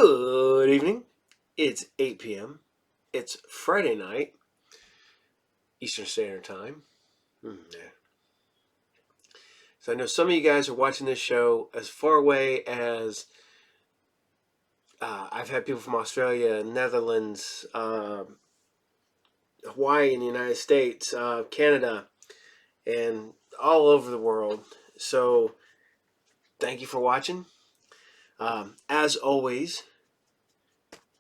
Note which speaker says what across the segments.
Speaker 1: Good evening. It's 8 p.m. It's Friday night, Eastern Standard Time. Yeah. So I know some of you guys are watching this show as far away as I've had people from Australia, Netherlands, Hawaii in the United States, Canada, and all over the world. So thank you for watching. As always,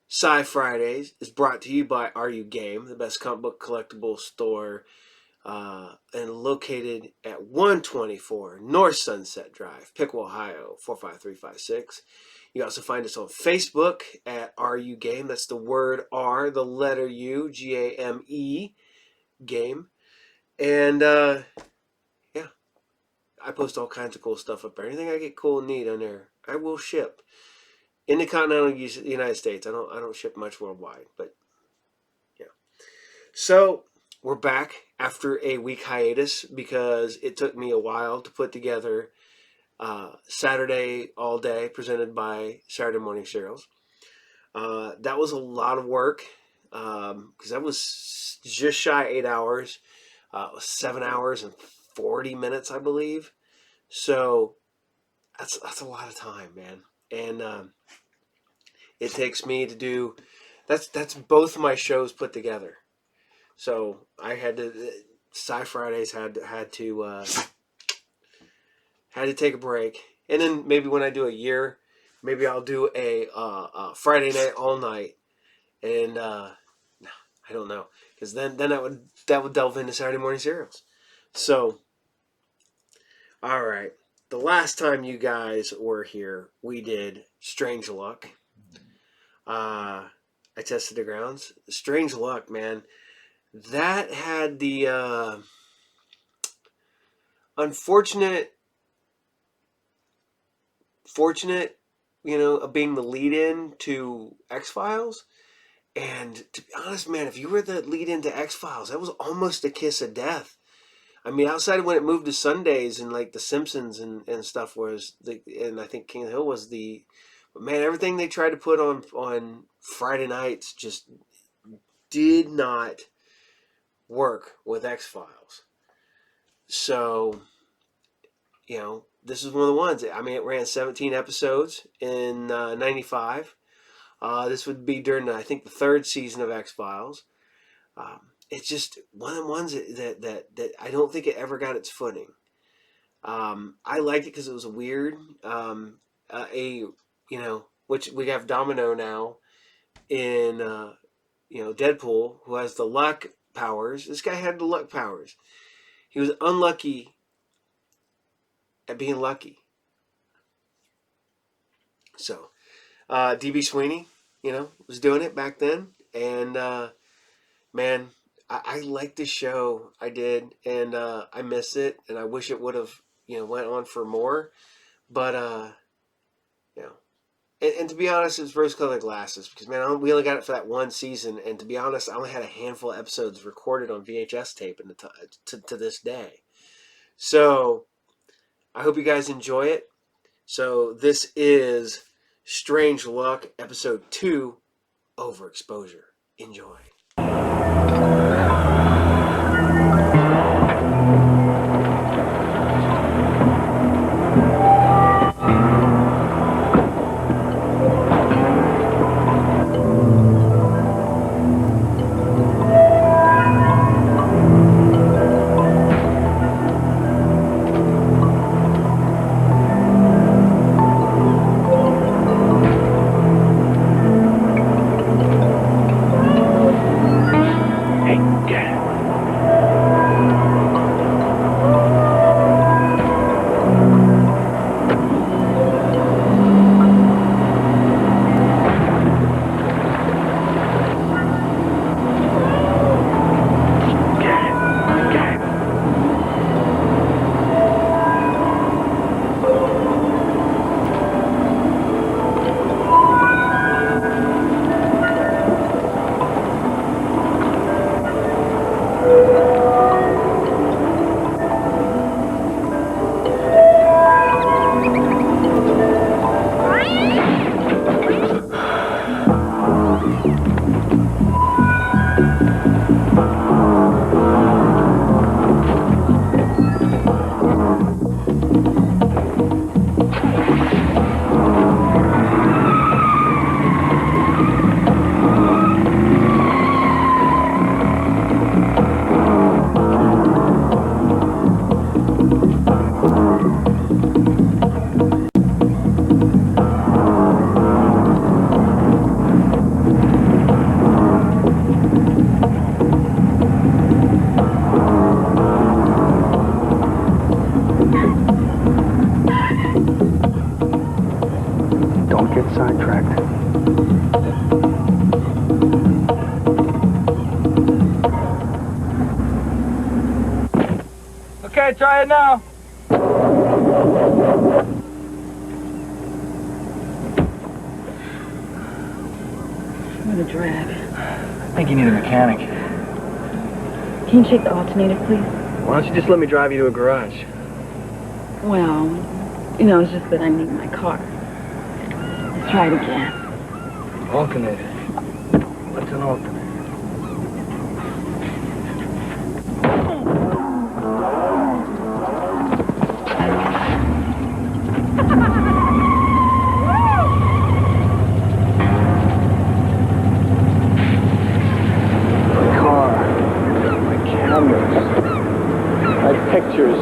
Speaker 1: SciFridays is brought to you by Are You Game, the best comic book collectible store, and located at 124 North Sunset Drive, Piqua, Ohio, 45356. You also find us on Facebook at Are You Game. That's the word R, the letter U, Game, game. And yeah, I post all kinds of cool stuff up there. Anything I get cool and neat on there, I will ship. In the continental United States, I don't ship much worldwide, but yeah. So we're back after a week hiatus because it took me a while to put together Saturday All Day presented by Saturday Morning Serials. That was a lot of work because that was just shy 8 hours. It was 7 hours and 40 minutes, I believe. So that's a lot of time, man. And it takes me to do that's both my shows put together. So I had to SciFridays had to take a break, and then maybe when I do a year, maybe I'll do a Friday night all night, and I don't know, because then that would delve into Saturday Morning Serials. So all right. The last time you guys were here, we did Strange Luck. I tested the grounds. Strange Luck, man. That had the fortunate, of being the lead-in to X-Files. And to be honest, man, if you were the lead-in to X-Files, that was almost a kiss of death. I mean, outside of when it moved to Sundays and like The Simpsons and stuff and I think King of the Hill was but man, everything they tried to put on Friday nights just did not work with X-Files. So, this is one of the ones. I mean, it ran 17 episodes in 95. This would be during, I think, the third season of X-Files. It's just one of the ones that I don't think it ever got its footing. I liked it because it was weird. Which we have Domino now in, Deadpool, who has the luck powers. This guy had the luck powers. He was unlucky at being lucky. So, D.B. Sweeney, was doing it back then. And, man, I liked this show. I did. And I missed it. And I wish it would have, went on for more. But, And to be honest, it's rose-colored glasses. Because, man, we only got it for that one season. And to be honest, I only had a handful of episodes recorded on VHS tape to this day. So, I hope you guys enjoy it. So, this is Strange Luck, Episode 2, Overexposure. Enjoy.
Speaker 2: Okay, try it now.
Speaker 3: What a drag.
Speaker 2: I think you need a mechanic.
Speaker 3: Can you check the alternator, please?
Speaker 2: Why don't you just let me drive you to a garage?
Speaker 3: Well, you know, it's just that I need my car. Let's try it again.
Speaker 2: Alternator. What's an alternator?
Speaker 4: Pictures.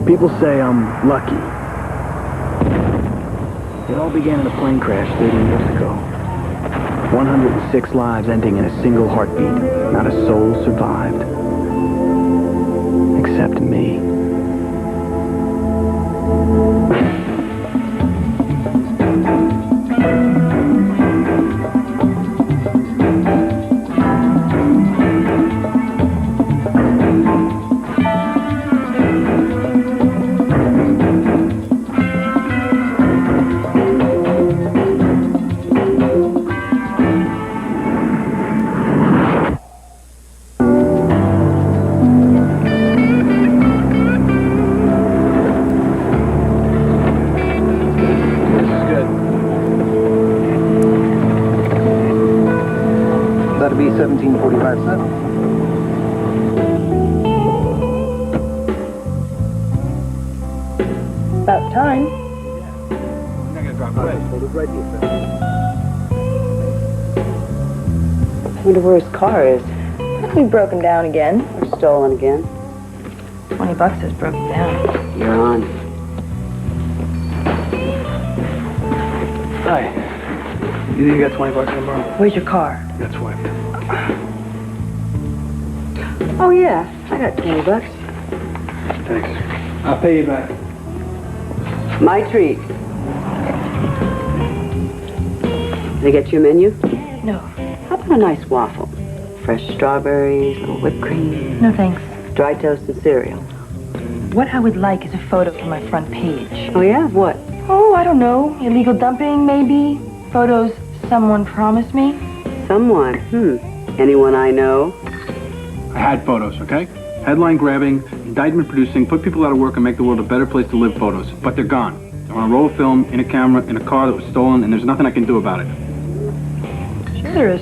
Speaker 4: People say I'm lucky. It all began in a plane crash 30 years ago. 106 lives ending in a single heartbeat. Not a soul survived. Except me.
Speaker 5: That'll be 1745.7.
Speaker 3: About time.
Speaker 2: You're not gonna drive away.
Speaker 5: Hold it right here, sir.
Speaker 3: I wonder where his car is. We broke him down again.
Speaker 6: Or stolen again.
Speaker 3: $20 has broken down.
Speaker 6: You're on.
Speaker 4: Hi. You think you got 20 bucks in borrow?
Speaker 3: Where's your car?
Speaker 4: That's wiped.
Speaker 6: Oh, yeah. I got $20.
Speaker 4: Thanks. I'll pay you back.
Speaker 6: My treat. Did I get you a menu?
Speaker 3: No.
Speaker 6: How about a nice waffle? Fresh strawberries, a little whipped cream,
Speaker 3: No, thanks.
Speaker 6: dry toast and cereal.
Speaker 3: What I would like is a photo for my front page.
Speaker 6: Oh, yeah? What?
Speaker 3: Oh, I don't know. Illegal dumping, maybe? Photos someone promised me?
Speaker 6: Someone. Anyone I know?
Speaker 4: I had photos, okay? Headline grabbing, indictment producing, put people out of work and make the world a better place to live photos. But they're gone. They're on a roll of film, in a camera, in a car that was stolen, and there's nothing I can do about it.
Speaker 3: Sure there is.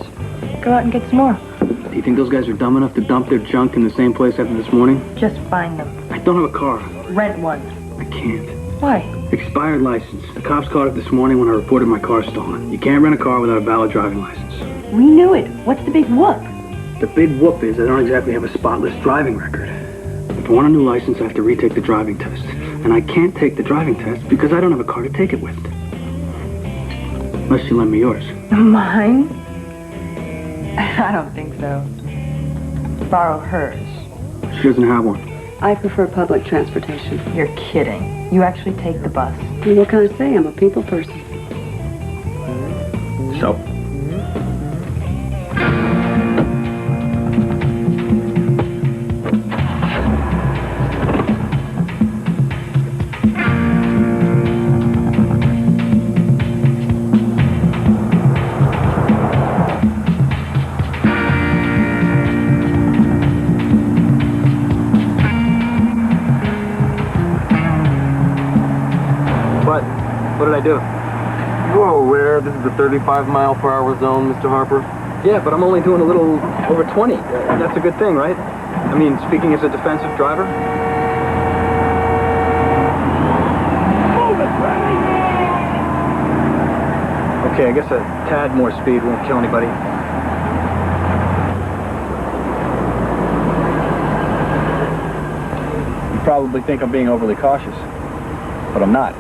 Speaker 3: Go out and get some more.
Speaker 4: Do you think those guys are dumb enough to dump their junk in the same place after this morning?
Speaker 3: Just find them.
Speaker 4: I don't have a car.
Speaker 3: Rent one.
Speaker 4: I can't.
Speaker 3: Why?
Speaker 4: Expired license. The cops caught it this morning when I reported my car stolen. You can't rent a car without a valid driving license.
Speaker 3: We knew it. What's the big whoop?
Speaker 4: The big whoop is I don't exactly have a spotless driving record. If I want a new license, I have to retake the driving test. And I can't take the driving test because I don't have a car to take it with. Unless you lend me yours.
Speaker 3: Mine? I don't think so. Borrow hers.
Speaker 4: She doesn't have one.
Speaker 6: I prefer public transportation.
Speaker 3: You're kidding. You actually take the bus.
Speaker 6: Well, what can I say? I'm a people person.
Speaker 4: So? What did I do?
Speaker 5: You're aware this is the 35-mile-per-hour zone, Mr. Harper?
Speaker 4: Yeah, but I'm only doing a little over 20. That's a good thing, right? I mean, speaking as a defensive driver. Okay, I guess a tad more speed won't kill anybody. You probably think I'm being overly cautious, but I'm not.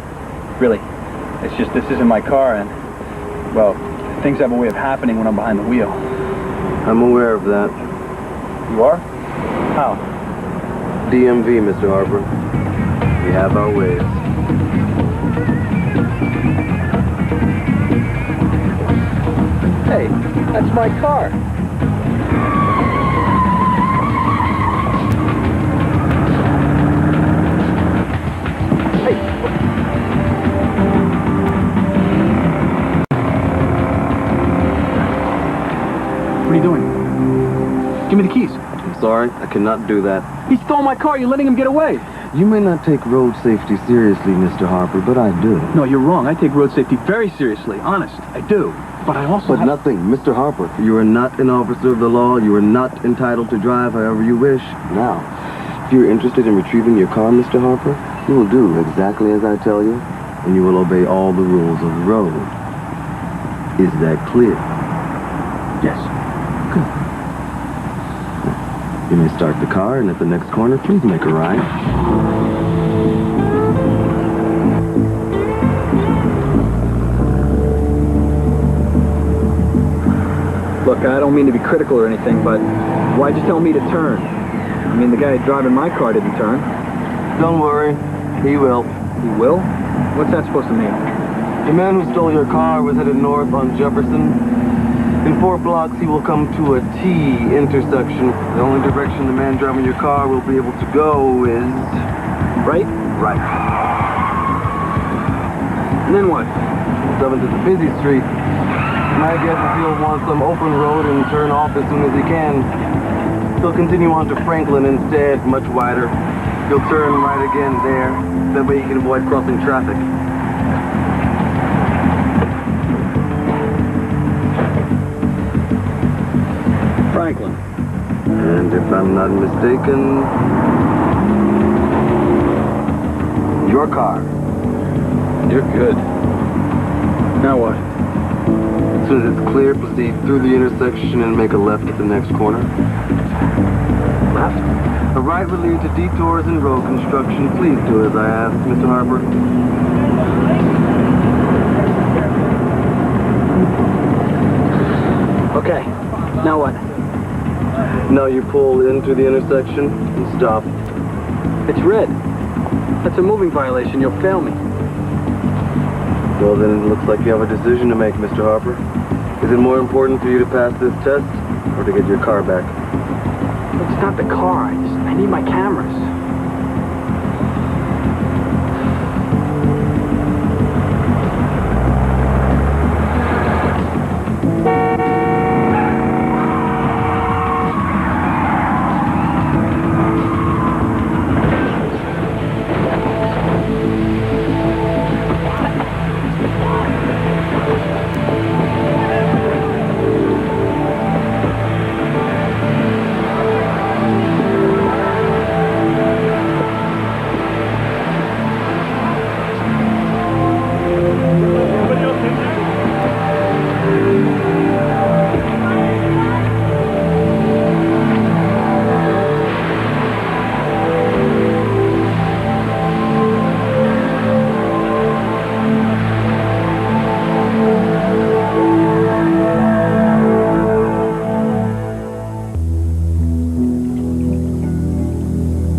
Speaker 4: Really. It's just this isn't my car, and, well, things have a way of happening when I'm behind the wheel.
Speaker 5: I'm aware of that.
Speaker 4: You are? How?
Speaker 5: DMV, Mr. Harper. We have our ways.
Speaker 4: Hey, that's my car. What are you doing? Give me the keys.
Speaker 5: I'm sorry, I cannot do that.
Speaker 4: He stole my car. You're letting him get away.
Speaker 5: You may not take road safety seriously, Mr. Harper, but I do.
Speaker 4: No, you're wrong. I take road safety very seriously. Honest, I do. But I also
Speaker 5: But nothing, Mr. Harper. You are not an officer of the law. You are not entitled to drive however you wish. Now, if you're interested in retrieving your car, Mr. Harper, you will do exactly as I tell you, and you will obey all the rules of the road. Is that clear?
Speaker 4: Yes.
Speaker 5: You may start the car, and at the next corner, please make a right.
Speaker 2: Look, I don't mean to be critical or anything, but why'd you tell me to turn? I mean, the guy driving my car didn't turn.
Speaker 5: Don't worry, he will.
Speaker 2: He will? What's that supposed to mean?
Speaker 5: The man who stole your car was headed north on Jefferson. In 4 blocks, he will come to a T intersection. The only direction the man driving your car will be able to go is...
Speaker 2: Right?
Speaker 5: right.
Speaker 2: And then what?
Speaker 5: Up into the busy street. My guess is he'll want some open road and turn off as soon as he can. He'll continue on to Franklin instead, much wider. He'll turn right again there. That way he can avoid crossing traffic.
Speaker 2: Franklin.
Speaker 5: And if I'm not mistaken, your car.
Speaker 2: You're good. Now what?
Speaker 5: As soon as it's clear, proceed through the intersection and make a left at the next corner.
Speaker 2: Left?
Speaker 5: A right will lead to detours and road construction. Please do as I asked, Mr. Harper.
Speaker 2: Okay. Now what?
Speaker 5: Now you pull into the intersection and stop.
Speaker 2: It's red. That's a moving violation. You'll fail me.
Speaker 5: Well, then it looks like you have a decision to make, Mr. Harper. Is it more important for you to pass this test or to get your car back?
Speaker 2: It's not the car. I need my cameras.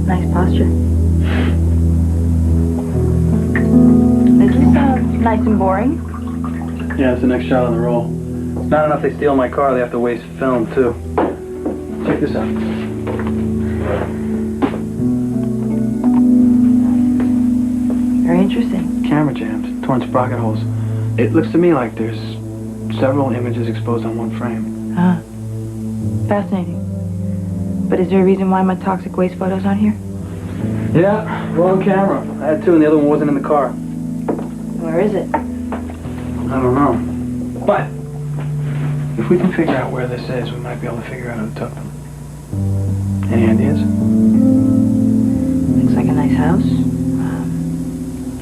Speaker 3: Nice posture. Is this nice and boring?
Speaker 4: Yeah, it's the next shot on the roll. It's not enough they steal my car, they have to waste film, too. Check this out.
Speaker 3: Very interesting.
Speaker 4: Camera jams, torn sprocket holes. It looks to me like there's several images exposed on one frame.
Speaker 3: Huh. Fascinating. But is there a reason why my toxic waste photos aren't here?
Speaker 4: Yeah, wrong camera. I had 2 and the other one wasn't in the car.
Speaker 3: Where is it?
Speaker 4: I don't know. But if we can figure out where this is, we might be able to figure out who took them. Any ideas?
Speaker 3: Looks like a nice house.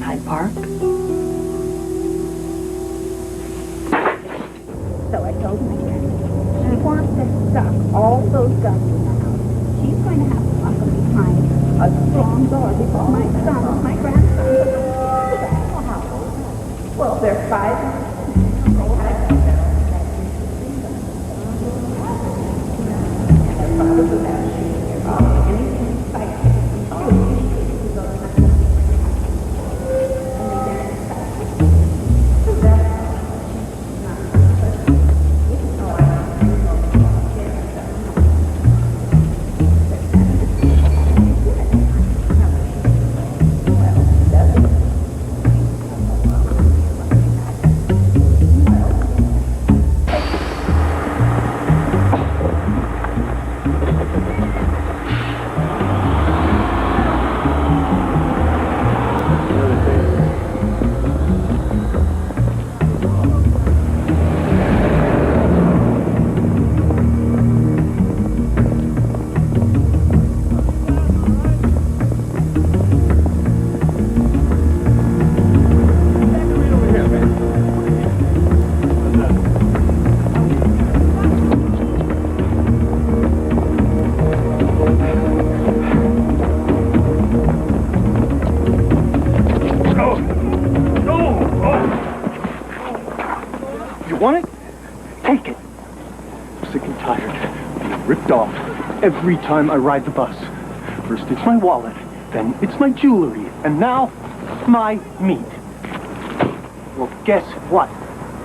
Speaker 3: Hyde Park.
Speaker 7: So I told my friend, she wants to suck all those guns in the house. She's going to have to lock them behind a strong door before my son or my grandson goes into the house. Well, they're 5.
Speaker 8: Want it? Take it. I'm sick and tired of being ripped off every time I ride the bus. First it's my wallet, then it's my jewelry, and now my meat. Well, guess what?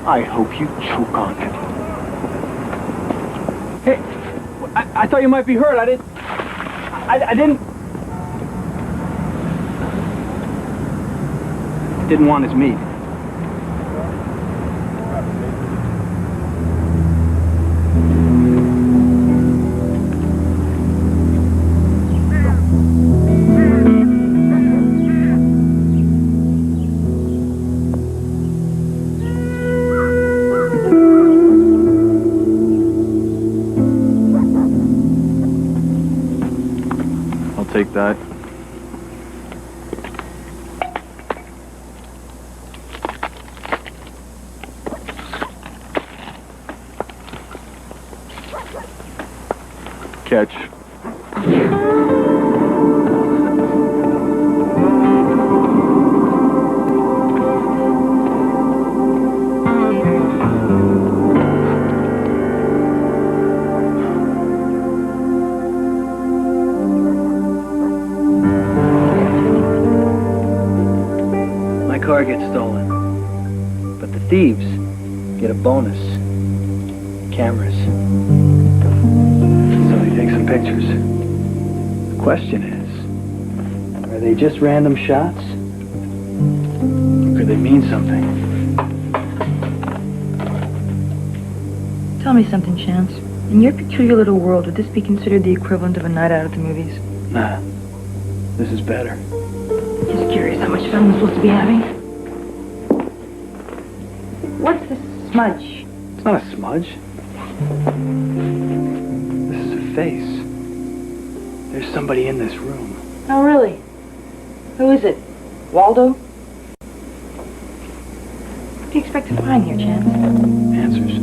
Speaker 8: I hope you choke on it.
Speaker 2: Hey, I thought you might be hurt. I didn't want his meat.
Speaker 9: Take that. Catch.
Speaker 2: Car gets stolen, but the thieves get a bonus. Cameras. Somebody takes some pictures. The question is, are they just random shots? Or could they mean something?
Speaker 10: Tell me something, Chance. In your peculiar little world, would this be considered the equivalent of a night out at the movies?
Speaker 2: Nah, this is better.
Speaker 10: Just curious how much fun I'm supposed to be having. What's this smudge?
Speaker 2: It's not a smudge. This is a face. There's somebody in this room.
Speaker 10: Oh, really? Who is it? Waldo? What do you expect to find here, Chance?
Speaker 2: Answers.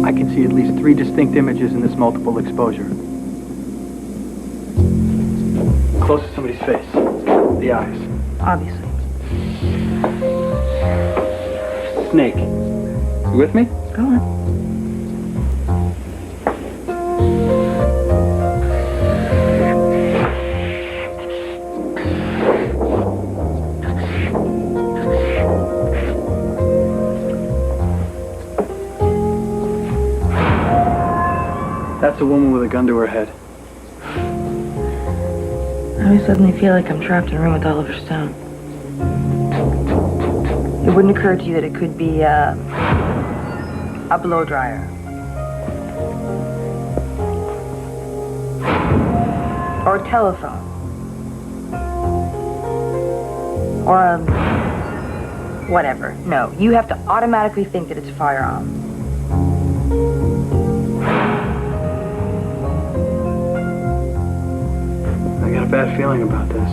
Speaker 2: I can see at least 3 distinct images in this multiple exposure. Close to somebody's face. The eyes.
Speaker 10: Obviously.
Speaker 2: Snake. You with me?
Speaker 10: Go on.
Speaker 2: That's a woman with a gun to her head.
Speaker 10: I always suddenly feel like I'm trapped in a room with Oliver Stone. It wouldn't occur to you that it could be, a blow dryer. Or a telephone. Or, whatever. No, you have to automatically think that it's a firearm.
Speaker 2: I got a bad feeling about this.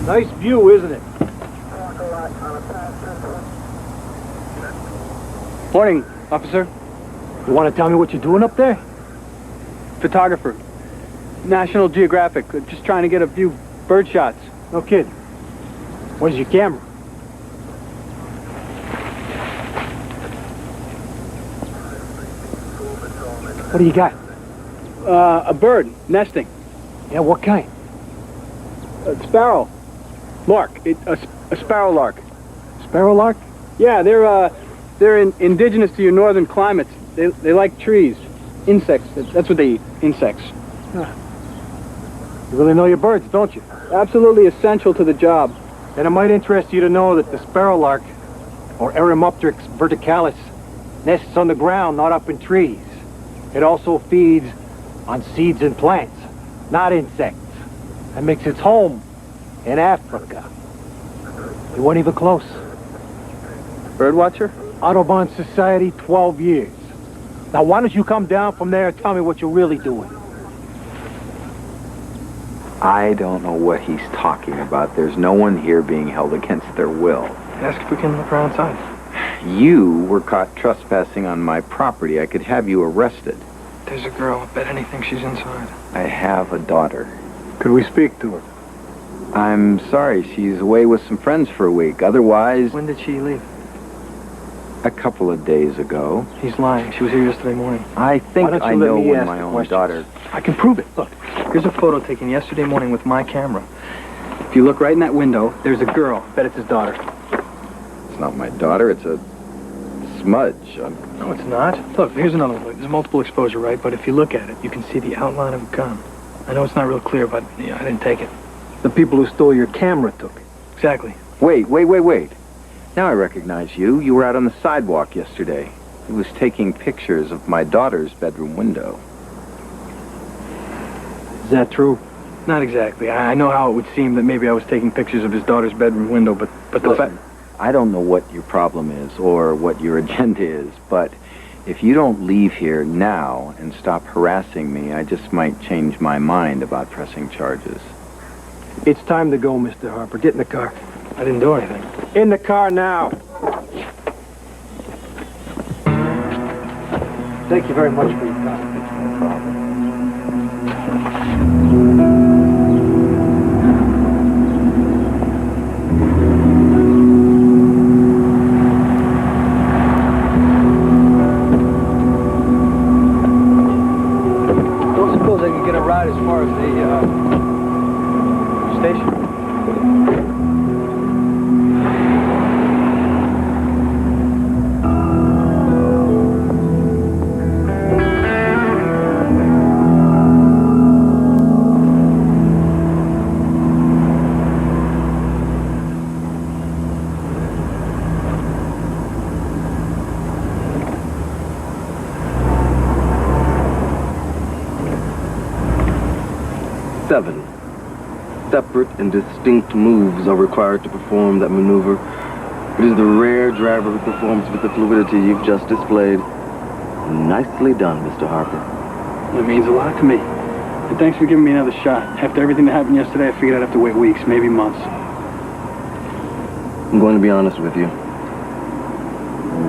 Speaker 8: Nice view, isn't it?
Speaker 2: Morning, officer.
Speaker 8: You want to tell me what you're doing up there?
Speaker 2: Photographer. National Geographic. Just trying to get a few bird shots.
Speaker 8: No kidding. Where's your camera? What do you got?
Speaker 2: A bird, nesting.
Speaker 8: Yeah, what kind?
Speaker 2: A sparrow. Lark. A sparrow lark.
Speaker 8: Sparrow lark?
Speaker 2: Yeah, they're indigenous to your northern climates. They like trees. Insects. That's what they eat. Insects.
Speaker 8: Huh. You really know your birds, don't you?
Speaker 2: Absolutely essential to the job.
Speaker 8: And it might interest you to know that the sparrow lark, or Erimopteryx verticalis, nests on the ground, not up in trees. It also feeds on seeds and plants, not insects, and makes its home in Africa. You weren't even close.
Speaker 4: Birdwatcher?
Speaker 8: Audubon Society, 12 years. Now, why don't you come down from there and tell me what you're really doing?
Speaker 9: I don't know what he's talking about. There's no one here being held against their will.
Speaker 4: Ask if we can look around outside.
Speaker 9: You were caught trespassing on my property. I could have you arrested.
Speaker 4: There's a girl. I bet anything she's inside.
Speaker 9: I have a daughter.
Speaker 8: Could we speak to her?
Speaker 9: I'm sorry, she's away with some friends for a week. Otherwise,
Speaker 4: When did she leave?
Speaker 9: a couple of days ago.
Speaker 4: He's lying. She was here yesterday morning.
Speaker 9: I think
Speaker 8: Why don't
Speaker 9: I
Speaker 8: you let
Speaker 9: know
Speaker 8: me
Speaker 9: when
Speaker 8: ask
Speaker 9: my
Speaker 8: the
Speaker 9: own
Speaker 8: questions?
Speaker 9: daughter...
Speaker 4: I can prove it. Look, here's a photo taken yesterday morning with my camera. If you look right in that window, there's a girl. Bet it's his daughter.
Speaker 9: It's not my daughter, it's a smudge.
Speaker 4: No, it's not. Look, here's another one. There's multiple exposure, right? But if you look at it, you can see the outline of a gun. I know it's not real clear, but yeah, I didn't take it.
Speaker 8: The people who stole your camera took it.
Speaker 4: Exactly.
Speaker 9: Wait. Now I recognize you. You were out on the sidewalk yesterday. He was taking pictures of my daughter's bedroom window.
Speaker 8: Is that true?
Speaker 4: Not exactly. I know how it would seem that maybe I was taking pictures of his daughter's bedroom window, but the fact...
Speaker 9: I don't know what your problem is or what your agenda is, but if you don't leave here now and stop harassing me, I just might change my mind about pressing charges.
Speaker 8: It's time to go, Mr. Harper. Get in the car.
Speaker 4: I didn't do anything.
Speaker 8: In the car now. Thank you very much for your time.
Speaker 9: No problem.
Speaker 8: Don't suppose I can get a ride as far as the station?
Speaker 5: Seven separate and distinct moves are required to perform that maneuver. It is the rare driver who performs with the fluidity you've just displayed. Nicely done, Mr. Harper.
Speaker 4: It means a lot to me. And thanks for giving me another shot. After everything that happened yesterday, I figured I'd have to wait weeks, maybe months.
Speaker 5: I'm going to be honest with you.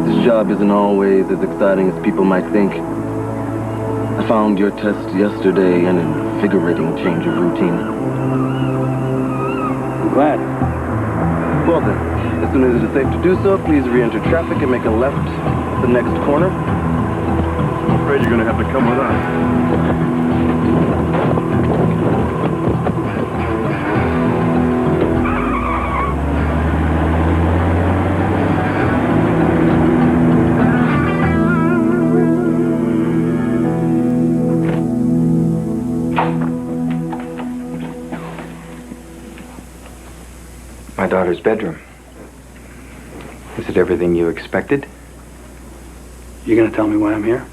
Speaker 5: This job isn't always as exciting as people might think. I found your test yesterday an invigorating change of routine.
Speaker 4: I'm glad.
Speaker 5: Well then, as soon as it is safe to do so, please re-enter traffic and make a left at the next corner.
Speaker 11: I'm afraid you're going to have to come with us.
Speaker 9: My daughter's bedroom. Is it everything you expected?
Speaker 4: You gonna tell me why I'm here?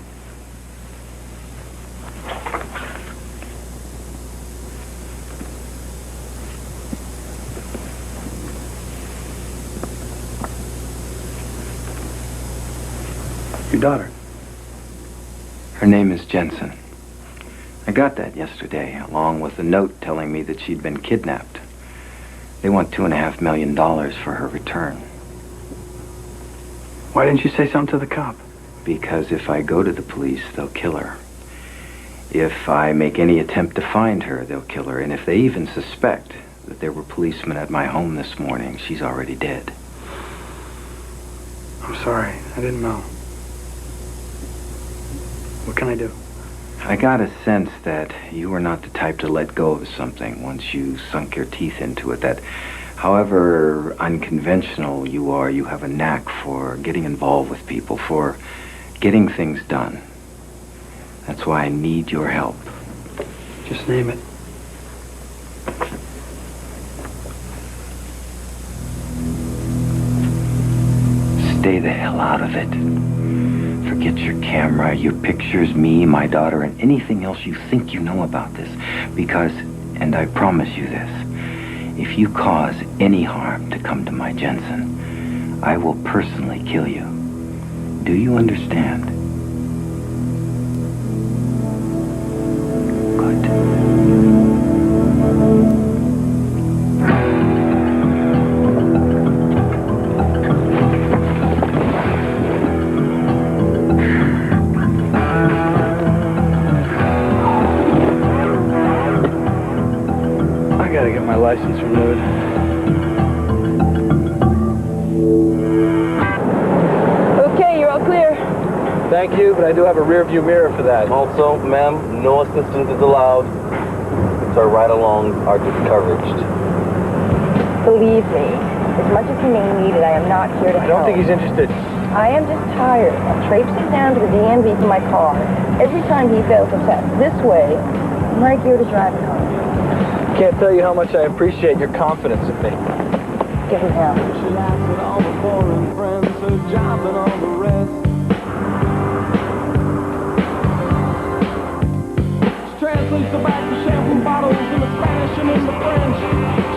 Speaker 4: Your daughter.
Speaker 9: Her name is Jensen. I got that yesterday, along with a note telling me that she'd been kidnapped. They want $2.5 million for her return.
Speaker 4: Why didn't you say something to the cop?
Speaker 9: Because if I go to the police, they'll kill her. If I make any attempt to find her, they'll kill her. And if they even suspect that there were policemen at my home this morning, she's already dead.
Speaker 4: I'm sorry. I didn't know. What can I do?
Speaker 9: I got a sense that you were not the type to let go of something once you sunk your teeth into it. That however unconventional you are, you have a knack for getting involved with people, for getting things done. That's why I need your help.
Speaker 4: Just name it.
Speaker 9: Stay the hell out of it. Forget your camera, your pictures, me, my daughter, and anything else you think you know about this. Because, and I promise you this, if you cause any harm to come to my Jensen, I will personally kill you. Do you understand?
Speaker 2: I gotta get my license renewed.
Speaker 10: Okay, you're all clear.
Speaker 2: Thank you, but I do have a rear view mirror for that.
Speaker 5: Also, ma'am, no assistance is allowed. Our ride-alongs are discouraged.
Speaker 10: Believe me, as much as he may need it, I am not here to help.
Speaker 2: I don't think he's interested.
Speaker 10: I am just tired of traipsing down to the DMV for my car every time he fails a test. This way, I'm right here to drive it home.
Speaker 2: Can't tell you how much I appreciate your confidence in me.
Speaker 10: Give him hell.
Speaker 12: She laughs at all the foreign friends, her job and all the rest. She translates the back to shampoo bottles in the Spanish and in the French.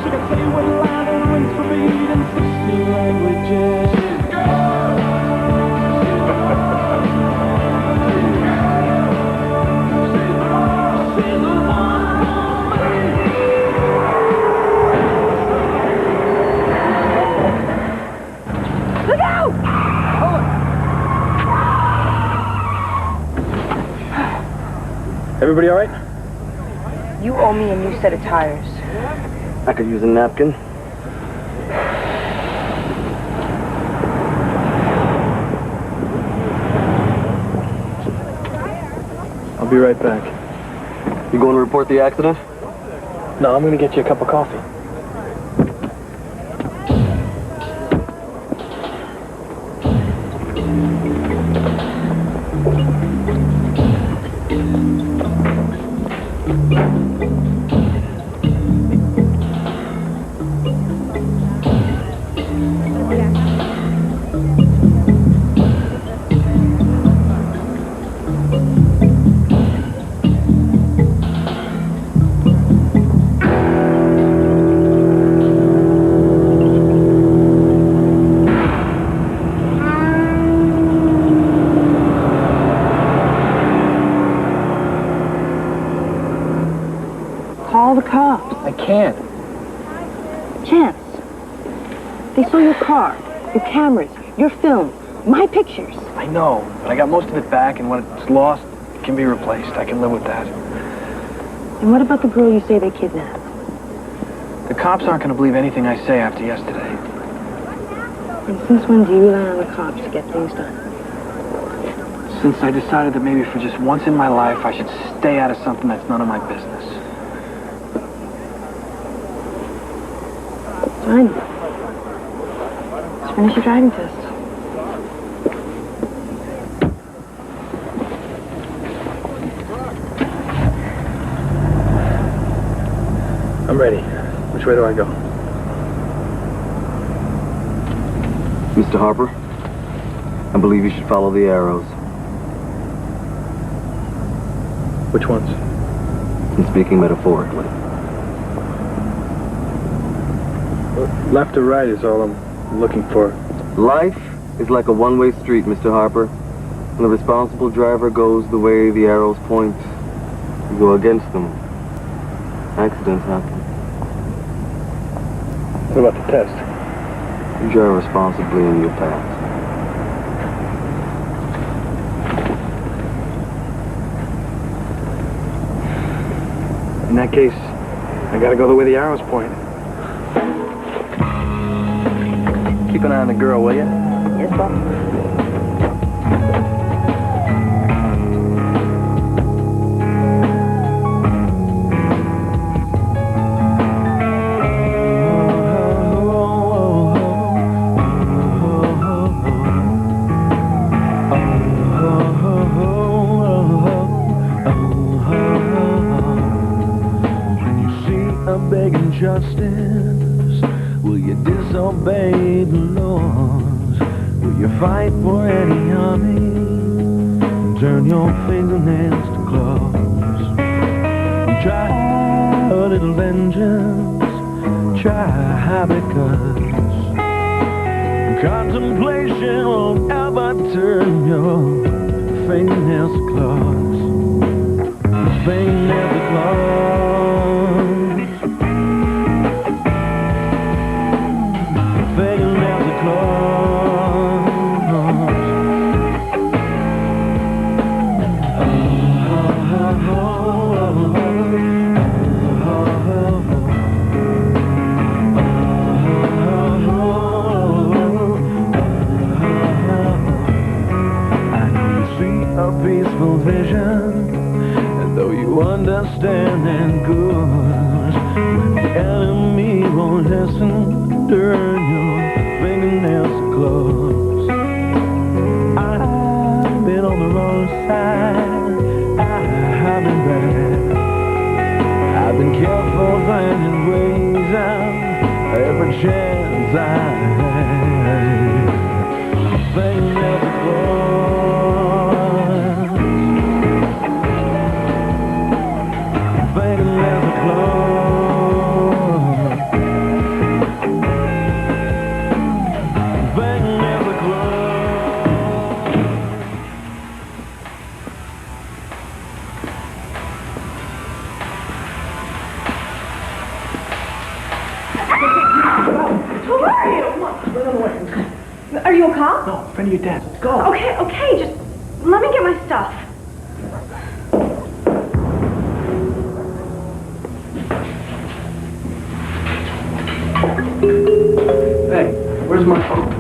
Speaker 12: She can say what line and rings for beat in 60 languages. She's good. She's the one for me.
Speaker 10: Look out!
Speaker 2: Everybody all right?
Speaker 10: You owe me a new set of tires.
Speaker 5: I could use a napkin.
Speaker 2: I'll be right back.
Speaker 5: You going to report the accident?
Speaker 2: No, I'm gonna get you a cup of coffee.
Speaker 3: Call the cops.
Speaker 2: I can't.
Speaker 3: Chance. They saw your car, your cameras, your film, my pictures.
Speaker 2: I know, but I got most of it back, and when it's lost, it can be replaced. I can live with that.
Speaker 3: And what about the girl you say they kidnapped?
Speaker 2: The cops aren't gonna believe anything I say after yesterday.
Speaker 3: And since when do you rely on the cops to get things done?
Speaker 2: Since I decided that maybe for just once in my life, I should stay out of something that's none of my business.
Speaker 3: Fine. Let's finish your driving test.
Speaker 2: I'm ready. Which way do I go?
Speaker 5: Mr. Harper, I believe you should follow the arrows.
Speaker 2: Which ones?
Speaker 5: I'm speaking metaphorically.
Speaker 2: Left or right is all I'm looking for.
Speaker 5: Life is like a one-way street, Mr. Harper. When the responsible driver goes the way the arrows point, you go against them. Accidents happen.
Speaker 2: What about the test?
Speaker 5: You drive responsibly in your path.
Speaker 2: In that case, I gotta go the way the arrows point. Keep an eye on the girl, will you?
Speaker 10: Yes, boss.
Speaker 12: Justice, will you disobey the laws? Will you fight for any army and turn your fingernails to claws? Try a little vengeance, try because Contemplation won't ever turn your fingernails to claws. Fingernails to claws. Fingernails to claws. A peaceful vision, and though you understand and good, when the enemy won't listen, turn your fingernails to close. I've been on the wrong side, I've been bad, I've been careful finding ways out every chance I had. Fingernails to close.
Speaker 10: Are you a cop?
Speaker 8: No, friend of your dad. Let's go.
Speaker 10: Okay, just let me get my stuff.
Speaker 8: Hey, where's my phone?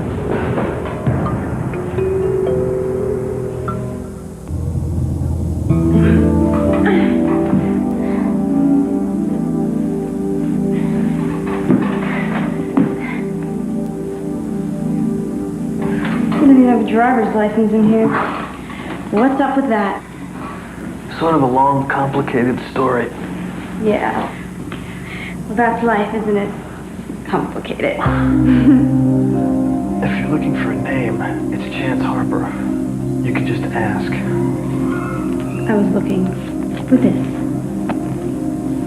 Speaker 10: You don't even have a driver's license in here. What's up with that?
Speaker 8: Sort of a long, complicated story.
Speaker 10: Yeah. Well, that's life, isn't it? Complicated.
Speaker 8: If you're looking for a name, it's Chance Harper. You can just ask.
Speaker 10: I was looking for this.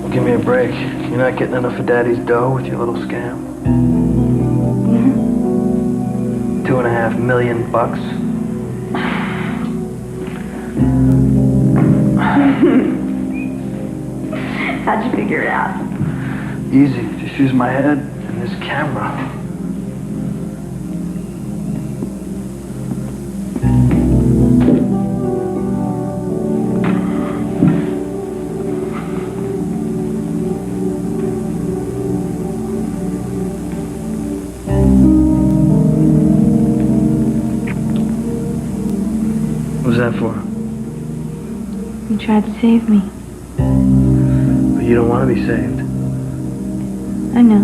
Speaker 8: Well, give me a break. You're not getting enough of Daddy's dough with your little scam. $2.5 million.
Speaker 10: How'd you figure it out?
Speaker 8: Easy. Just use my head and this camera. What was that for?
Speaker 10: You tried to save me.
Speaker 8: But you don't want to be saved.
Speaker 10: I know.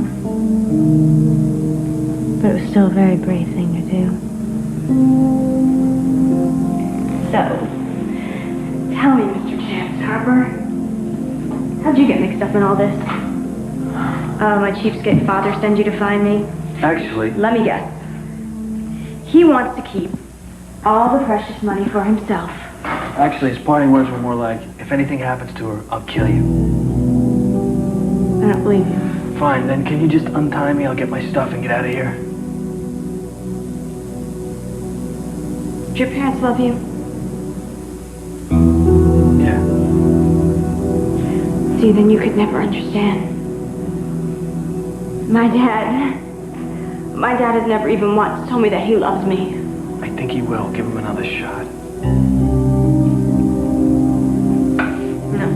Speaker 10: But it was still a very brave thing to do. So, tell me, Mr. Chance Harper, how'd you get mixed up in all this? My cheapskate father send you to find me?
Speaker 8: Actually...
Speaker 10: Let me guess. He wants to keep all the precious money for himself.
Speaker 8: Actually, his parting words were more like, if anything happens to her, I'll kill you.
Speaker 10: I don't believe you.
Speaker 8: Fine, then can you just untie me? I'll get my stuff and get out of here.
Speaker 10: Do your parents love you?
Speaker 8: Yeah.
Speaker 10: See, then you could never understand. My dad has never even once told me that he loves me.
Speaker 8: I think he will. Give him another shot.
Speaker 10: No.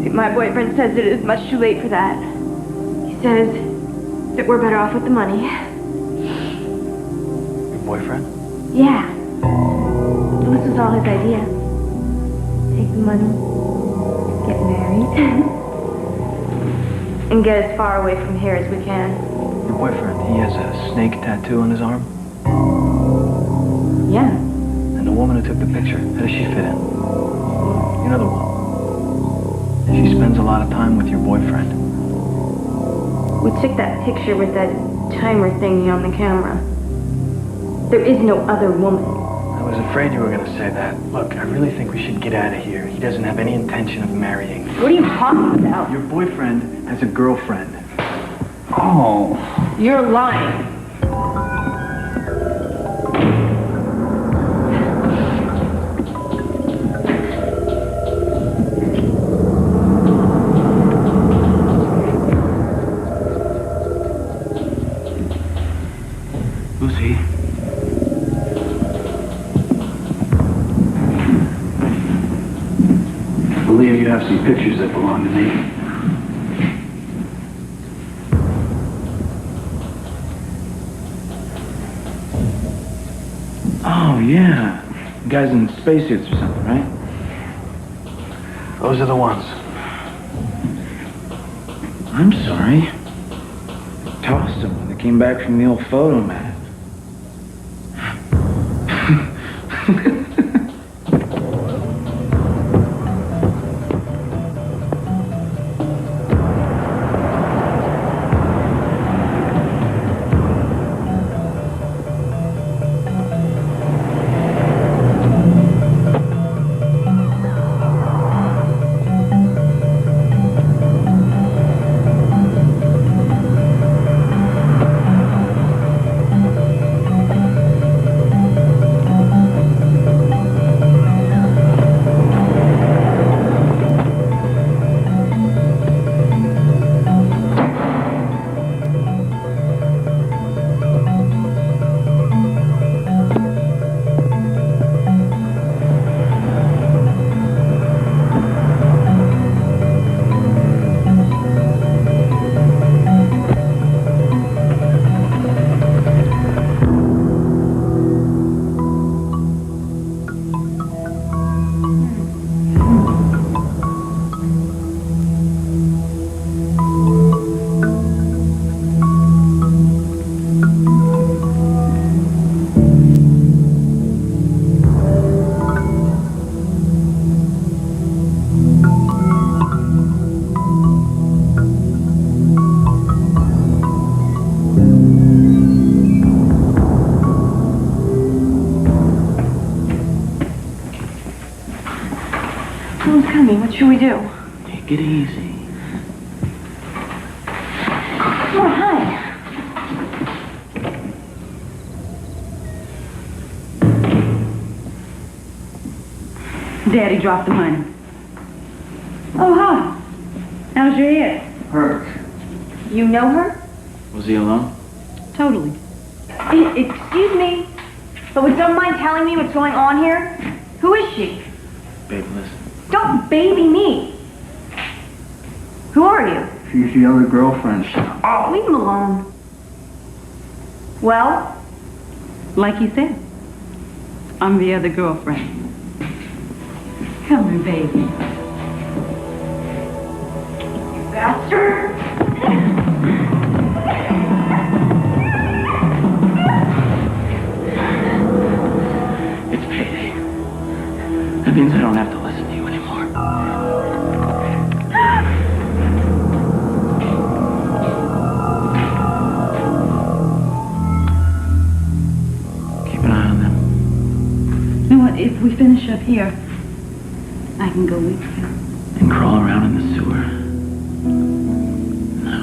Speaker 10: See, my boyfriend says it is much too late for that. He says that we're better off with the money.
Speaker 8: Your boyfriend?
Speaker 10: Yeah. This was all his idea. Take the money, get married, and get as far away from here as we can.
Speaker 8: Your boyfriend, he has a snake tattoo on his arm?
Speaker 10: Yeah.
Speaker 8: And the woman who took the picture, how does she fit in? You know the one. She spends a lot of time with your boyfriend.
Speaker 10: We took that picture with that timer thingy on the camera. There is no other woman.
Speaker 8: I was afraid you were going to say that. Look, I really think we should get out of here. He doesn't have any intention of marrying.
Speaker 10: What are you talking about?
Speaker 4: Your boyfriend has a girlfriend.
Speaker 2: Oh.
Speaker 3: You're lying.
Speaker 2: Who's he? I believe you have some pictures that belong to me. Oh, yeah. Guys in spacesuits or something, right? Those are the ones. I'm sorry. Tossed them when they came back from the old photo mat.
Speaker 10: Someone's coming. What should we do?
Speaker 2: Take it easy.
Speaker 10: Come on, hide. Daddy dropped the money. Oh, hi. How's your ear?
Speaker 2: Hurt.
Speaker 10: You know her?
Speaker 2: Was he alone?
Speaker 10: Totally. Excuse me, but would someone mind telling me what's going on here? Who is she?
Speaker 2: Babe, listen.
Speaker 10: Don't baby me. Who are you?
Speaker 2: She's the other girlfriend.
Speaker 10: Oh, leave him alone. Well, like you said, I'm the other girlfriend. Come here, baby. You bastard!
Speaker 2: It's payday. That means I don't have to listen to you anymore. Keep an eye on them.
Speaker 10: You know what? If we finish up here, I can go with you.
Speaker 2: And crawl around in the sewer. No.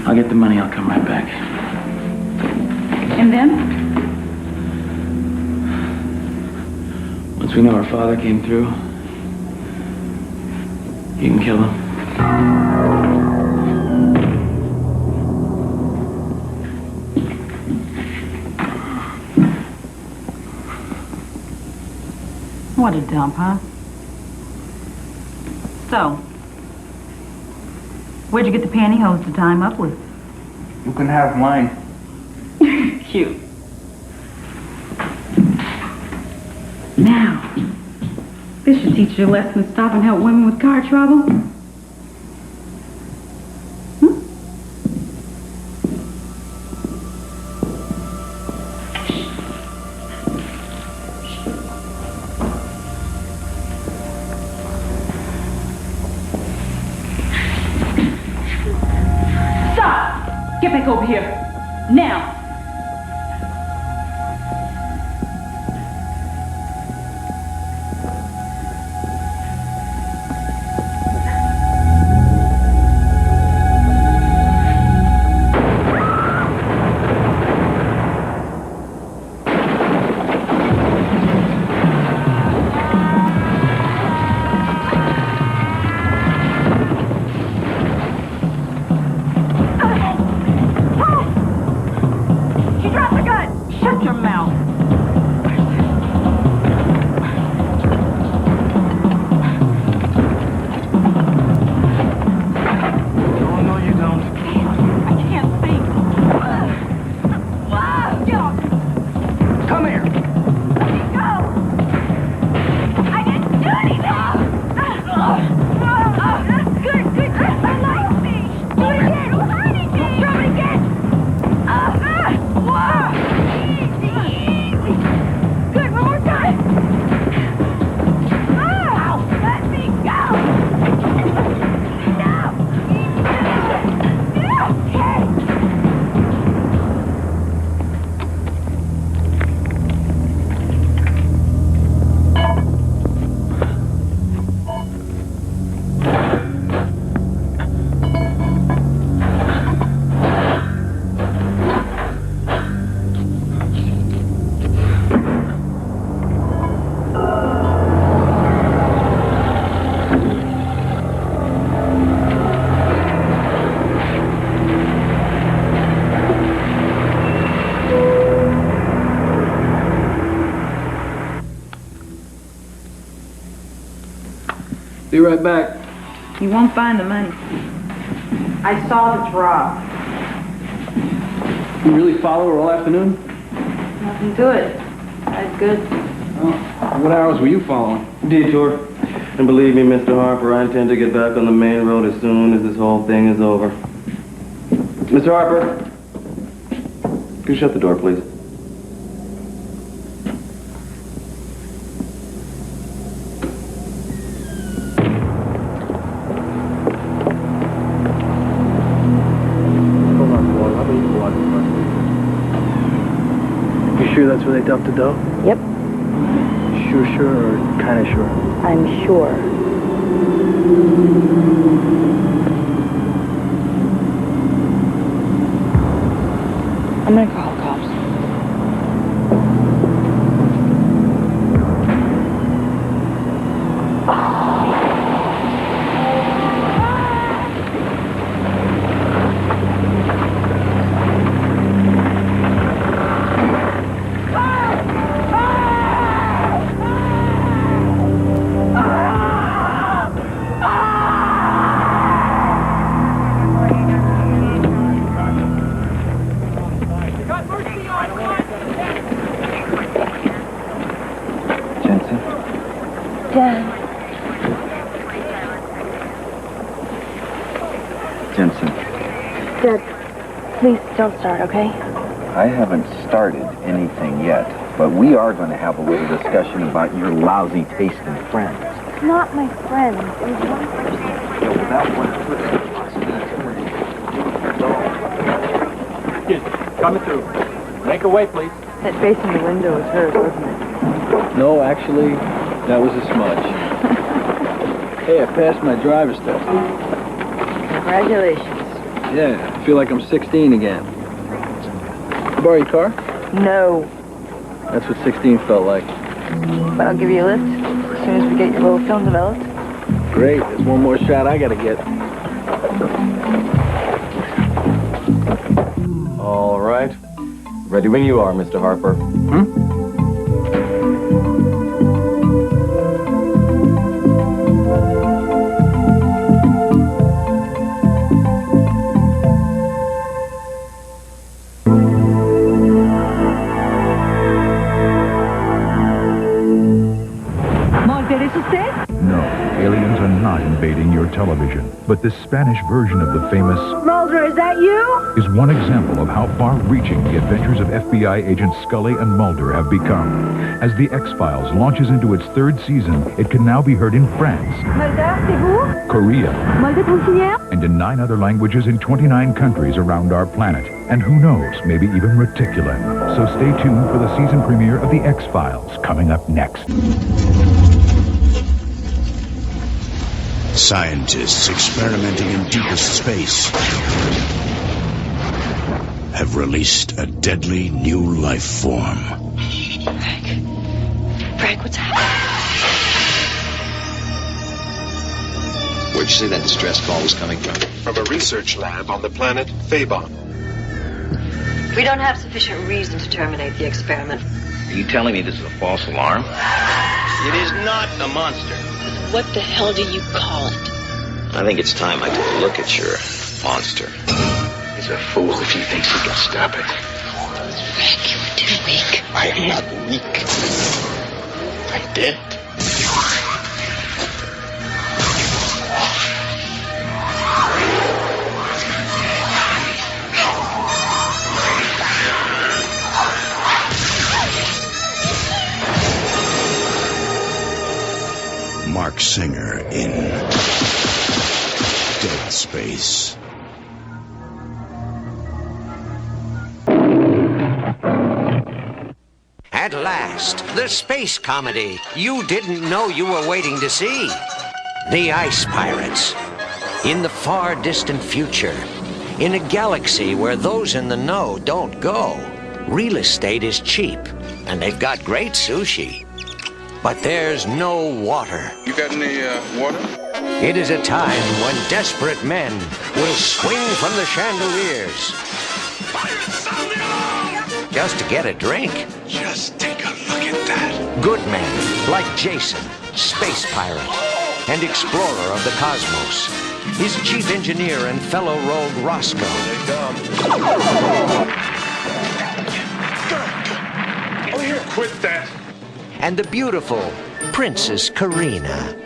Speaker 2: I'll get the money, I'll come right back.
Speaker 10: And then?
Speaker 2: Once we know our father came through, you can kill him.
Speaker 10: What a dump, huh? So, where'd you get the pantyhose to tie him up with?
Speaker 2: You can have mine.
Speaker 10: Cute. Now, this should teach you a lesson to stop and help women with car trouble. Stop! Get back over here. Now!
Speaker 4: Be right back.
Speaker 3: You won't find the money. I saw the drop.
Speaker 4: You really follow her all afternoon?
Speaker 3: Nothing to it. That's good.
Speaker 4: Oh, what hours were you following?
Speaker 5: Detour. And believe me, Mr. Harper, I intend to get back on the main road as soon as this whole thing is over. Mr. Harper, could you shut the door, please?
Speaker 2: Hold on, Floyd. I'll leave the water first. You sure that's where they dumped the dough?
Speaker 3: Yep,
Speaker 2: Sure, or kind of sure?
Speaker 3: I'm sure. I'm gonna call the cops.
Speaker 9: Jensen?
Speaker 3: Dad.
Speaker 9: Jensen,
Speaker 3: Dad, please don't start, okay?
Speaker 9: I haven't started anything yet, but we are going to have a little discussion about your lousy taste in friends.
Speaker 3: It's not my friend. It was one person.
Speaker 9: Without one person.
Speaker 4: Kids, coming through. Make a way, please.
Speaker 3: That face in the window was hers, wasn't it?
Speaker 2: No, actually, that was a smudge. Hey, I passed my driver's test.
Speaker 3: Congratulations.
Speaker 2: Yeah, I feel like I'm 16 again. Borrow your car?
Speaker 3: No,
Speaker 2: That's what 16 felt like.
Speaker 3: but I'll give you a lift as soon as we get your little film developed.
Speaker 2: Great, there's one more shot I gotta get.
Speaker 5: All right. Ready when you are, Mr. Harper.
Speaker 3: Mulder, ¿es usted?
Speaker 13: No, aliens are not invading your television. But this Spanish version of the famous
Speaker 3: Mulder, is that you?
Speaker 13: is one example of how far-reaching the adventures of FBI agents Scully and Mulder have become. As the X-Files launches into its third season, it can now be heard in France,
Speaker 3: Mulder, c'est vous?
Speaker 13: Korea,
Speaker 3: Mulder, consigliere?
Speaker 13: and in 9 other languages in 29 countries around our planet. And who knows, maybe even Reticulate. So stay tuned for the season premiere of The X-Files, coming up next.
Speaker 14: Scientists experimenting in deepest space have released a deadly new life form.
Speaker 15: Frank, what's happening?
Speaker 16: Where'd you say that distress call was coming from?
Speaker 17: From a research lab on the planet Phaebon.
Speaker 15: We don't have sufficient reason to terminate the experiment.
Speaker 16: Are you telling me this is a false alarm? It is not a monster.
Speaker 15: What the hell do you call it?
Speaker 16: I think it's time I took a look at your monster. He's a fool if he thinks he can stop it.
Speaker 15: Frank, you're too weak.
Speaker 16: I am not weak. I'm dead.
Speaker 14: Mark Singer in Dead Space.
Speaker 18: At last, the space comedy you didn't know you were waiting to see. The Ice Pirates. In the far distant future, in a galaxy where those in the know don't go, real estate is cheap, and they've got great sushi. But there's no water.
Speaker 17: You got any water?
Speaker 18: It is a time when desperate men will swing from the chandeliers just to get a drink.
Speaker 17: Just take a look at that.
Speaker 18: Good men like Jason, space pirate. and explorer of the cosmos. His chief engineer and fellow rogue Roscoe.
Speaker 11: Oh, here, quit that.
Speaker 18: And the beautiful Princess Karina.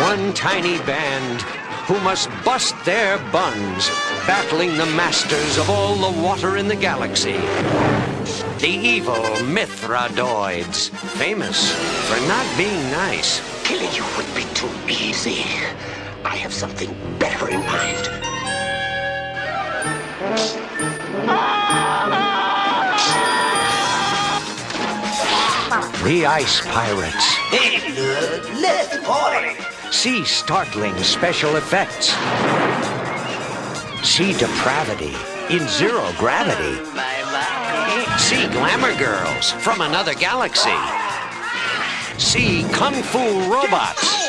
Speaker 18: One tiny band who must bust their buns, battling the masters of all the water in the galaxy. The evil Mithradoids, famous for not being nice.
Speaker 19: Killing you would be too easy. I have something better in mind.
Speaker 18: The Ice Pirates.
Speaker 19: Hey, look, let's party.
Speaker 18: See startling special effects. See depravity in zero gravity. See glamour girls from another galaxy. See kung fu robots.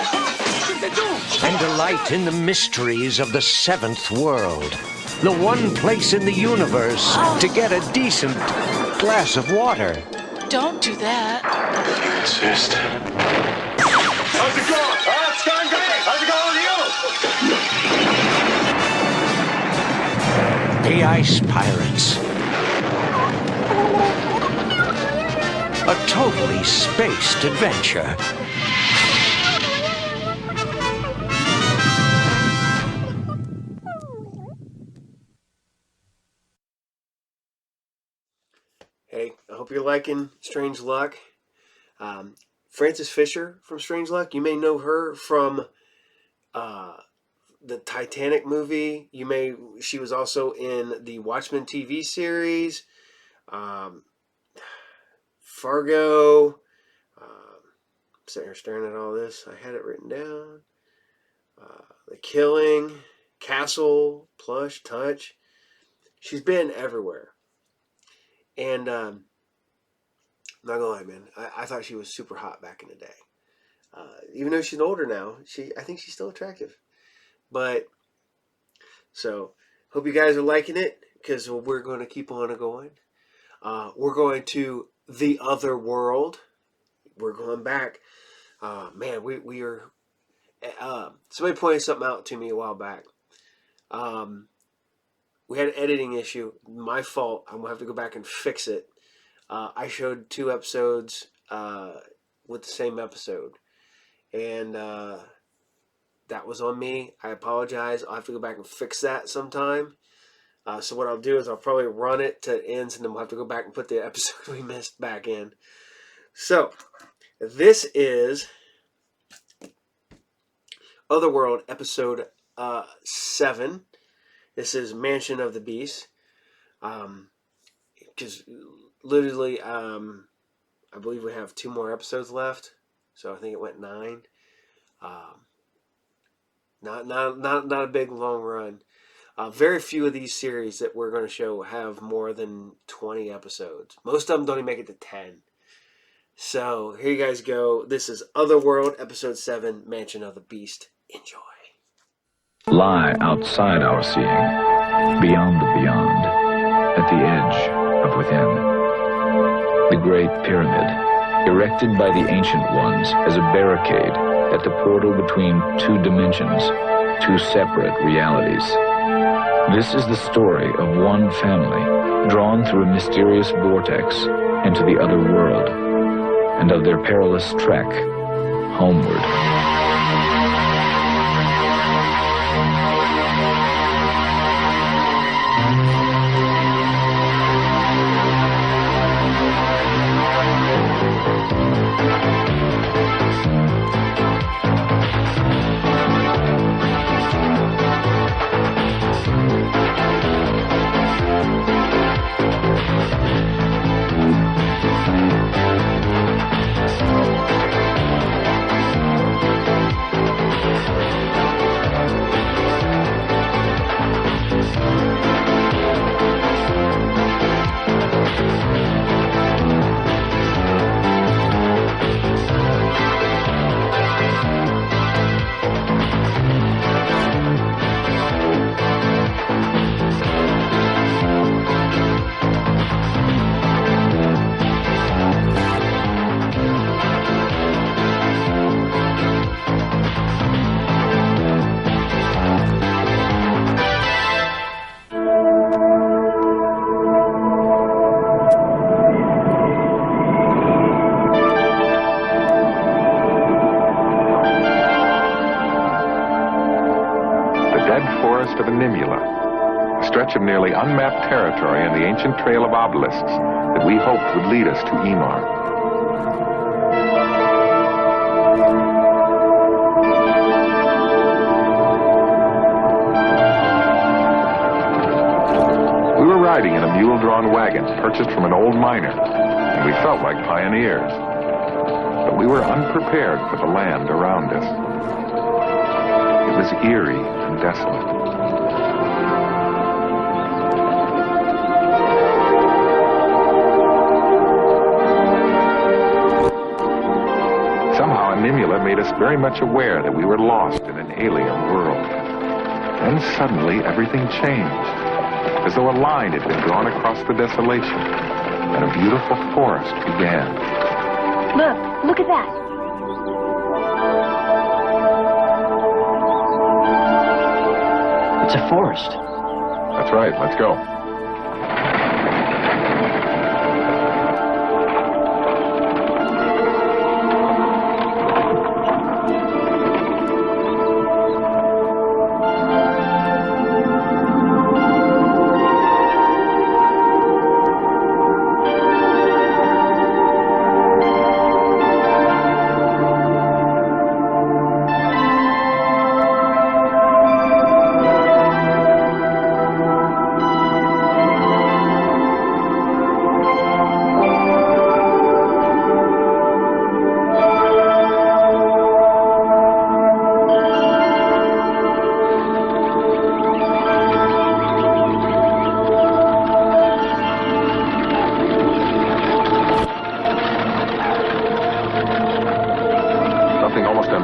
Speaker 18: And delight in the mysteries of the seventh world. The one place in the universe to get a decent glass of water.
Speaker 20: Don't do that.
Speaker 11: You insist. How's it going? Oh, it's going great. How's it going with you?
Speaker 18: The Ice Pirates. A totally spaced adventure.
Speaker 1: Hey, I hope you're liking Strange Luck. Frances Fisher from Strange Luck, you may know her from the Titanic movie. She was also in the Watchmen TV series, Fargo. Sitting here staring at all this. I had it written down. The Killing, Castle, Plush, Touch. She's been everywhere. And I'm not gonna lie, man, I thought she was super hot back in the day. Even though she's older now, I think she's still attractive. But so hope you guys are liking it, because we're going to keep on going. We're going to the Otherworld. We're going back. Man, we are. Somebody pointed something out to me a while back. We had an editing issue. My fault. I'm gonna have to go back and fix it. I showed 2 episodes with the same episode, and that was on me. I apologize. I'll have to go back and fix that sometime. So what I'll do is I'll probably run it to it ends, and then we'll have to go back and put the episode we missed back in. So this is Otherworld episode 7. This is Mansion of the Beast. Because literally, I believe we have 2 more episodes left. So I think it went 9. Not a big long run. Very few of these series that we're going to show have more than 20 episodes. Most of them don't even make it to 10. So here you guys go. This is Otherworld episode 7, Mansion of the Beast. Enjoy.
Speaker 13: Lie outside our seeing, beyond the beyond, at the edge of within. The Great Pyramid, erected by the Ancient Ones as a barricade at the portal between 2 dimensions, 2 separate realities. This is the story of one family, drawn through a mysterious vortex into the other world, and of their perilous trek homeward.
Speaker 20: Animula, a stretch of nearly unmapped territory in the ancient trail of obelisks that we hoped would lead us to Emar. We were riding in a mule-drawn wagon purchased from an old miner, and we felt like pioneers. But we were unprepared for the land around us. It was eerie and desolate. Somehow, Animula made us very much aware that we were lost in an alien world. Then suddenly, everything changed, as though a line had been drawn across the desolation, and a beautiful forest began.
Speaker 10: Look at that.
Speaker 2: It's a forest.
Speaker 20: That's right, let's go.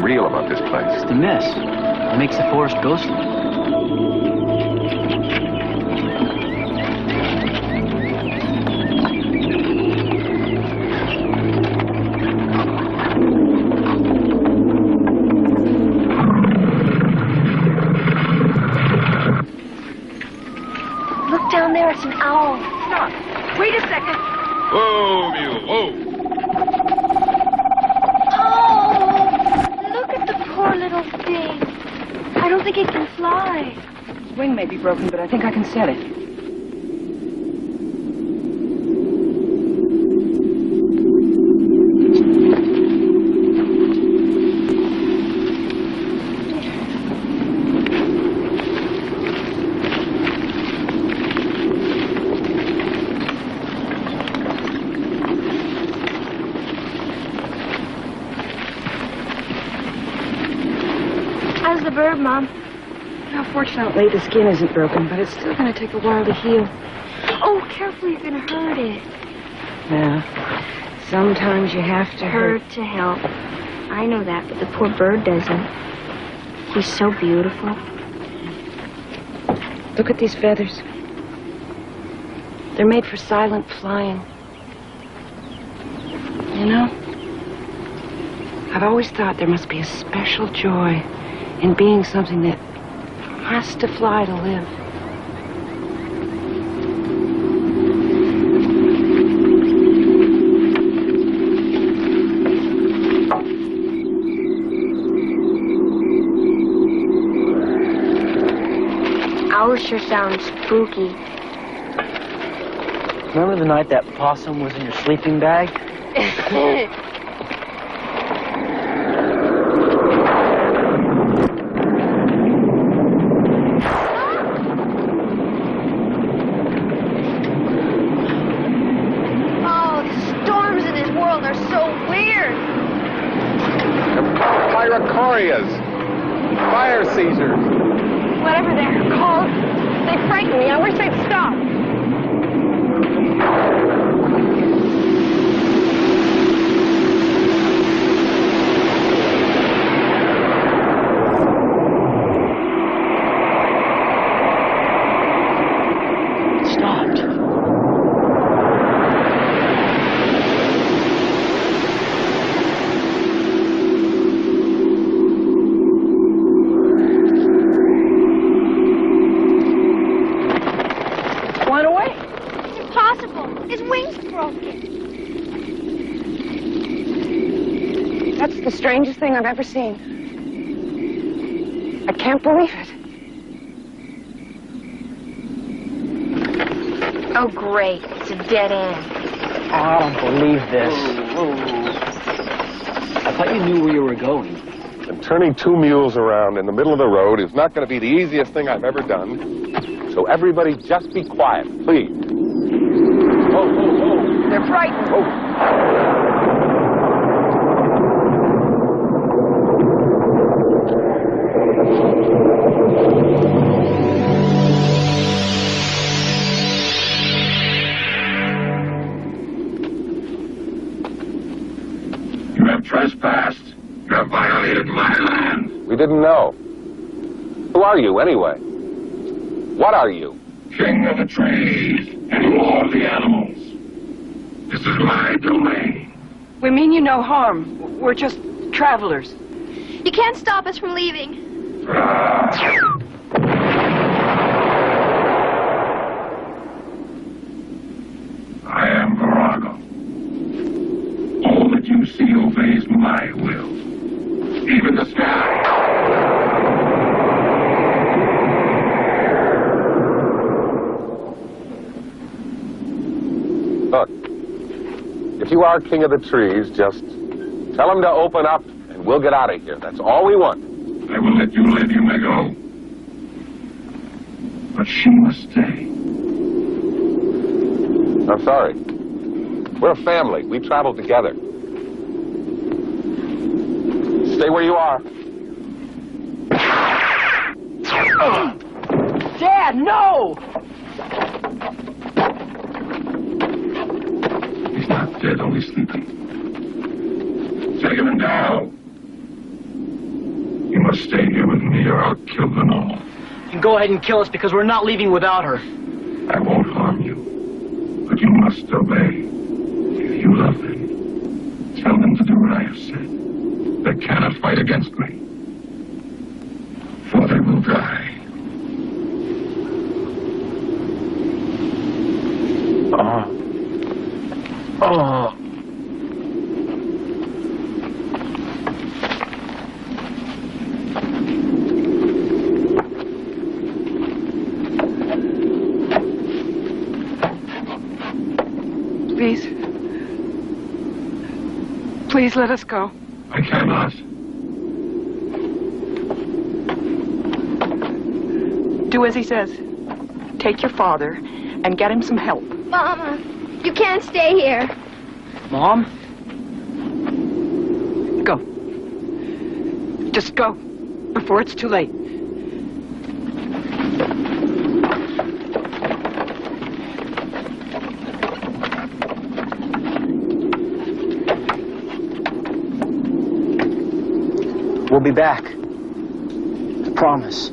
Speaker 20: Real about this place.
Speaker 2: It's the mist. It makes the forest ghostly.
Speaker 10: Look down there, it's an owl. Stop. Wait a second.
Speaker 11: Whoa, mule, whoa.
Speaker 10: Little thing. I don't think it can fly.
Speaker 3: Its wing may be broken, but I think I can set it.
Speaker 10: How's the bird, Mom?
Speaker 3: Now, fortunately, the skin isn't broken, but it's still going to take a while to heal.
Speaker 10: Oh, careful, you're going to hurt it.
Speaker 3: Yeah. Sometimes you have to hurt
Speaker 10: to help. I know that, but the poor bird doesn't. He's so beautiful.
Speaker 3: Look at these feathers. They're made for silent flying. You know, I've always thought there must be a special joy in being something that has to fly to live.
Speaker 10: Ours sure sounds spooky.
Speaker 2: Remember the night that possum was in your sleeping bag?
Speaker 20: Fire seizures.
Speaker 10: Whatever they're called, they frighten me. I wish they'd stop.
Speaker 2: It stopped.
Speaker 10: His wing's broken.
Speaker 3: That's the strangest thing I've ever seen. I can't believe it.
Speaker 21: Oh, great. It's a dead end.
Speaker 2: I don't believe this. I thought you knew where you were going.
Speaker 20: And turning two mules around in the middle of the road is not going to be the easiest thing I've ever done. So everybody just be quiet, please. Oh.
Speaker 21: They're frightened.
Speaker 11: You have trespassed. You have violated my land.
Speaker 20: We didn't know. Who are you, anyway? What are you?
Speaker 11: King of the trees and lord of the animals. This is my domain.
Speaker 3: We mean you no harm. We're just travelers.
Speaker 21: You can't stop us from leaving.
Speaker 11: I am Virago. All that you see obeys my will. Even the sky.
Speaker 20: Look, if you are king of the trees, just tell him to open up and we'll get out of here. That's all we want.
Speaker 11: I will let you live, you may go. But she must stay.
Speaker 20: I'm sorry. We're a family. We traveled together. Stay where you are.
Speaker 3: Dad, no!
Speaker 11: He's not dead, only sleeping. Take him now. You must stay here with me or I'll kill them all.
Speaker 2: You can go ahead and kill us because we're not leaving without her.
Speaker 11: I won't harm you, but you must obey. If you love them, tell them to do what I have said. They cannot fight against me, for they will die.
Speaker 3: Please let us go.
Speaker 11: I cannot.
Speaker 3: Do as he says. Take your father and get him some help.
Speaker 21: Mama, you can't stay here.
Speaker 2: Mom?
Speaker 3: Go. Just go before it's too late.
Speaker 2: We'll be back. I promise.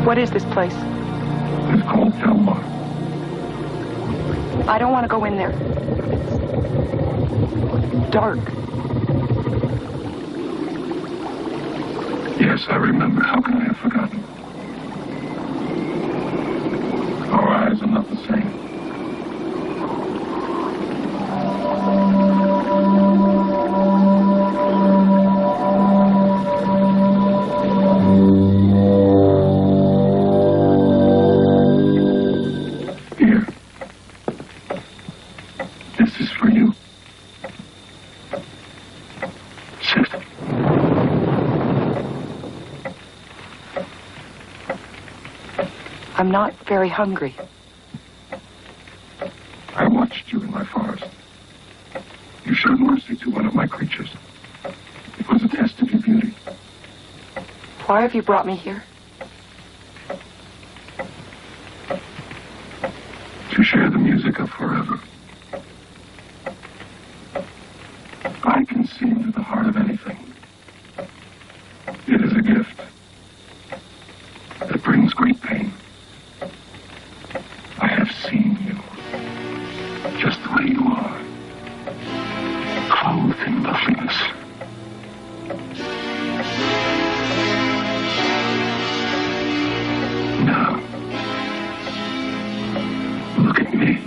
Speaker 3: What is this place?
Speaker 11: It's called Delmar.
Speaker 3: I don't want to go in there. It's dark.
Speaker 11: Yes, I remember. How can I have forgotten? Our eyes are not the same. Say
Speaker 3: I'm not very hungry.
Speaker 11: I watched you in my forest. You showed mercy to one of my creatures. It was a test of your beauty.
Speaker 3: Why have you brought me here?
Speaker 11: To share the music of forever. I can see into the heart of anything. It is a gift that brings great pain. I have seen you just the way you are, clothed in loveliness. Now, look at me.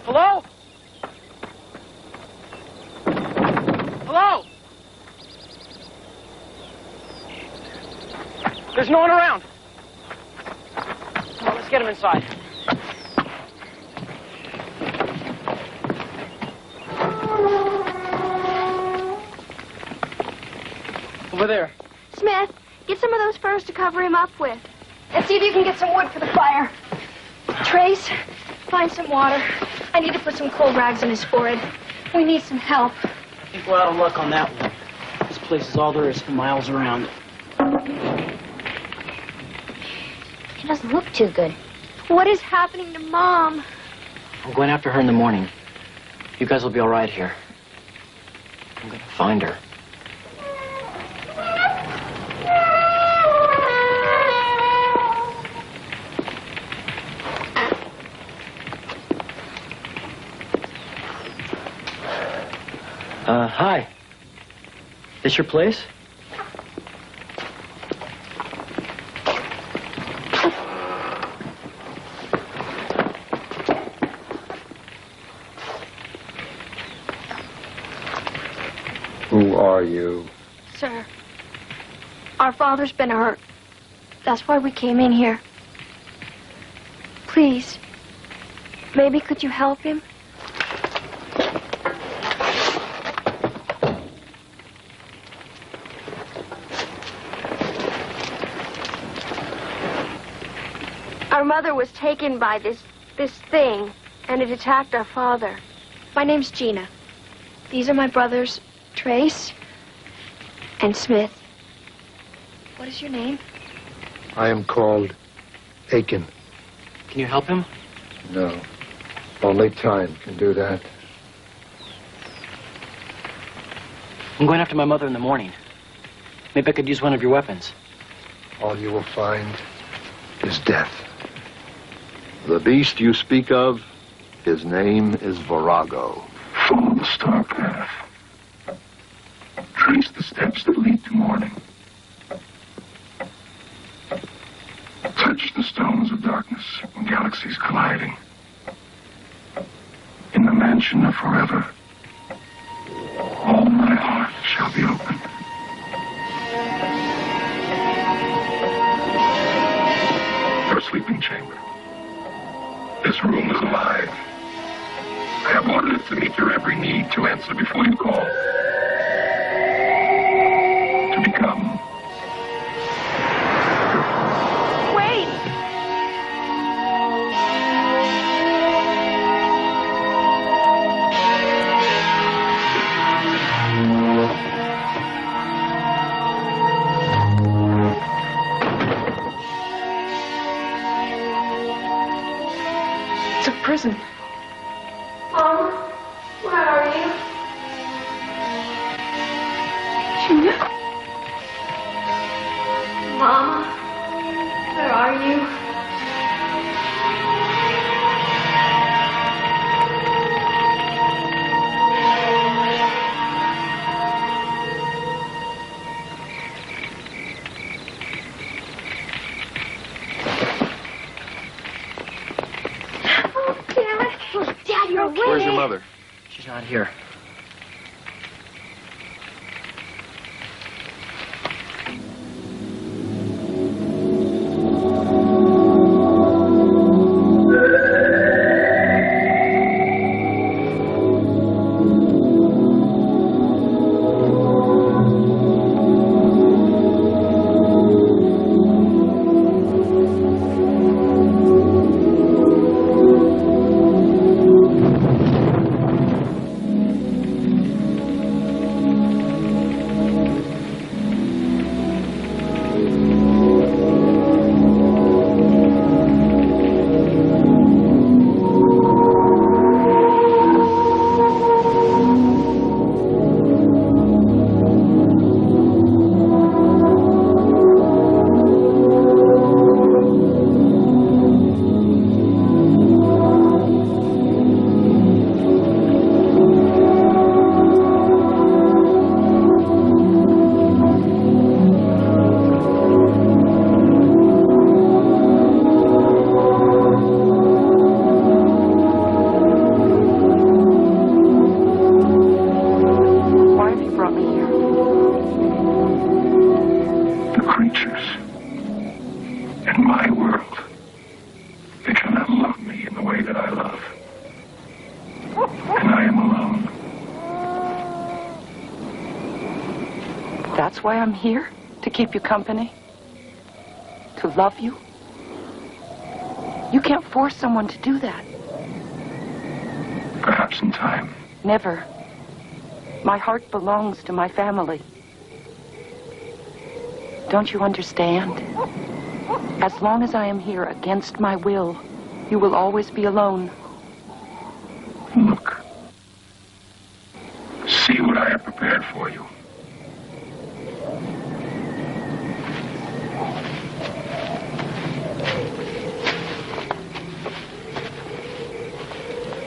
Speaker 2: Hello? Hello? There's no one around. Come on, let's get him inside. Over there.
Speaker 21: Smith, get some of those furs to cover him up with. And see if you can get some wood for the fire. Trace, find some water. I need to put some cold rags on his forehead. We need some help.
Speaker 2: I think we're out of luck on that one. This place is all there is for miles around.
Speaker 21: He doesn't look too good. What is happening to Mom?
Speaker 2: I'm going after her in the morning. You guys will be all right here. I'm going to find her. Hi. This your place?
Speaker 11: Who are you?
Speaker 21: Sir, our father's been hurt. That's why we came in here. Please, maybe could you help him? Our mother was taken by this thing, and it attacked our father. My name's Gina. These are my brothers, Trace and Smith. What is your name?
Speaker 11: I am called Aiken.
Speaker 2: Can you help him?
Speaker 11: No. Only time can do that.
Speaker 2: I'm going after my mother in the morning. Maybe I could use one of your weapons.
Speaker 11: All you will find is death. The beast you speak of, his name is Virago. Follow the star path. Trace the steps that lead to morning. Touch the stones of darkness when galaxies colliding. In the mansion of forever, all my heart shall be open. Your sleeping chamber. This room is alive. I have ordered it to meet your every need, to answer before you call. To become.
Speaker 21: Wait!
Speaker 3: It's a prison.
Speaker 21: Mom, where are you?
Speaker 3: Gina?
Speaker 21: Mama, where are you? Oh, Dad. Oh, Dad, you're awake.
Speaker 11: Where's your mother?
Speaker 2: She's not here.
Speaker 11: In my world, they cannot love me in the way that I love. And I am alone.
Speaker 3: That's why I'm here? To keep you company? To love you? You can't force someone to do that.
Speaker 11: Perhaps in time.
Speaker 3: Never. My heart belongs to my family. Don't you understand? As long as I am here against my will, you will always be alone.
Speaker 11: Look. See what I have prepared for you.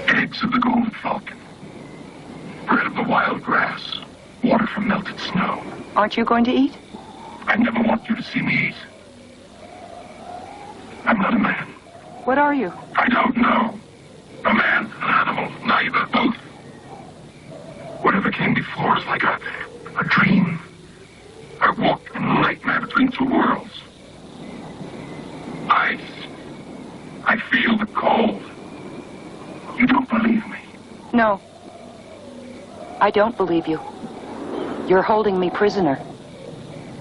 Speaker 11: Eggs of the golden falcon. Bread of the wild grass. Water from melted snow.
Speaker 3: Aren't you going to eat?
Speaker 11: I never want you to see me eat. I'm not a man.
Speaker 3: What are you?
Speaker 11: I don't know. A man, an animal, neither, both. Whatever came before is like a dream. I walk in a nightmare between two worlds. I feel the cold. You don't believe me?
Speaker 3: No. I don't believe you. You're holding me prisoner.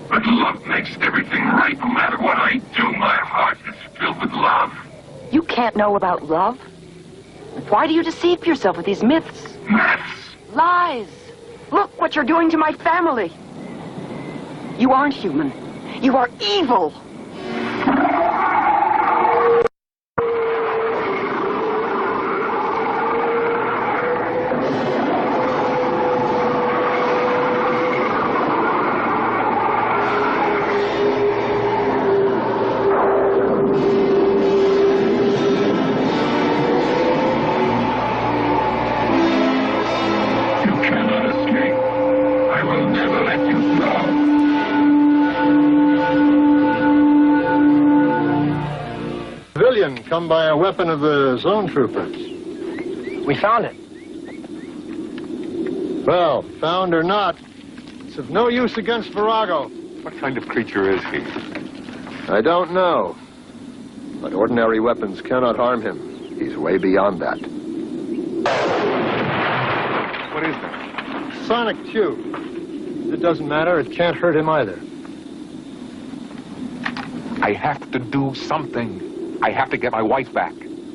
Speaker 11: But love makes everything right. No matter what I do, my heart is filled with love.
Speaker 3: You can't know about love. Why do you deceive yourself with these myths?
Speaker 11: Myths?
Speaker 3: Lies. Look what you're doing to my family. You aren't human. You are evil.
Speaker 11: Come by a weapon of the zone troopers.
Speaker 8: We found it.
Speaker 11: Well, found or not, it's of no use against Virago.
Speaker 20: What kind of creature is he?
Speaker 11: I don't know. But ordinary weapons cannot harm him. He's way beyond that.
Speaker 20: What is that?
Speaker 11: Sonic tube. It doesn't matter. It can't hurt him either.
Speaker 20: I have to do something. I have to get my wife back.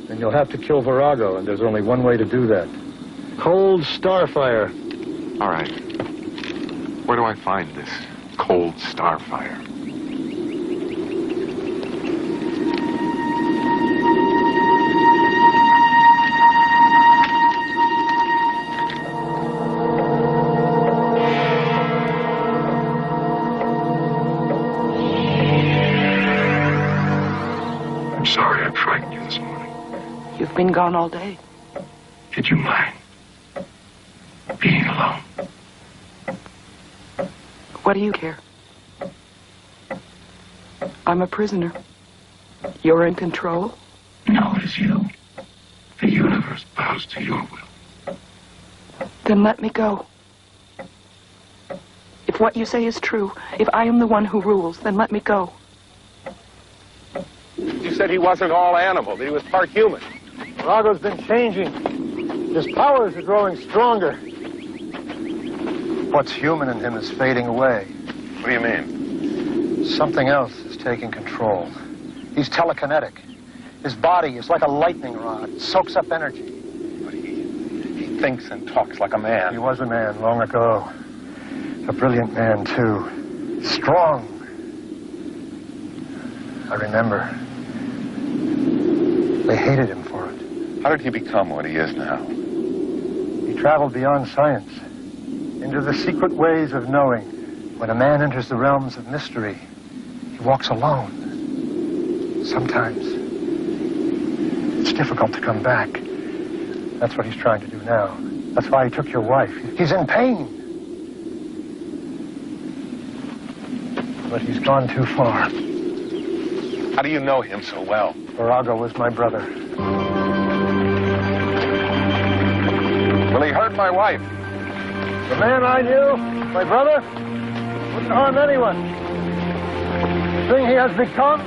Speaker 11: And you'll have to kill Virago, and there's only one way to do that. Cold starfire.
Speaker 20: All right. Where do I find this cold starfire?
Speaker 11: Sorry I frightened you this morning.
Speaker 3: You've been gone all day.
Speaker 11: Did you mind being alone?
Speaker 3: What do you care? I'm a prisoner. You're in control?
Speaker 11: No, it is you. The universe bows to your will.
Speaker 3: Then let me go. If what you say is true, if I am the one who rules, then let me go.
Speaker 8: You said he wasn't all animal, that he was part human.
Speaker 11: Virago's been changing. His powers are growing stronger. What's human in him is fading away.
Speaker 20: What do you mean?
Speaker 11: Something else is taking control. He's telekinetic. His body is like a lightning rod. It soaks up energy.
Speaker 20: But he thinks and talks like a man.
Speaker 11: He was a man long ago. A brilliant man, too. Strong. I remember. They hated him for it.
Speaker 20: How did he become what he is now?
Speaker 11: He traveled beyond science, into the secret ways of knowing. When a man enters the realms of mystery, he walks alone. Sometimes it's difficult to come back. That's what he's trying to do now. That's why he took your wife. He's in pain. But he's gone too far.
Speaker 20: How do you know him so well?
Speaker 11: Virago was my brother.
Speaker 20: Well, he hurt my wife.
Speaker 11: The man I knew, my brother, wouldn't harm anyone. The thing he has become,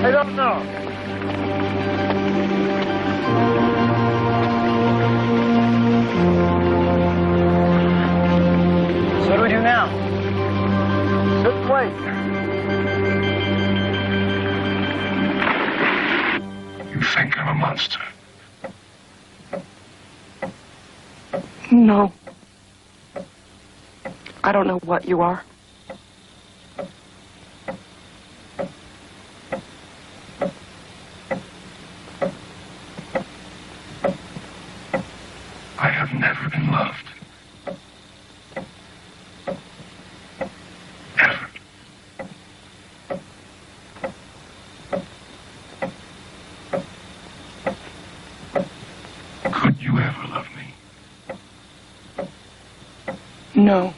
Speaker 11: I don't know.
Speaker 2: So what do we do now?
Speaker 11: Sit and wait.
Speaker 14: You think I'm a monster?
Speaker 3: No. I don't know what you are.
Speaker 14: I have never been loved. Ever. Could you ever love me?
Speaker 3: No.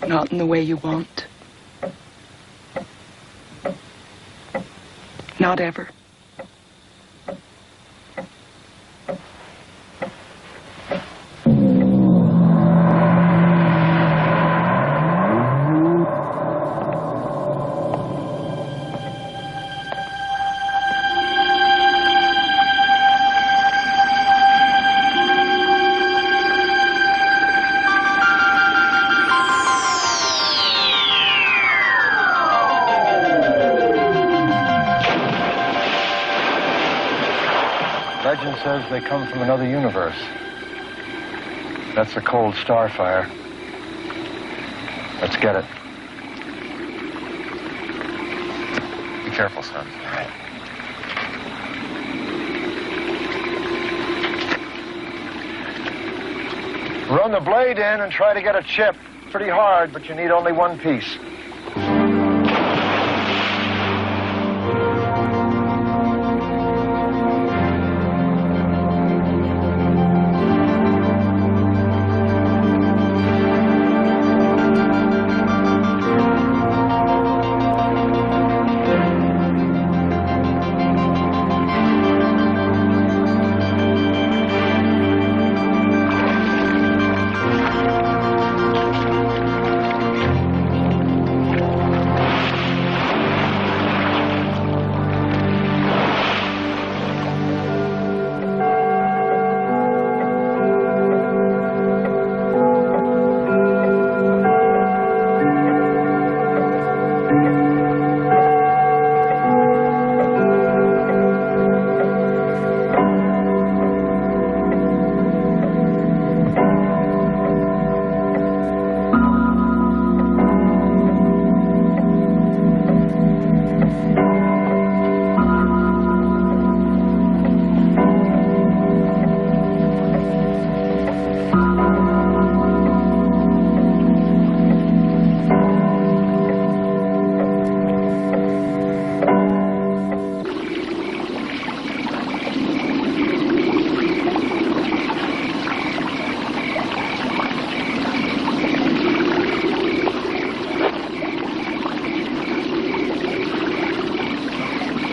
Speaker 3: Not in the way you want. Not ever.
Speaker 11: Legend says they come from another universe. That's a cold star fire. Let's get it.
Speaker 20: Be careful, son. All right.
Speaker 11: Run the blade in and try to get a chip. Pretty hard, but you need only one piece.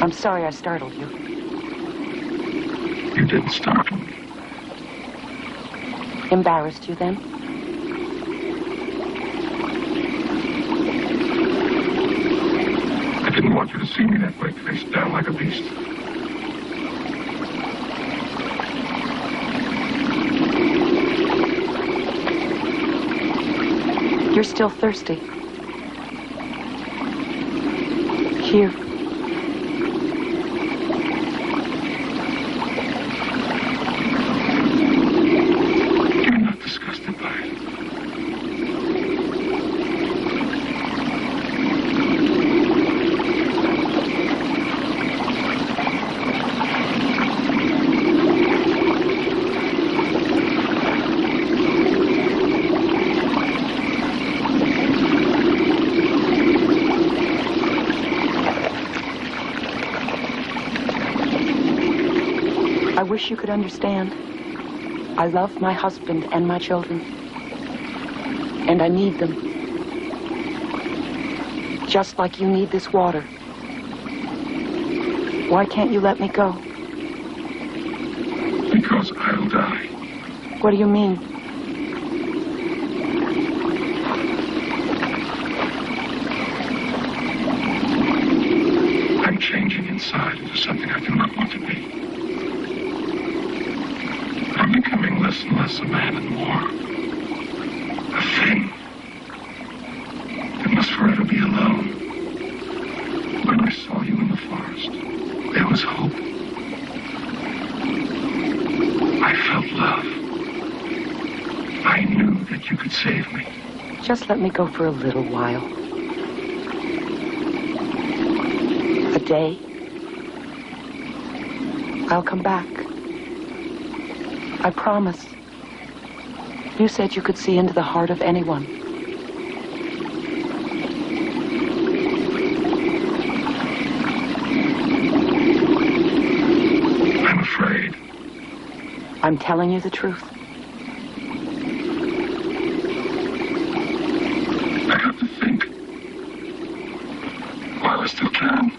Speaker 3: I'm sorry I startled you.
Speaker 14: You didn't startle me.
Speaker 3: Embarrassed you then?
Speaker 14: I didn't want you to see me that way, face down like a beast.
Speaker 3: You're still thirsty. Here.
Speaker 14: You're not disgusted by it.
Speaker 3: I wish you could understand. I love my husband and my children. And I need them. Just like you need this water. Why can't you let me go?
Speaker 14: Because I'll die.
Speaker 3: What do you mean?
Speaker 6: aside into something I do not want to be. I'm becoming less and less a man and more a thing that must forever be alone. When I saw you in the forest, there was hope. I felt love. I knew that you could save me.
Speaker 3: Just let me go for a little while. A day. I'll come back. I promise. You said you could see into the heart of anyone.
Speaker 6: I'm afraid.
Speaker 3: I'm telling you the truth.
Speaker 6: I have to think while I still can.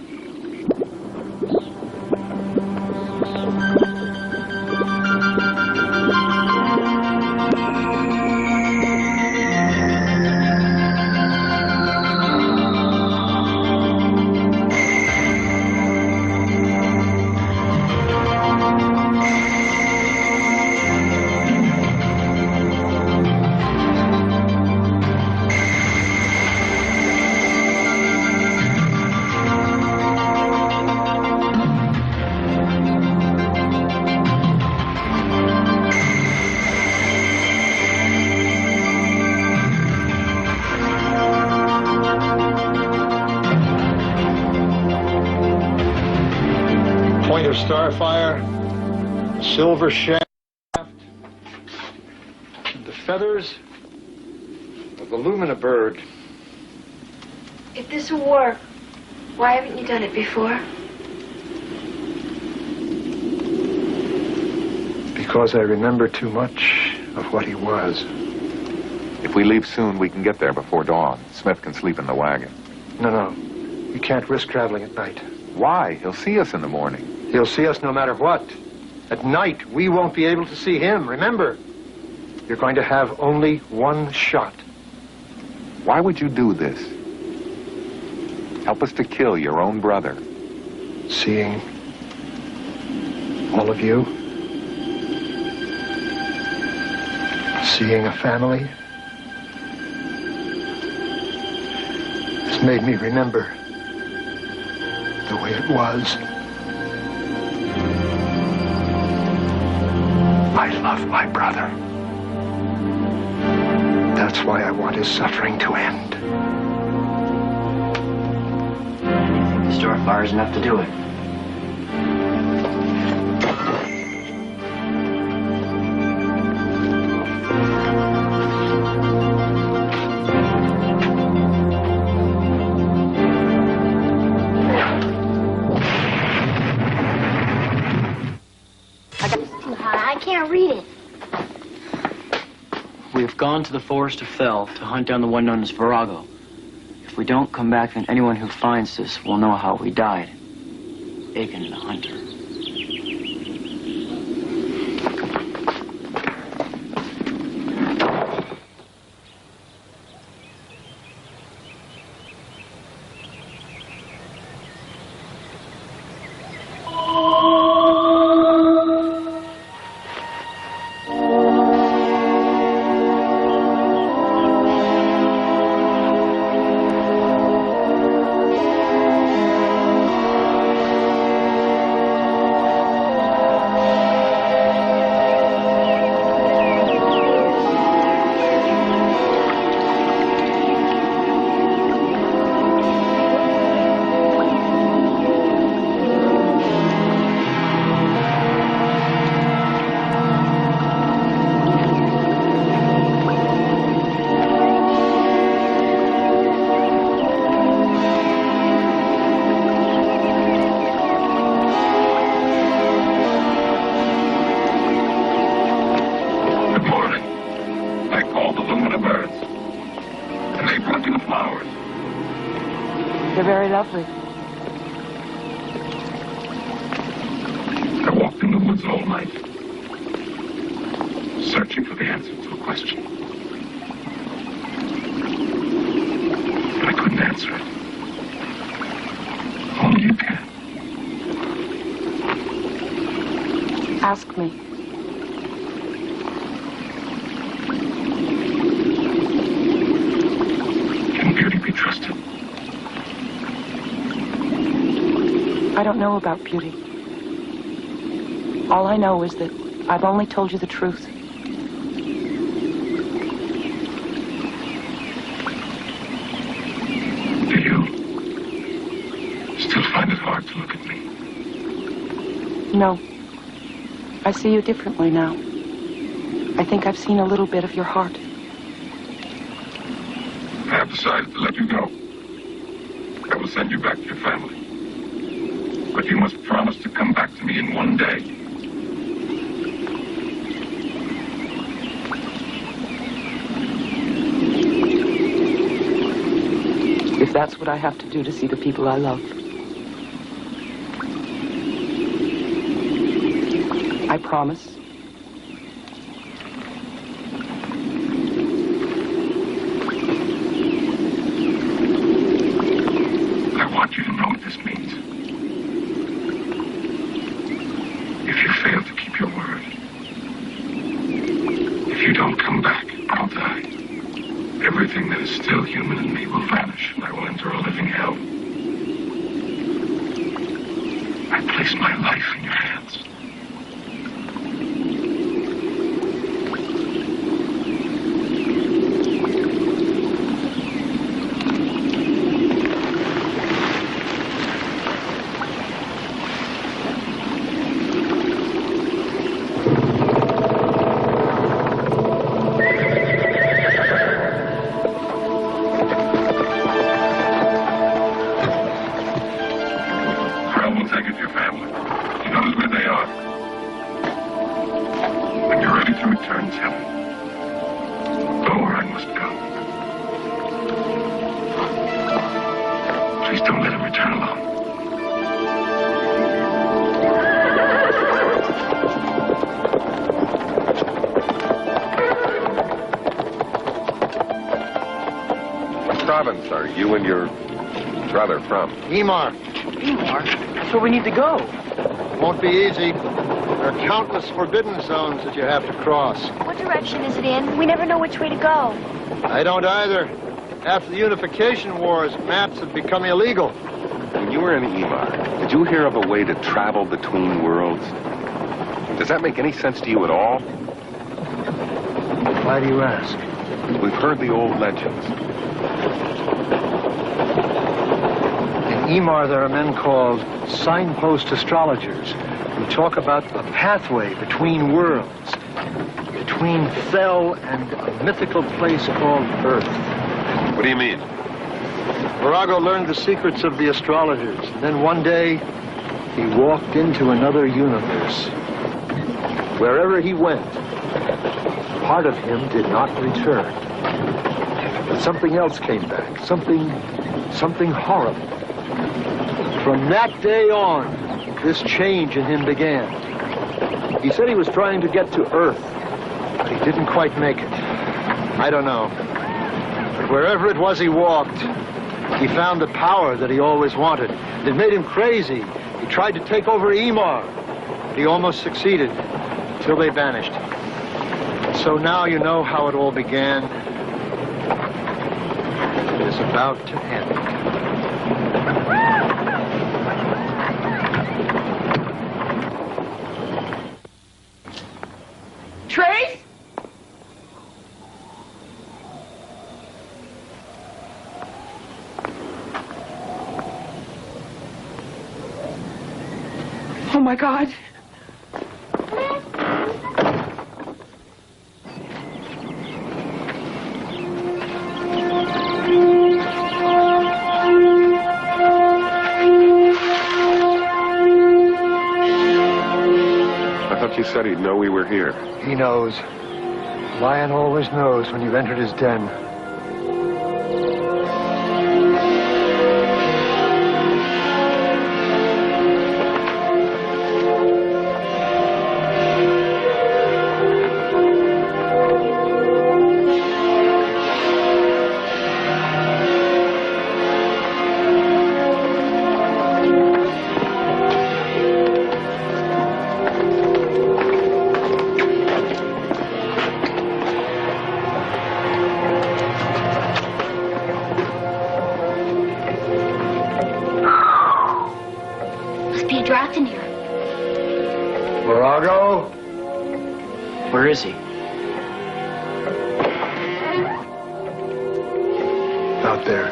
Speaker 11: Point of starfire, the silver shaft, and the feathers of the Lumina bird.
Speaker 21: If this will work, why haven't you done it before?
Speaker 11: Because I remember too much of what he was.
Speaker 20: If we leave soon, we can get there before dawn. Smith can sleep in the wagon.
Speaker 11: No. You can't risk traveling at night.
Speaker 20: Why? He'll see us in the morning.
Speaker 11: He'll see us no matter what. At night, we won't be able to see him. Remember, you're going to have only one shot.
Speaker 20: Why would you do this? Help us to kill your own brother.
Speaker 11: Seeing all of you. Seeing a family. It's made me remember the way it was. I love my brother. That's why I want his suffering to end.
Speaker 2: I think the starfire is enough to do it.
Speaker 21: I can't read it.
Speaker 2: We have gone to the forest of Fell to hunt down the one known as Virago. If we don't come back, then anyone who finds this will know how we died. Aiken the hunter.
Speaker 3: Very lovely.
Speaker 6: I walked in the woods all night, searching for the answer to a question. But I couldn't answer it. Only you can.
Speaker 3: Ask me.
Speaker 6: Can Beauty be trusted?
Speaker 3: I don't know about Beauty. All I know is that I've only told you the truth.
Speaker 6: Do you still find it hard to look at me?
Speaker 3: No. I see you differently now. I think I've seen a little bit of your heart.
Speaker 6: I have decided to let you go. I will send you back to your family. But you must promise to come back to me in one day.
Speaker 3: If that's what I have to do to see the people I love. I promise.
Speaker 6: I want you to know what this means. If you fail to keep your word, if you don't come back, I'll die. Everything that is still human in me will vanish, and I will enter a living hell. I place my life in your hands.
Speaker 20: Province are you and your brother from?
Speaker 11: Emar.
Speaker 3: Emar? That's where we need to go.
Speaker 11: Won't be easy. There are countless forbidden zones that you have to cross.
Speaker 21: What direction is it in? We never know which way to go.
Speaker 11: I don't either. After the Unification Wars, maps have become illegal.
Speaker 20: When you were in Emar, did you hear of a way to travel between worlds? Does that make any sense to you at all?
Speaker 11: Why do you ask?
Speaker 20: We've heard the old legends.
Speaker 11: In Emar, there are men called signpost astrologers who talk about a pathway between worlds, between Thel and a mythical place called Earth.
Speaker 20: What do you mean?
Speaker 11: Virago learned the secrets of the astrologers, and then one day, he walked into another universe. Wherever he went, part of him did not return. But something else came back, something horrible. From that day on, this change in him began. He said he was trying to get to Earth, but he didn't quite make it. I don't know. But wherever it was he walked, he found the power that he always wanted. It made him crazy. He tried to take over Emar. He almost succeeded, until they vanished. So now you know how it all began. It is about to end.
Speaker 3: Trace? Oh my God.
Speaker 20: You said he'd know we were here.
Speaker 11: He knows. Lion always knows when you've entered his den.
Speaker 7: be drafts in here.
Speaker 2: Virago? Where is he?
Speaker 11: Out there.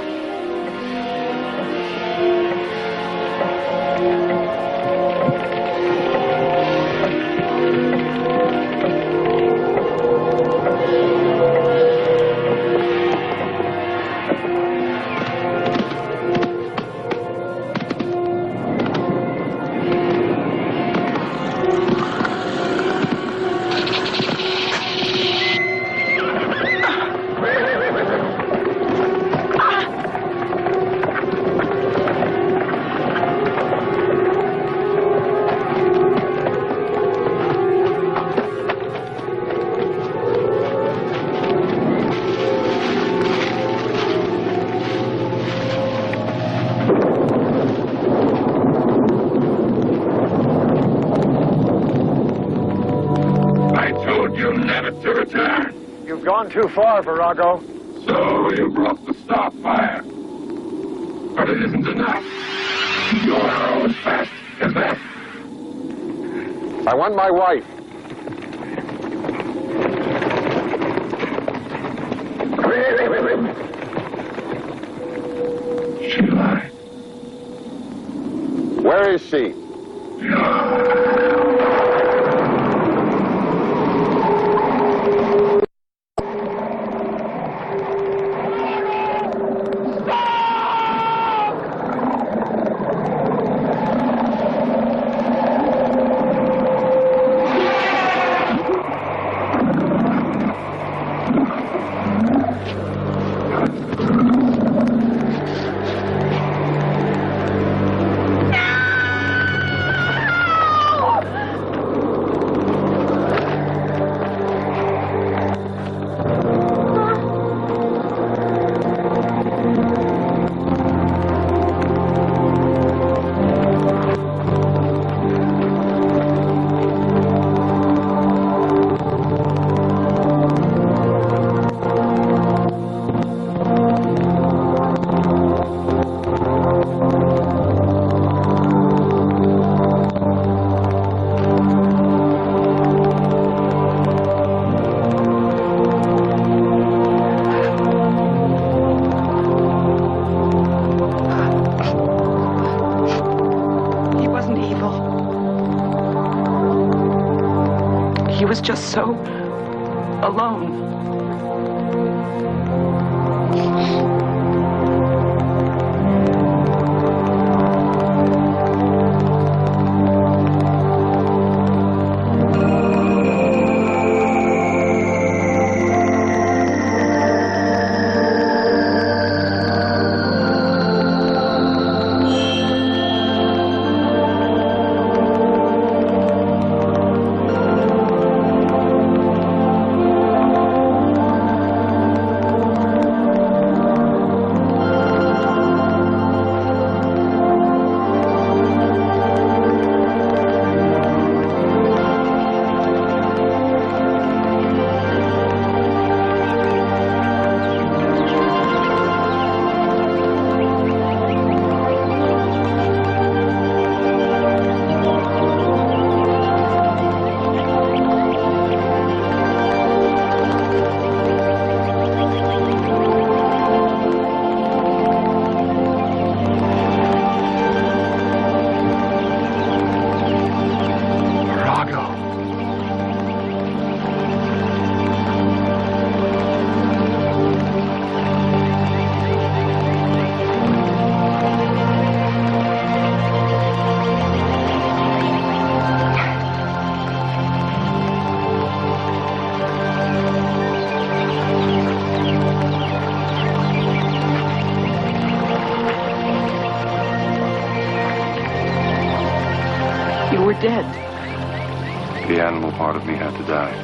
Speaker 6: You've gone too far, Virago.
Speaker 17: So you broke the starfire. But it isn't enough. Your arrow is fast as that.
Speaker 6: I want my wife.
Speaker 17: She lied.
Speaker 6: Where is she?
Speaker 3: Just so alone. Dead.
Speaker 20: The animal part of me had to die.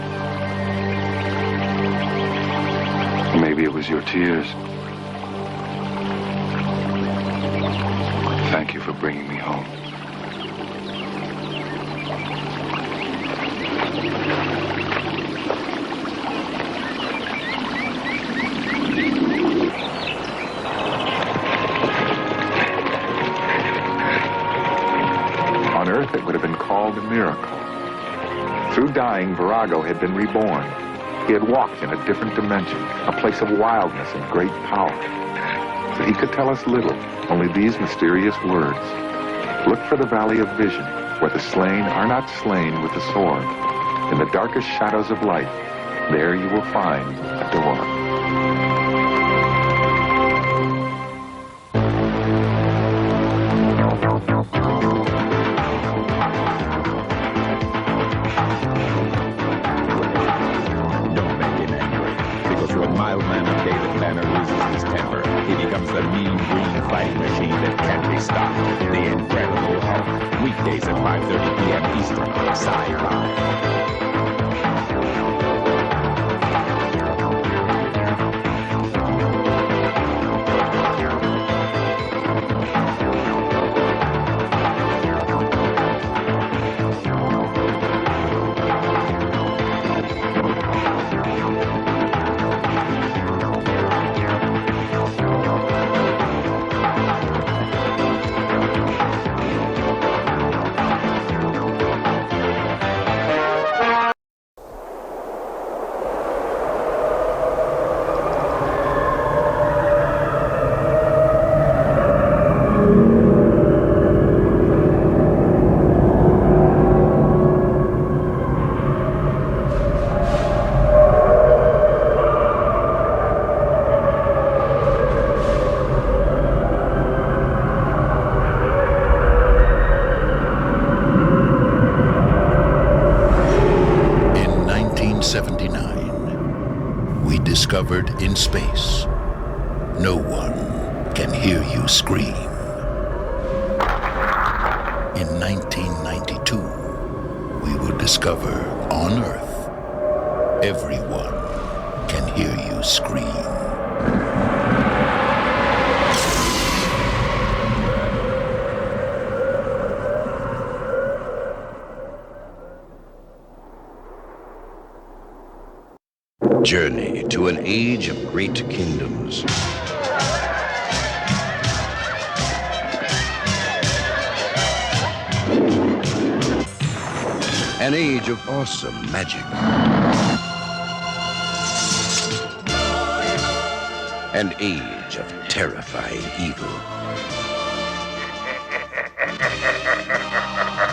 Speaker 20: Maybe it was your tears. Thank you for bringing me home. Earth, it would have been called a miracle. Through dying, Virago had been reborn. He had walked in a different dimension, a place of wildness and great power. But he could tell us little, only these mysterious words. Look for the Valley of Vision, where the slain are not slain with the sword. In the darkest shadows of life, there you will find a door.
Speaker 7: He becomes the mean green fighting machine that can't be stopped. The Incredible Hulk. Weekdays at 5:30 p.m. Eastern on SciFriday.
Speaker 14: Discovered in space, no one can hear you scream. In 1992, we will discover on Earth, everyone can hear you scream.
Speaker 16: Journey to an age of great kingdoms. An age of awesome magic. An age of terrifying evil.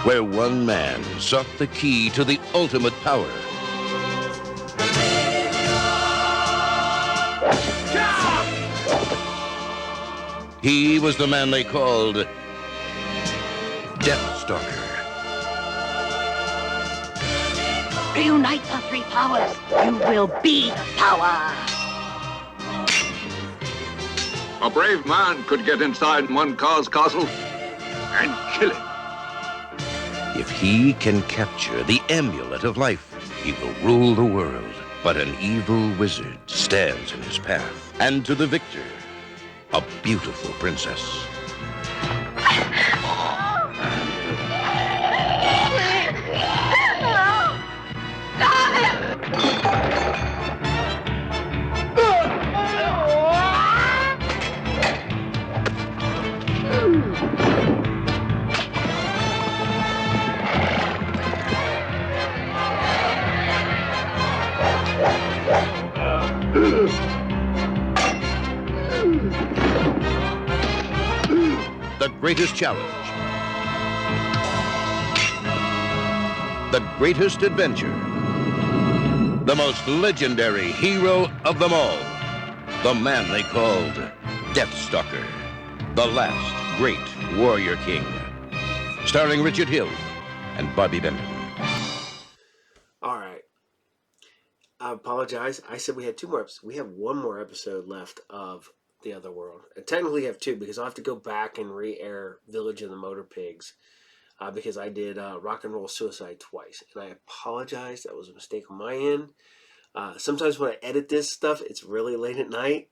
Speaker 16: Where one man sought the key to the ultimate power. He was the man they called Deathstalker.
Speaker 22: Reunite the three powers. You will be the power.
Speaker 17: A brave man could get inside one car's castle and kill it.
Speaker 16: If he can capture the amulet of life, he will rule the world. But an evil wizard stands in his path. And to the victor, a beautiful princess. The greatest challenge. The greatest adventure. The most legendary hero of them all. The man they called Deathstalker. The last great warrior king. Starring Richard Hill and Bobby Benton.
Speaker 1: All right. I apologize. I said we had 2 more episodes. We have 1 more episode left of The Otherworld. I technically have 2 because I'll have to go back and re-air Village of the Motor Pigs because I did Rock and Roll Suicide twice. And I apologize. That was a mistake on my end. Sometimes when I edit this stuff, it's really late at night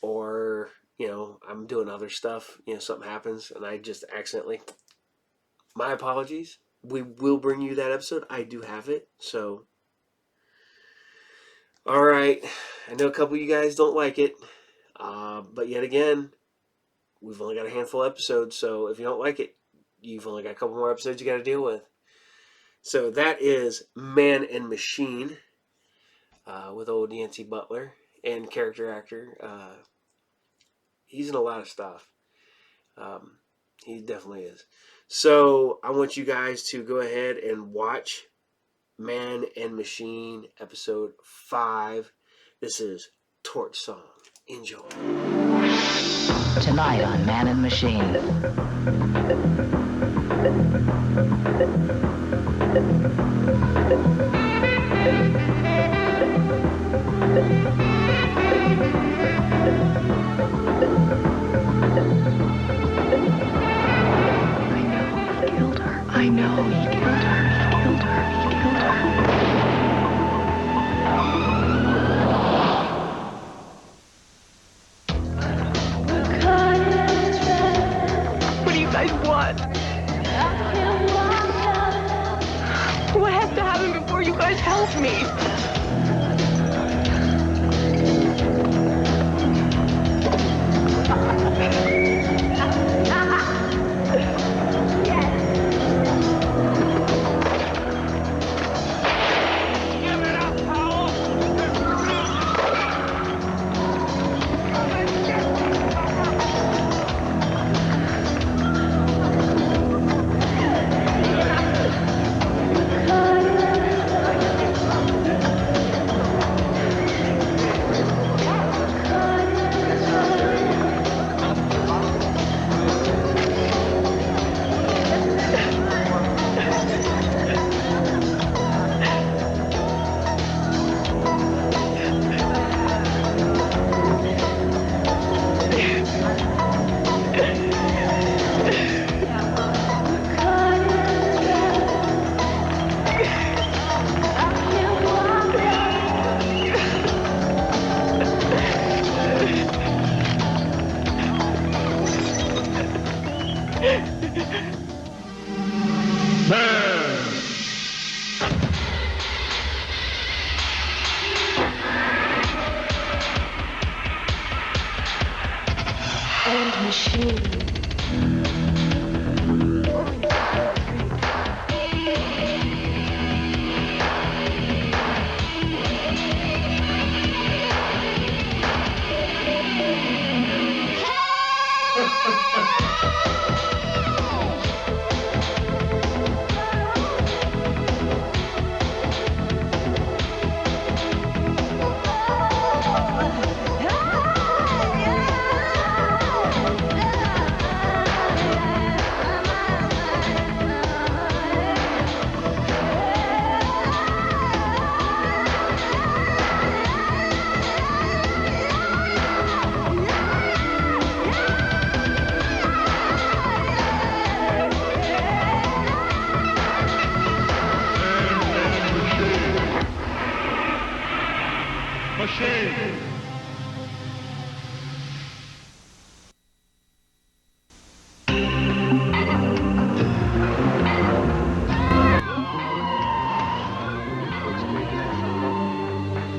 Speaker 1: or, you know, I'm doing other stuff. You know, something happens and I just accidentally... My apologies. We will bring you that episode. I do have it. So, all right. I know a couple of you guys don't like it. But yet again, we've only got a handful of episodes. So if you don't like it, you've only got a couple more episodes you got to deal with. So that is Man and Machine with old Yancey Butler and character actor. He's in a lot of stuff. He definitely is. So I want you guys to go ahead and watch Man and Machine episode 5. This is Torch Song. Enjoy.
Speaker 9: Tonight on Man and Machine.
Speaker 3: I know he killed her. He killed her. He killed her.
Speaker 12: What do you guys want? What has to happen before you guys help me?
Speaker 3: And Machine.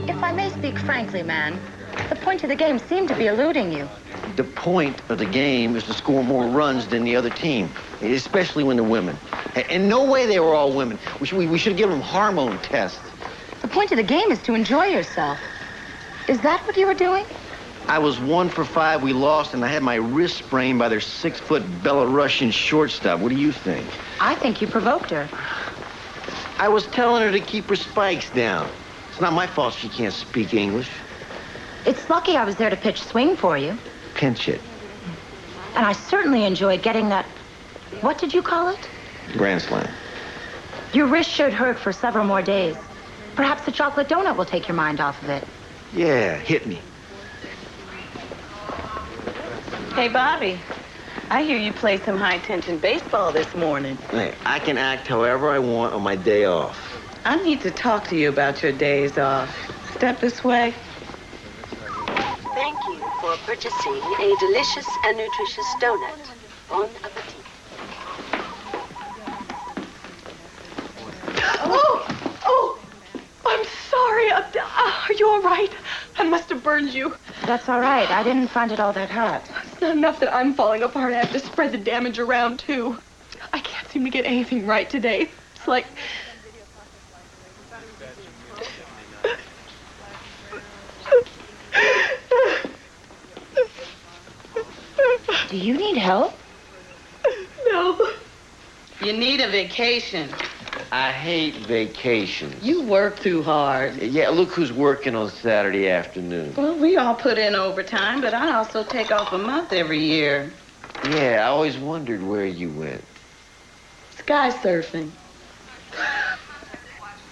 Speaker 9: If I may speak frankly, man, the point of the game seemed to be eluding you.
Speaker 23: The point of the game is to score more runs than the other team, especially when they're women. In no way they were all women. We should have given them hormone tests.
Speaker 9: The point of the game is to enjoy yourself. Is that what you were doing?
Speaker 23: I was 1 for 5. We lost, and I had my wrist sprained by their 6-foot Belarusian shortstop. What do you think?
Speaker 9: I think you provoked her.
Speaker 23: I was telling her to keep her spikes down. It's not my fault she can't speak English.
Speaker 9: It's lucky I was there to pitch swing for you.
Speaker 23: Pinch it.
Speaker 9: And I certainly enjoyed getting that, what did you call it?
Speaker 23: Grand slam.
Speaker 9: Your wrist should hurt for several more days. Perhaps the chocolate donut will take your mind off of it.
Speaker 23: Yeah, hit me.
Speaker 12: Hey, Bobby, I hear you played some high-tension baseball this morning.
Speaker 23: Hey, I can act however I want on my day off.
Speaker 12: I need to talk to you about your days off. Step this way.
Speaker 24: Thank you for purchasing a delicious and nutritious donut. Bon appetit.
Speaker 12: Oh, I'm sorry. Are you all right? I must have burned you.
Speaker 9: That's all right. I didn't find it all that hot.
Speaker 12: It's not enough that I'm falling apart. I have to spread the damage around, too. I can't seem to get anything right today. It's like...
Speaker 3: Do you need help?
Speaker 12: No.
Speaker 4: You need a vacation.
Speaker 23: I hate vacations.
Speaker 4: You work too hard.
Speaker 23: Yeah, look who's working on Saturday afternoon.
Speaker 4: Well, we all put in overtime, but I also take off a month every year.
Speaker 23: Yeah, I always wondered where you went.
Speaker 4: Sky surfing.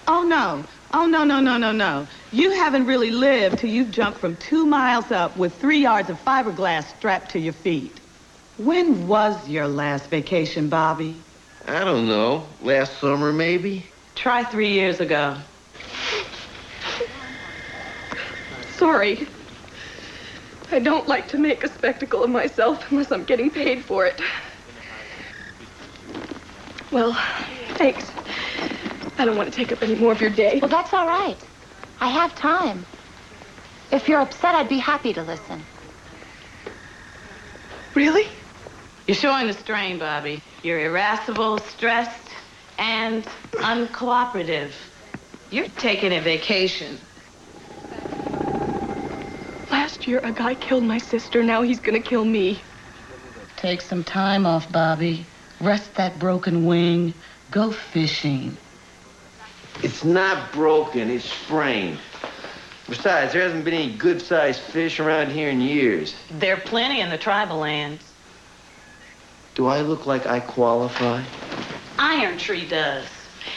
Speaker 4: Oh, no. Oh, no, no, no, no, no. You haven't really lived till you've jumped from 2 miles up with 3 yards of fiberglass strapped to your feet. When was your last vacation, Bobby?
Speaker 23: I don't know. Last summer, maybe?
Speaker 4: Try 3 years ago.
Speaker 12: Sorry. I don't like to make a spectacle of myself unless I'm getting paid for it. Well, thanks. I don't want to take up any more of your day.
Speaker 9: Well, that's all right. I have time. If you're upset, I'd be happy to listen.
Speaker 12: Really?
Speaker 4: You're showing the strain, Bobby. You're irascible, stressed, and uncooperative. You're taking a vacation.
Speaker 12: Last year, a guy killed my sister. Now he's gonna kill me.
Speaker 4: Take some time off, Bobby. Rest that broken wing. Go fishing.
Speaker 23: It's not broken, it's sprained. Besides, there hasn't been any good-sized fish around here in years.
Speaker 4: There are plenty in the tribal lands.
Speaker 23: Do I look like I qualify?
Speaker 4: Iron Tree does.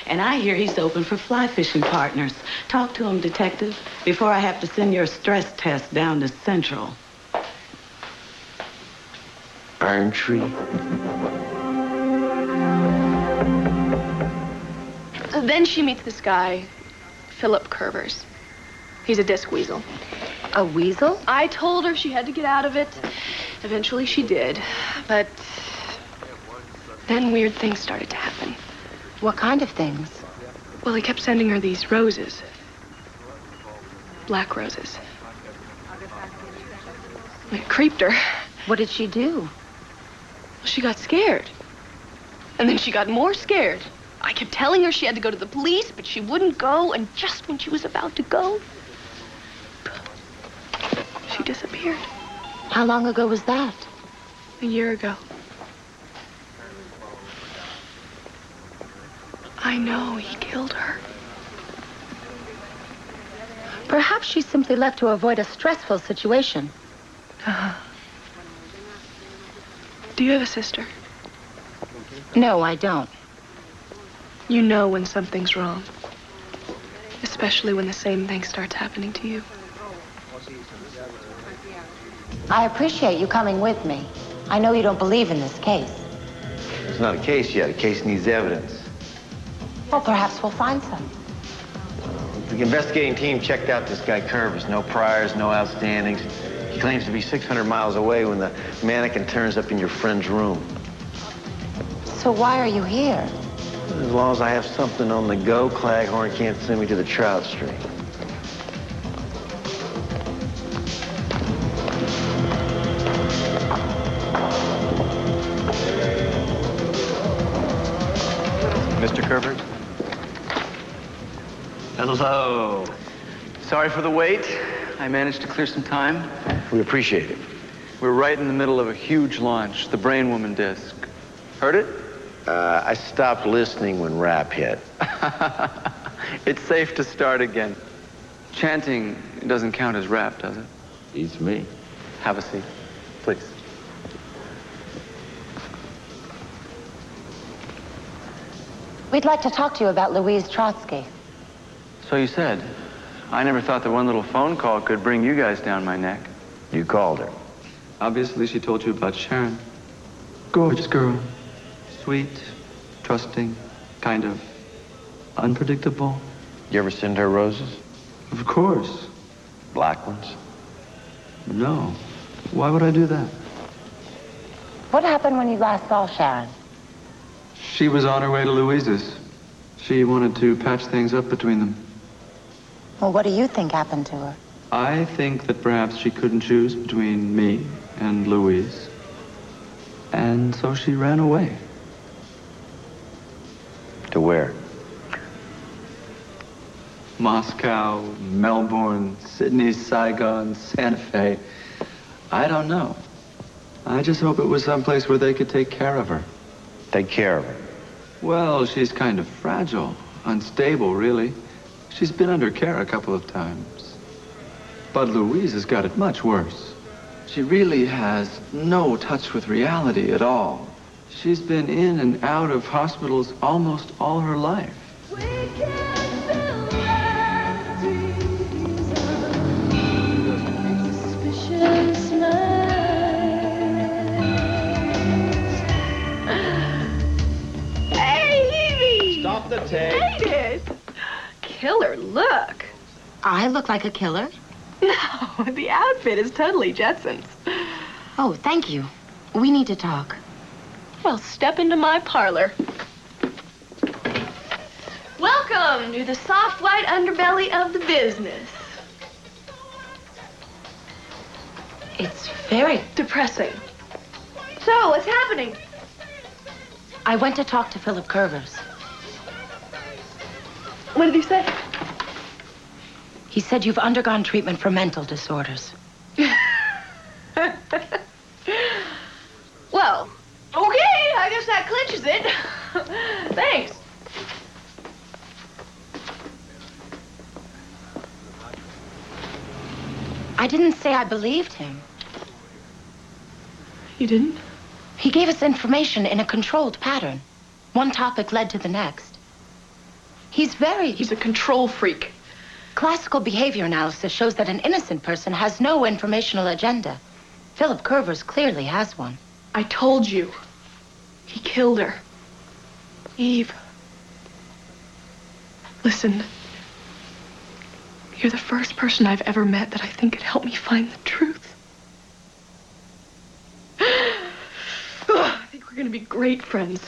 Speaker 4: And I hear he's open for fly fishing partners. Talk to him, detective, before I have to send your stress test down to Central.
Speaker 23: Iron Tree?
Speaker 12: Then she meets this guy, Philip Curvers. He's a disc weasel.
Speaker 9: A weasel?
Speaker 12: I told her she had to get out of it. Eventually she did. But then weird things started to happen.
Speaker 9: What kind of things?
Speaker 12: Well, he kept sending her these roses. Black roses. It creeped her.
Speaker 9: What did she do?
Speaker 12: Well, she got scared. And then she got more scared. I kept telling her she had to go to the police, but she wouldn't go. And just when she was about to go, she disappeared.
Speaker 9: How long ago was that?
Speaker 12: A year ago. I know, he killed her.
Speaker 9: Perhaps she simply left to avoid a stressful situation.
Speaker 12: Do you have a sister?
Speaker 9: No, I don't.
Speaker 12: You know when something's wrong. Especially when the same thing starts happening to you.
Speaker 9: I appreciate you coming with me. I know you don't believe in this case.
Speaker 23: It's not a case yet. A case needs evidence.
Speaker 9: Well, perhaps we'll find some.
Speaker 23: The investigating team checked out this guy Curvers. No priors, no outstandings. He claims to be 600 miles away when the mannequin turns up in your friend's room.
Speaker 9: So why are you here?
Speaker 23: As long as I have something on the go, Claghorn can't send me to the trout stream.
Speaker 5: Mr. Curvers? Hello. Sorry for the wait. I managed to clear some time.
Speaker 23: We appreciate it.
Speaker 5: We're right in the middle of a huge launch, the Brain Woman disc. Heard it?
Speaker 23: I stopped listening when rap hit.
Speaker 5: It's safe to start again. Chanting doesn't count as rap, does it?
Speaker 23: Beats me.
Speaker 5: Have a seat, please.
Speaker 9: We'd like to talk to you about Louise Trotsky.
Speaker 5: So you said. I never thought that one little phone call could bring you guys down my neck.
Speaker 23: You called her.
Speaker 5: Obviously, she told you about Sharon. Gorgeous girl. Sweet, trusting, kind of unpredictable.
Speaker 23: You ever send her roses?
Speaker 5: Of course.
Speaker 23: Black ones?
Speaker 5: No. Why would I do that?
Speaker 9: What happened when you last saw Sharon?
Speaker 5: She was on her way to Louise's. She wanted to patch things up between them.
Speaker 9: Well, what do you think happened to her?
Speaker 5: I think that perhaps she couldn't choose between me and Louise. And so she ran away. To where? Moscow, Melbourne, Sydney, Saigon, Santa Fe. I don't know. I just hope it was someplace where they could take care of her.
Speaker 23: Take care of her.
Speaker 5: Well, she's kind of fragile, unstable, really. She's been under care a couple of times. But Louise has got it much worse. She really has no touch with reality at all. She's been in and out of hospitals almost all her life.
Speaker 12: Stop the tape. Hate it. Killer look.
Speaker 9: I look like a killer?
Speaker 12: No, the outfit is totally Jetson's.
Speaker 9: Oh, thank you. We need to talk.
Speaker 12: Well, step into my parlor. Welcome to the soft white underbelly of the business.
Speaker 9: It's very
Speaker 12: depressing. So, what's happening?
Speaker 9: I went to talk to Philip Curvers.
Speaker 12: What did he say?
Speaker 9: He said you've undergone treatment for mental disorders.
Speaker 12: Well, okay, I guess that clinches it. Thanks.
Speaker 9: I didn't say I believed him.
Speaker 12: You didn't?
Speaker 9: He gave us information in a controlled pattern. One topic led to the next. He's a
Speaker 12: control freak.
Speaker 9: Classical behavior analysis shows that an innocent person has no informational agenda. Philip Curvers clearly has one.
Speaker 12: I told you. He killed her. Eve. Listen. You're the first person I've ever met that I think could help me find the truth. I think we're gonna be great friends.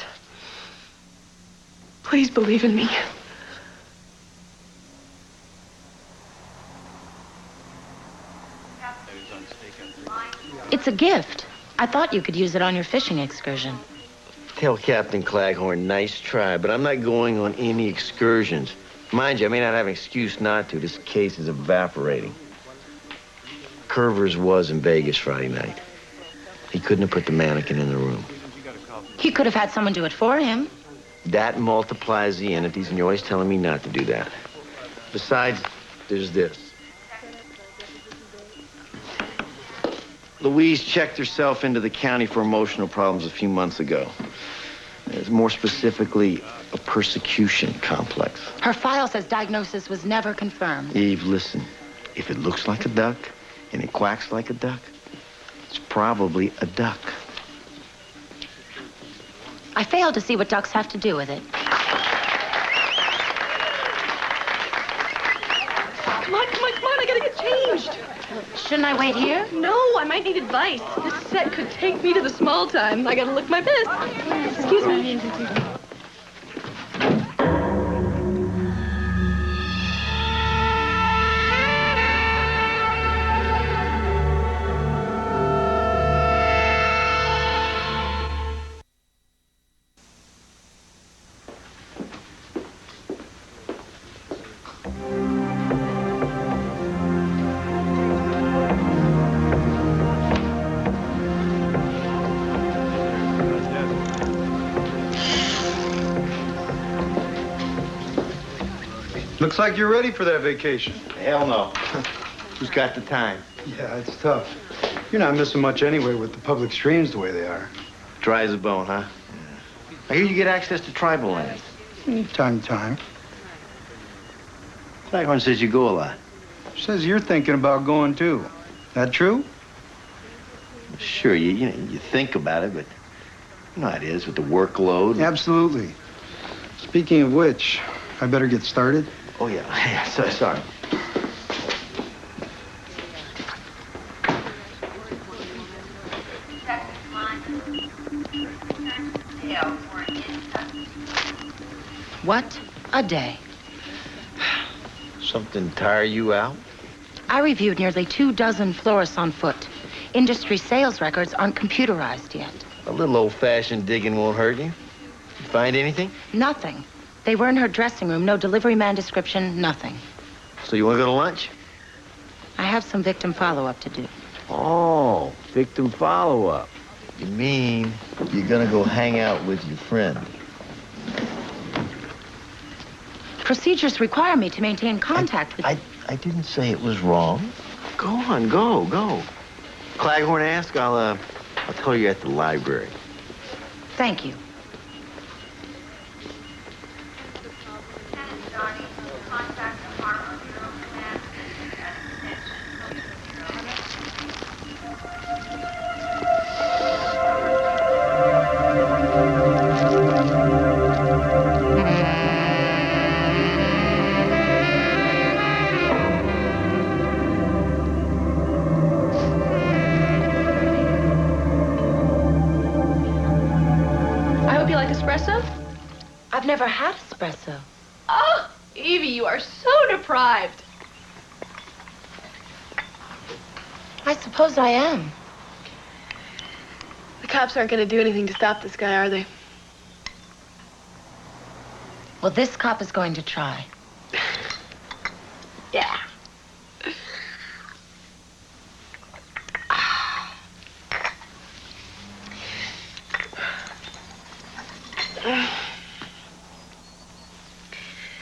Speaker 12: Please believe in me.
Speaker 9: It's a gift. I thought you could use it on your fishing excursion.
Speaker 23: Tell Captain Claghorn, nice try, but I'm not going on any excursions. Mind you, I may not have an excuse not to. This case is evaporating. Curvers was in Vegas Friday night. He couldn't have put the mannequin in the room.
Speaker 9: He could have had someone do it for him.
Speaker 23: That multiplies the entities, and you're always telling me not to do that. Besides, there's this. Louise checked herself into the county for emotional problems a few months ago. It's more specifically a persecution complex.
Speaker 9: Her file says diagnosis was never confirmed.
Speaker 23: Eve, listen. If it looks like a duck and it quacks like a duck, it's probably a duck.
Speaker 9: I failed to see what ducks have to do with it.
Speaker 12: Come on, I gotta get changed.
Speaker 9: Shouldn't I wait here?
Speaker 12: No, I might need advice. This set could take me to the small time. I gotta look my best. Excuse me.
Speaker 13: Looks like you're ready for that vacation.
Speaker 23: Hell no. Who's got the time?
Speaker 13: Yeah, it's tough. You're not missing much anyway with the public streams the way they are.
Speaker 23: Dry as a bone, huh? I hear you get access to tribal land.
Speaker 13: Time to time.
Speaker 23: Claghorn says you go a lot.
Speaker 13: Says you're thinking about going too. That true?
Speaker 23: Sure, you think about it, but you know how it is with the workload.
Speaker 13: Absolutely. Speaking of which, I better get started.
Speaker 23: Oh, yeah. Sorry.
Speaker 9: What a day.
Speaker 23: Something tire you out?
Speaker 9: I reviewed nearly 24 florists on foot. Industry sales records aren't computerized yet.
Speaker 23: A little old-fashioned digging won't hurt you. You find anything?
Speaker 9: Nothing. They were in her dressing room. No delivery man description, nothing.
Speaker 23: So you want to go to lunch?
Speaker 9: I have some victim follow-up to do.
Speaker 23: Oh, victim follow-up. You mean you're gonna go hang out with your friend?
Speaker 9: Procedures require me to maintain contact with...
Speaker 23: I didn't say it was wrong. Go on, go. Claghorn ask, I'll tell you at the library.
Speaker 9: Thank you.
Speaker 12: I hope you like espresso.
Speaker 9: I've never had espresso.
Speaker 12: Oh, Evie, you are so deprived.
Speaker 9: I suppose I am.
Speaker 12: The cops aren't going to do anything to stop this guy, are they?
Speaker 9: Well, this cop is going to try.
Speaker 12: Yeah.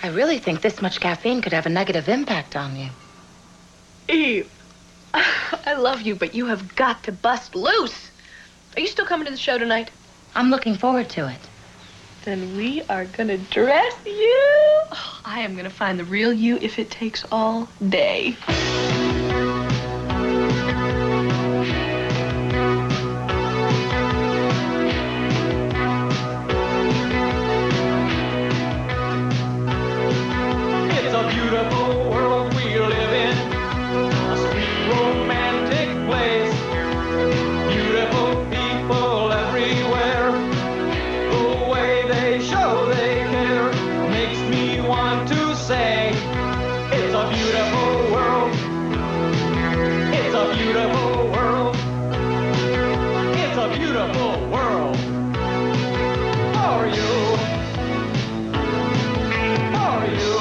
Speaker 9: I really think this much caffeine could have a negative impact on you.
Speaker 12: Eve, I love you, but you have got to bust loose. Are you still coming to the show tonight?
Speaker 9: I'm looking forward to it.
Speaker 12: Then we are gonna dress you. Oh, I am gonna find the real you if it takes all day.
Speaker 10: It's a beautiful world we live in, a sweet romantic place. Beautiful people everywhere, the way they show they care makes me want to say, it's a beautiful world. It's a beautiful world. It's a beautiful world. For you. For you.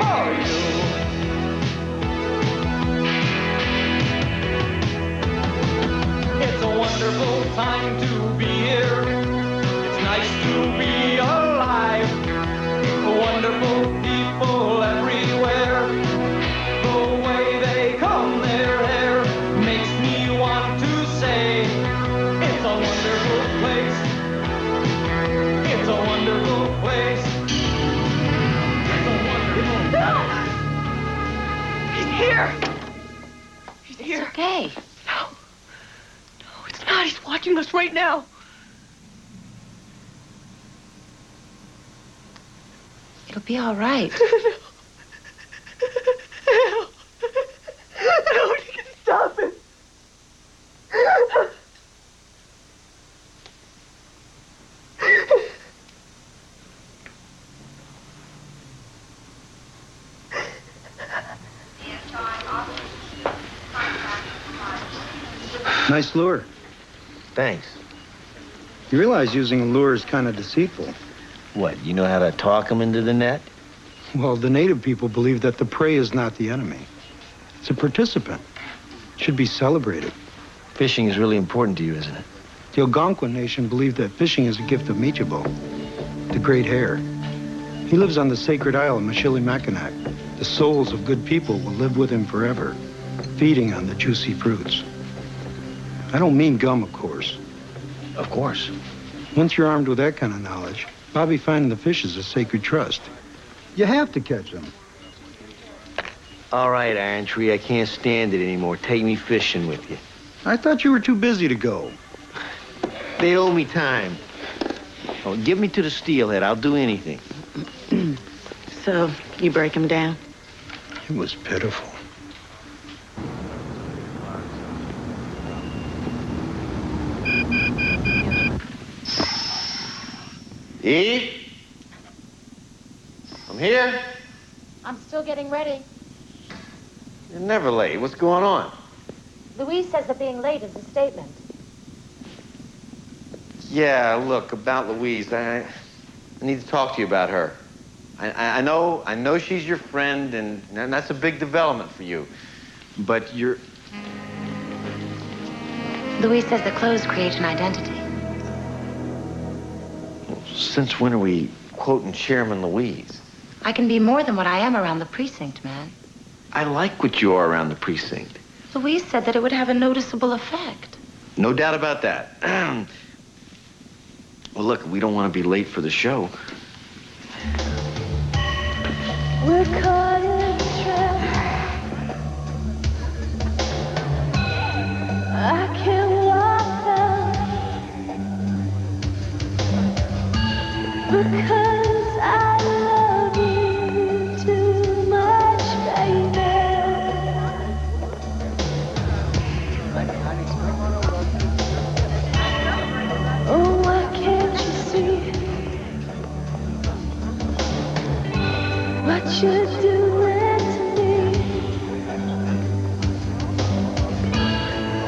Speaker 10: For you. It's a wonderful time to be here. It's nice to be alive. Wonderful people everywhere. The way they comb their hair makes me want to say, it's a wonderful place. It's a wonderful place. It's a wonderful place.
Speaker 12: He's here. He's here.
Speaker 9: It's okay.
Speaker 12: No, it's not. He's watching us right now.
Speaker 9: It'll be all right.
Speaker 12: Nobody can stop it.
Speaker 13: Nice lure.
Speaker 23: Thanks.
Speaker 13: You realize using a lure is kind of deceitful.
Speaker 23: What, you know how to talk them into the net?
Speaker 13: Well, the native people believe that the prey is not the enemy. It's a participant. It should be celebrated.
Speaker 23: Fishing is really important to you, isn't it?
Speaker 13: The Algonquin nation believe that fishing is a gift of Michibo, the great hare. He lives on the sacred isle of Machilimackinac. The souls of good people will live with him forever, feeding on the juicy fruits. I don't mean gum, of course.
Speaker 23: Of course.
Speaker 13: Once you're armed with that kind of knowledge, Bobby finding the fish is a sacred trust. You have to catch them.
Speaker 23: All right, Iron Tree, I can't stand it anymore. Take me fishing with you.
Speaker 13: I thought you were too busy to go.
Speaker 23: They owe me time. Oh, give me to the steelhead. I'll do anything.
Speaker 4: So, you break him down?
Speaker 13: It was pitiful.
Speaker 23: Eve? I'm here.
Speaker 9: I'm still getting ready.
Speaker 23: You're never late. What's going on?
Speaker 9: Louise says that being late is a statement.
Speaker 23: Yeah, look, about Louise, I I need to talk to you about her. I know she's your friend, and that's a big development for you. But you're...
Speaker 9: Louise says that clothes create an identity.
Speaker 23: Since when are we quoting Chairman Louise?
Speaker 9: I can be more than what I am around the precinct, man.
Speaker 23: I like what you are around the precinct.
Speaker 9: Louise said that it would have a noticeable effect.
Speaker 23: No doubt about that. Well, look, we don't want to be late for the show.
Speaker 10: We're caught in a trap. I can't walk out because I love you too much, baby. Oh, why can't you see what you're doing to me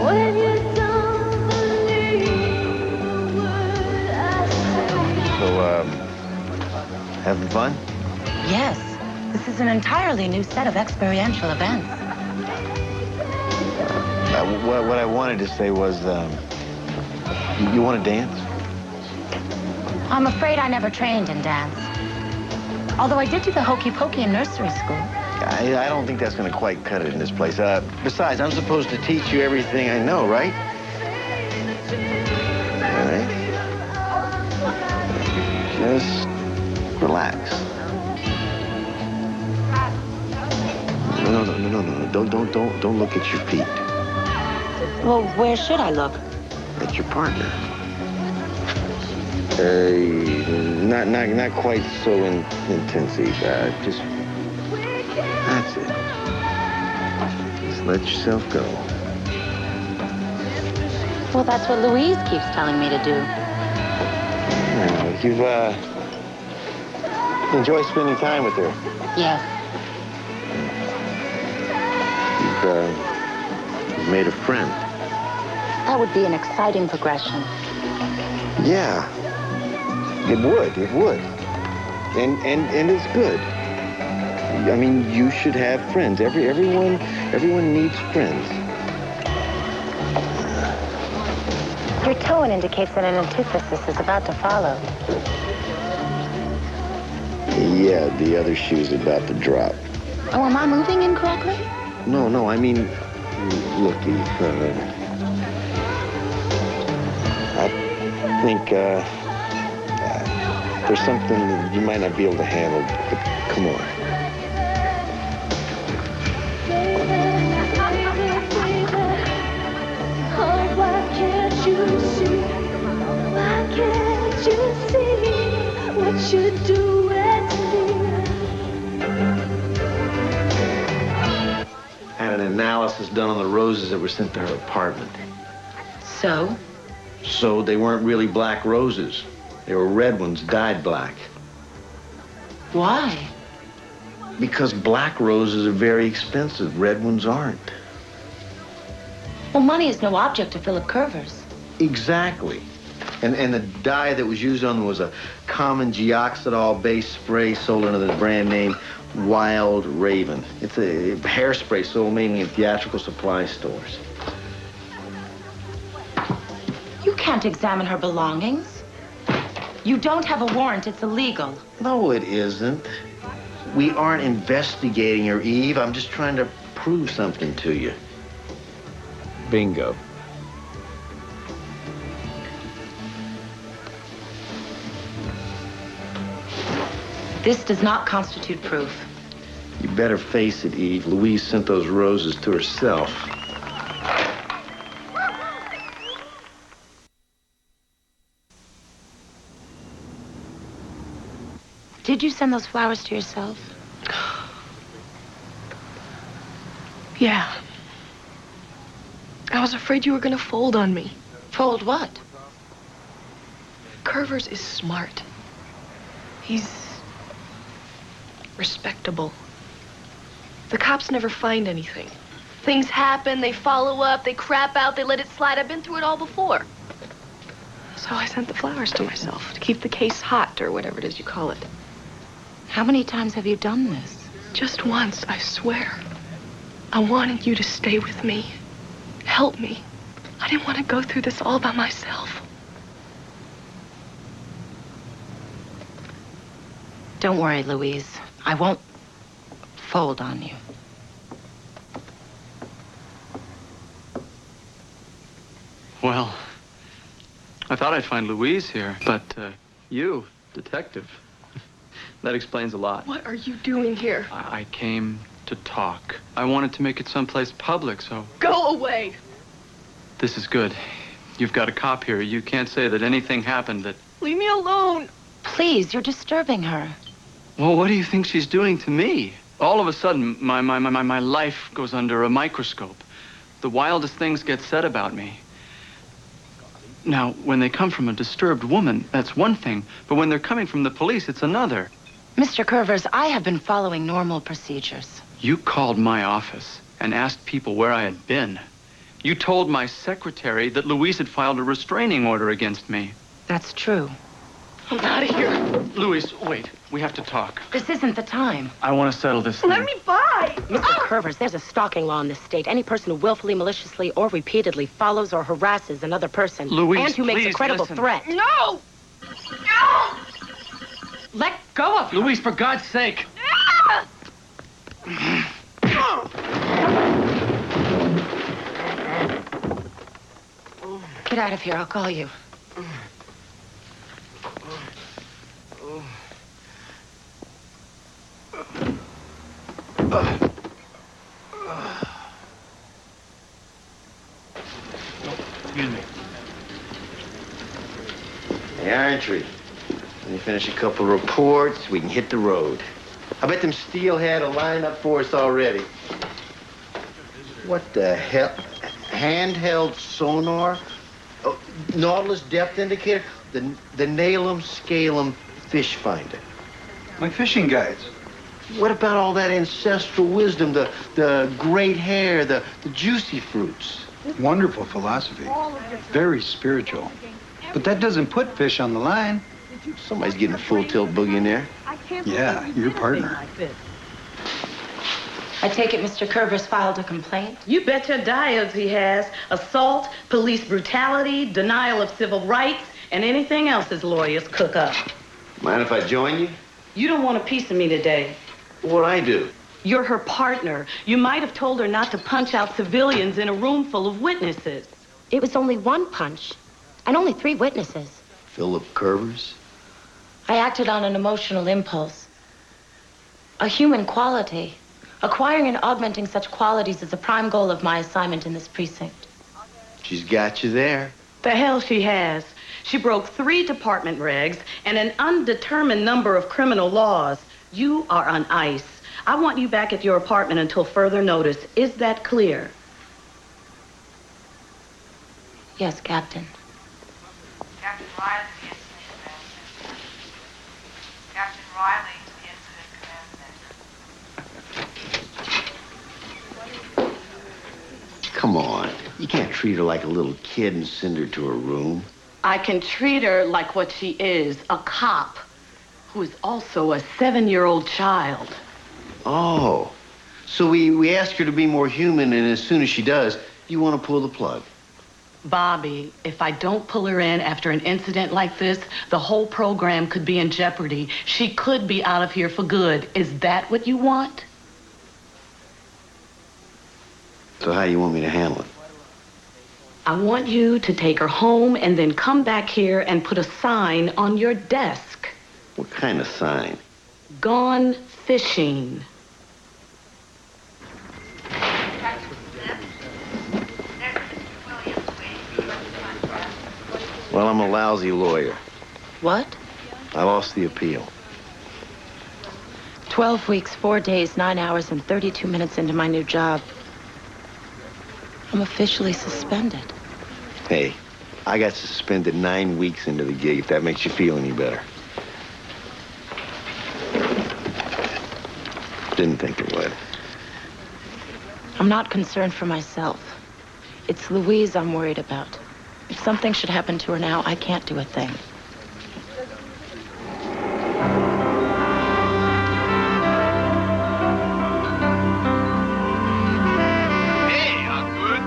Speaker 10: when you don't believe a word I say?
Speaker 23: So, having fun?
Speaker 9: Yes. This is an entirely new set of experiential events.
Speaker 23: What I wanted to say was, you want to dance?
Speaker 9: I'm afraid I never trained in dance. Although I did do the hokey pokey in nursery school.
Speaker 23: I don't think that's going to quite cut it in this place. Besides, I'm supposed to teach you everything I know, right? All right? Just relax. No. Don't look at your feet.
Speaker 9: Well, where should I look?
Speaker 23: At your partner. Not quite so intensive. Just that's it. Just let yourself go.
Speaker 9: Well, that's what Louise keeps telling me to do.
Speaker 23: You've enjoyed spending time with her.
Speaker 9: Yes.
Speaker 23: You've made a friend.
Speaker 9: That would be an exciting progression.
Speaker 23: Yeah. It would. And it's good. I mean, you should have friends. Everyone needs friends.
Speaker 9: Your tone indicates that an antithesis is about to follow.
Speaker 23: Yeah, the other shoe's about to drop.
Speaker 9: Oh, am I moving incorrectly?
Speaker 23: No, I mean, look, Eve, I think, there's something that you might not be able to handle, but come on.
Speaker 10: Oh, why can't you see? Why can't you see what you're doing to me?
Speaker 23: Had an analysis done on the roses that were sent to her apartment.
Speaker 9: So?
Speaker 23: So they weren't really black roses. They were red ones, dyed black.
Speaker 9: Why?
Speaker 23: Because black roses are very expensive. Red ones aren't.
Speaker 9: Well, money is no object to Philip Curvers.
Speaker 23: Exactly. And the dye that was used on them was a common geoxidol-based spray sold under the brand name Wild Raven. It's a hairspray sold mainly in theatrical supply stores.
Speaker 9: You can't examine her belongings. You don't have a warrant. It's illegal.
Speaker 23: No, it isn't. We aren't investigating her, Eve. I'm just trying to prove something to you.
Speaker 7: Bingo.
Speaker 9: This does not constitute proof.
Speaker 23: You better face it, Eve. Louise sent those roses to herself.
Speaker 9: Did you send those flowers to yourself?
Speaker 12: Yeah. I was afraid you were gonna fold on me.
Speaker 9: Fold what?
Speaker 12: Curvers is smart. He's respectable. The cops never find anything. Things happen, they follow up, they crap out, they let it slide. I've been through it all before. So I sent the flowers to myself to keep the case hot, or whatever it is you call it.
Speaker 9: How many times have you done this?
Speaker 12: Just once, I swear. I wanted you to stay with me. Help me. I didn't want to go through this all by myself.
Speaker 9: Don't worry, Louise. I won't fold on you.
Speaker 5: Well, I thought I'd find Louise here, but you, detective, that explains a lot.
Speaker 12: What are you doing here?
Speaker 5: I came to talk. I wanted to make it someplace public, so...
Speaker 12: Go away!
Speaker 5: This is good. You've got a cop here. You can't say that anything happened that...
Speaker 12: Leave me alone!
Speaker 9: Please, you're disturbing her.
Speaker 5: Well, what do you think she's doing to me? All of a sudden, my life goes under a microscope. The wildest things get said about me. Now, when they come from a disturbed woman, that's one thing. But when they're coming from the police, it's another.
Speaker 9: Mr. Curvers, I have been following normal procedures.
Speaker 5: You called my office and asked people where I had been. You told my secretary that Louise had filed a restraining order against me.
Speaker 9: That's true.
Speaker 12: I'm out of here.
Speaker 5: Louise, wait. We have to talk.
Speaker 9: This isn't the time.
Speaker 5: I want to settle this thing.
Speaker 12: Let me by!
Speaker 8: Mr. Curvers, there's a stalking law in this state. Any person who willfully, maliciously, or repeatedly follows or harasses another person
Speaker 5: Louise,
Speaker 8: and who makes a
Speaker 5: please,
Speaker 8: credible
Speaker 5: listen.
Speaker 8: threat.
Speaker 12: No! No!
Speaker 8: Let go of her.
Speaker 5: Louise, for God's sake.
Speaker 9: Get out of here. I'll call you.
Speaker 5: Excuse me.
Speaker 23: Hey, Iron Tree. When you finish a couple reports, we can hit the road. I bet them steelhead will line up for us already. What the hell? Handheld sonar? Oh, Nautilus depth indicator? The nail-em, scale-em fish finder.
Speaker 13: My fishing guides.
Speaker 23: What about all that ancestral wisdom, the great hair, the juicy fruits?
Speaker 13: Wonderful philosophy. Very spiritual. But that doesn't put fish on the line.
Speaker 23: Somebody's getting a full tilt boogie in there.
Speaker 13: Yeah, your partner.
Speaker 9: I take it Mr. Curvers filed a complaint?
Speaker 4: You bet your diodes he has. Assault, police brutality, denial of civil rights, and anything else his lawyers cook up.
Speaker 23: Mind if I join you?
Speaker 4: You don't want a piece of me today.
Speaker 23: What'd I do?
Speaker 4: You're her partner. You might have told her not to punch out civilians in a room full of witnesses.
Speaker 8: It was only one punch, and only 3 witnesses.
Speaker 23: Philip Curvers?
Speaker 9: I acted on an emotional impulse. A human quality. Acquiring and augmenting such qualities is a prime goal of my assignment in this precinct.
Speaker 23: She's got you there.
Speaker 4: The hell she has. She broke 3 department regs and an undetermined number of criminal laws. You are on ice. I want you back at your apartment until further notice. Is that clear?
Speaker 9: Yes, Captain.
Speaker 3: Captain Riley, the incident command center. Captain Riley, the incident command center.
Speaker 23: Come on. You can't treat her like a little kid and send her to her room.
Speaker 4: I can treat her like what she is, a cop, who is also a 7-year-old child.
Speaker 23: Oh. So we ask her to be more human, and as soon as she does, you want to pull the plug.
Speaker 4: Bobby, if I don't pull her in after an incident like this, the whole program could be in jeopardy. She could be out of here for good. Is that what you want?
Speaker 23: So how you want me to handle it?
Speaker 4: I want you to take her home and then come back here and put a sign on your desk.
Speaker 23: What kind of sign?
Speaker 4: Gone fishing.
Speaker 23: Well, I'm a lousy lawyer.
Speaker 9: What?
Speaker 23: I lost the appeal.
Speaker 9: 12 weeks, 4 days, 9 hours, and 32 minutes into my new job. I'm officially suspended.
Speaker 23: Hey, I got suspended 9 weeks into the gig, if that makes you feel any better. Didn't think it would.
Speaker 9: I'm not concerned for myself. It's Louise I'm worried about.
Speaker 8: If something should happen to her now, I can't do a thing.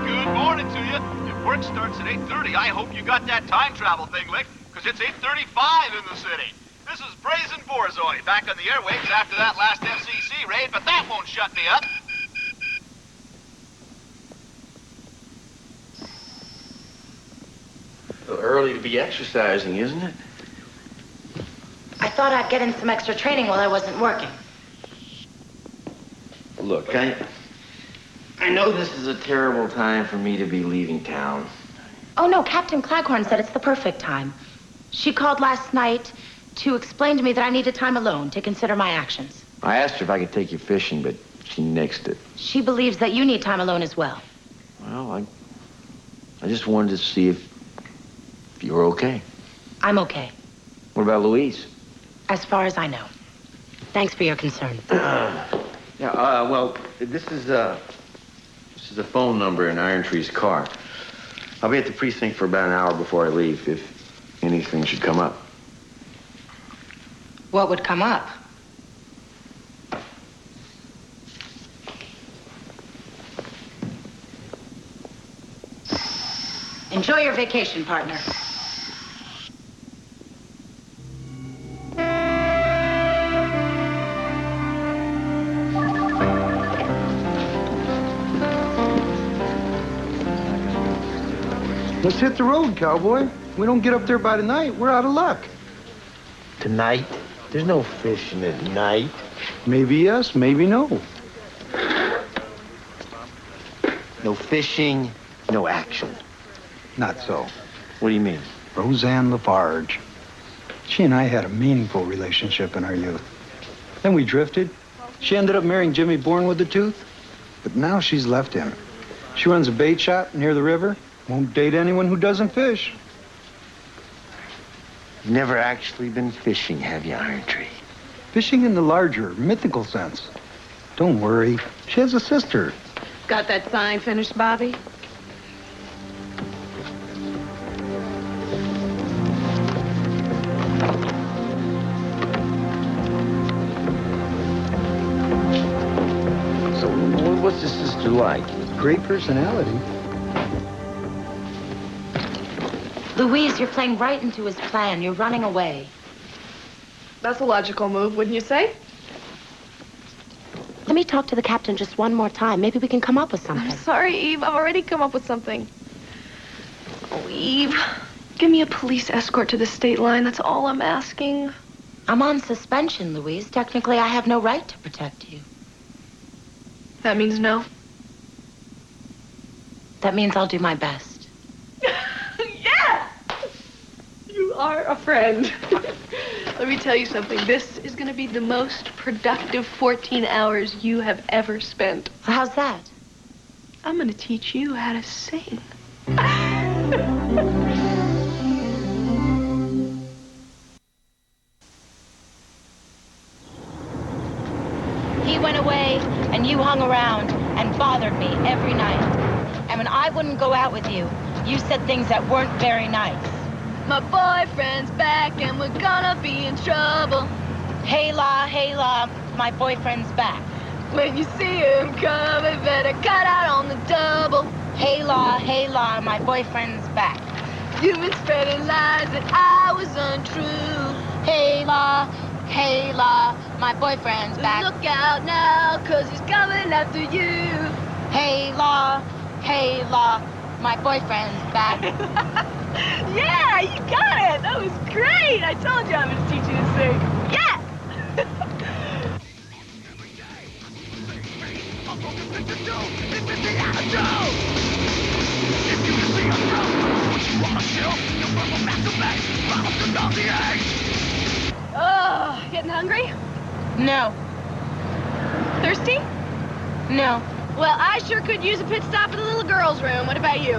Speaker 15: Good morning to you. If work starts at 8:30, I hope you got that time travel thing licked, because it's 8:35 in the city. This is Brazen Borzoi, back on the airwaves after that last FCC raid, but that won't shut me up.
Speaker 23: A little early to be exercising, isn't it?
Speaker 9: I thought I'd get in some extra training while I wasn't working.
Speaker 23: Look, I know this is a terrible time for me to be leaving town.
Speaker 9: Oh, no, Captain Claghorn said it's the perfect time. She called last night to explain to me that I needed time alone to consider my actions.
Speaker 23: I asked her if I could take you fishing, but she nixed it.
Speaker 9: She believes that you need time alone as well.
Speaker 23: Well, I just wanted to see if you were okay.
Speaker 9: I'm okay,
Speaker 23: What about Louise?
Speaker 9: as far as I know.
Speaker 8: Thanks for your concern.
Speaker 23: Well, this is a phone number in Iron Tree's car. I'll be at the precinct for about an hour before I leave, if anything should come up.
Speaker 9: What would come up? Enjoy your vacation, partner.
Speaker 13: Let's hit the road, cowboy. We don't get up there by tonight, we're out of luck.
Speaker 23: Tonight? There's no fishing at night.
Speaker 13: Maybe yes, maybe no.
Speaker 23: No fishing, no action.
Speaker 13: Not so.
Speaker 23: What do you mean?
Speaker 13: Roseanne Lafarge. She and I had a meaningful relationship in our youth. Then we drifted. She ended up marrying Jimmy Bourne with the tooth. But now she's left him. She runs a bait shop near the river. Won't date anyone who doesn't fish.
Speaker 23: You've never actually been fishing, have you, Iron Tree?
Speaker 13: Fishing in the larger, mythical sense. Don't worry. She has a sister.
Speaker 12: Got that sign finished, Bobby?
Speaker 23: So, what's the sister like?
Speaker 13: Great personality.
Speaker 9: Louise, you're playing right into his plan. You're running away.
Speaker 12: That's a logical move, wouldn't you say?
Speaker 8: Let me talk to the captain just one more time. Maybe we can come up with something.
Speaker 12: I'm sorry, Eve. I've already come up with something. Oh, Eve. Give me a police escort to the state line. That's all I'm asking.
Speaker 9: I'm on suspension, Louise. Technically, I have no right to protect you.
Speaker 12: That means no?
Speaker 9: That means I'll do my best.
Speaker 12: Yeah! You are a friend. Let me tell you something. This is going to be the most productive 14 hours you have ever spent.
Speaker 9: How's that?
Speaker 12: I'm going to teach you how to sing.
Speaker 9: He went away, and you hung around and bothered me every night. And when I wouldn't go out with you, you said things that weren't very nice.
Speaker 12: My boyfriend's back, and we're gonna be in trouble.
Speaker 9: Hey, La, my boyfriend's back.
Speaker 12: When you see him coming, better cut out on the double.
Speaker 9: Hey, La, my boyfriend's back.
Speaker 12: You've been spreading lies that I was untrue.
Speaker 9: Hey, La, my boyfriend's back.
Speaker 12: Look out now, 'cause he's coming after you.
Speaker 9: Hey, La, my boyfriend's back.
Speaker 12: Yeah, you got it. That was great. I told you I was teaching you to sing. Yeah. Oh, getting hungry?
Speaker 9: No.
Speaker 12: Thirsty?
Speaker 9: No.
Speaker 12: Well, I sure could use a pit stop in the little girl's room. What about you?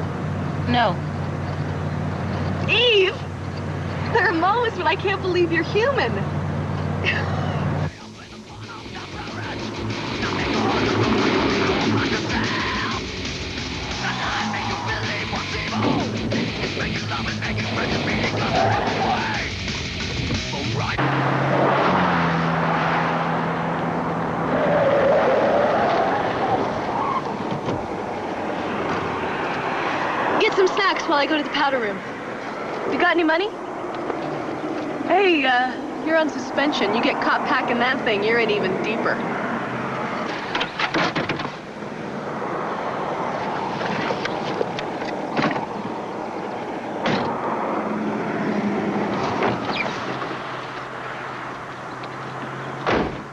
Speaker 9: No.
Speaker 12: Eve, there are moments when I can't believe you're human. Get some snacks while I go to the powder room. You got any money? Hey, you're on suspension. You get caught packing that thing, you're in even deeper.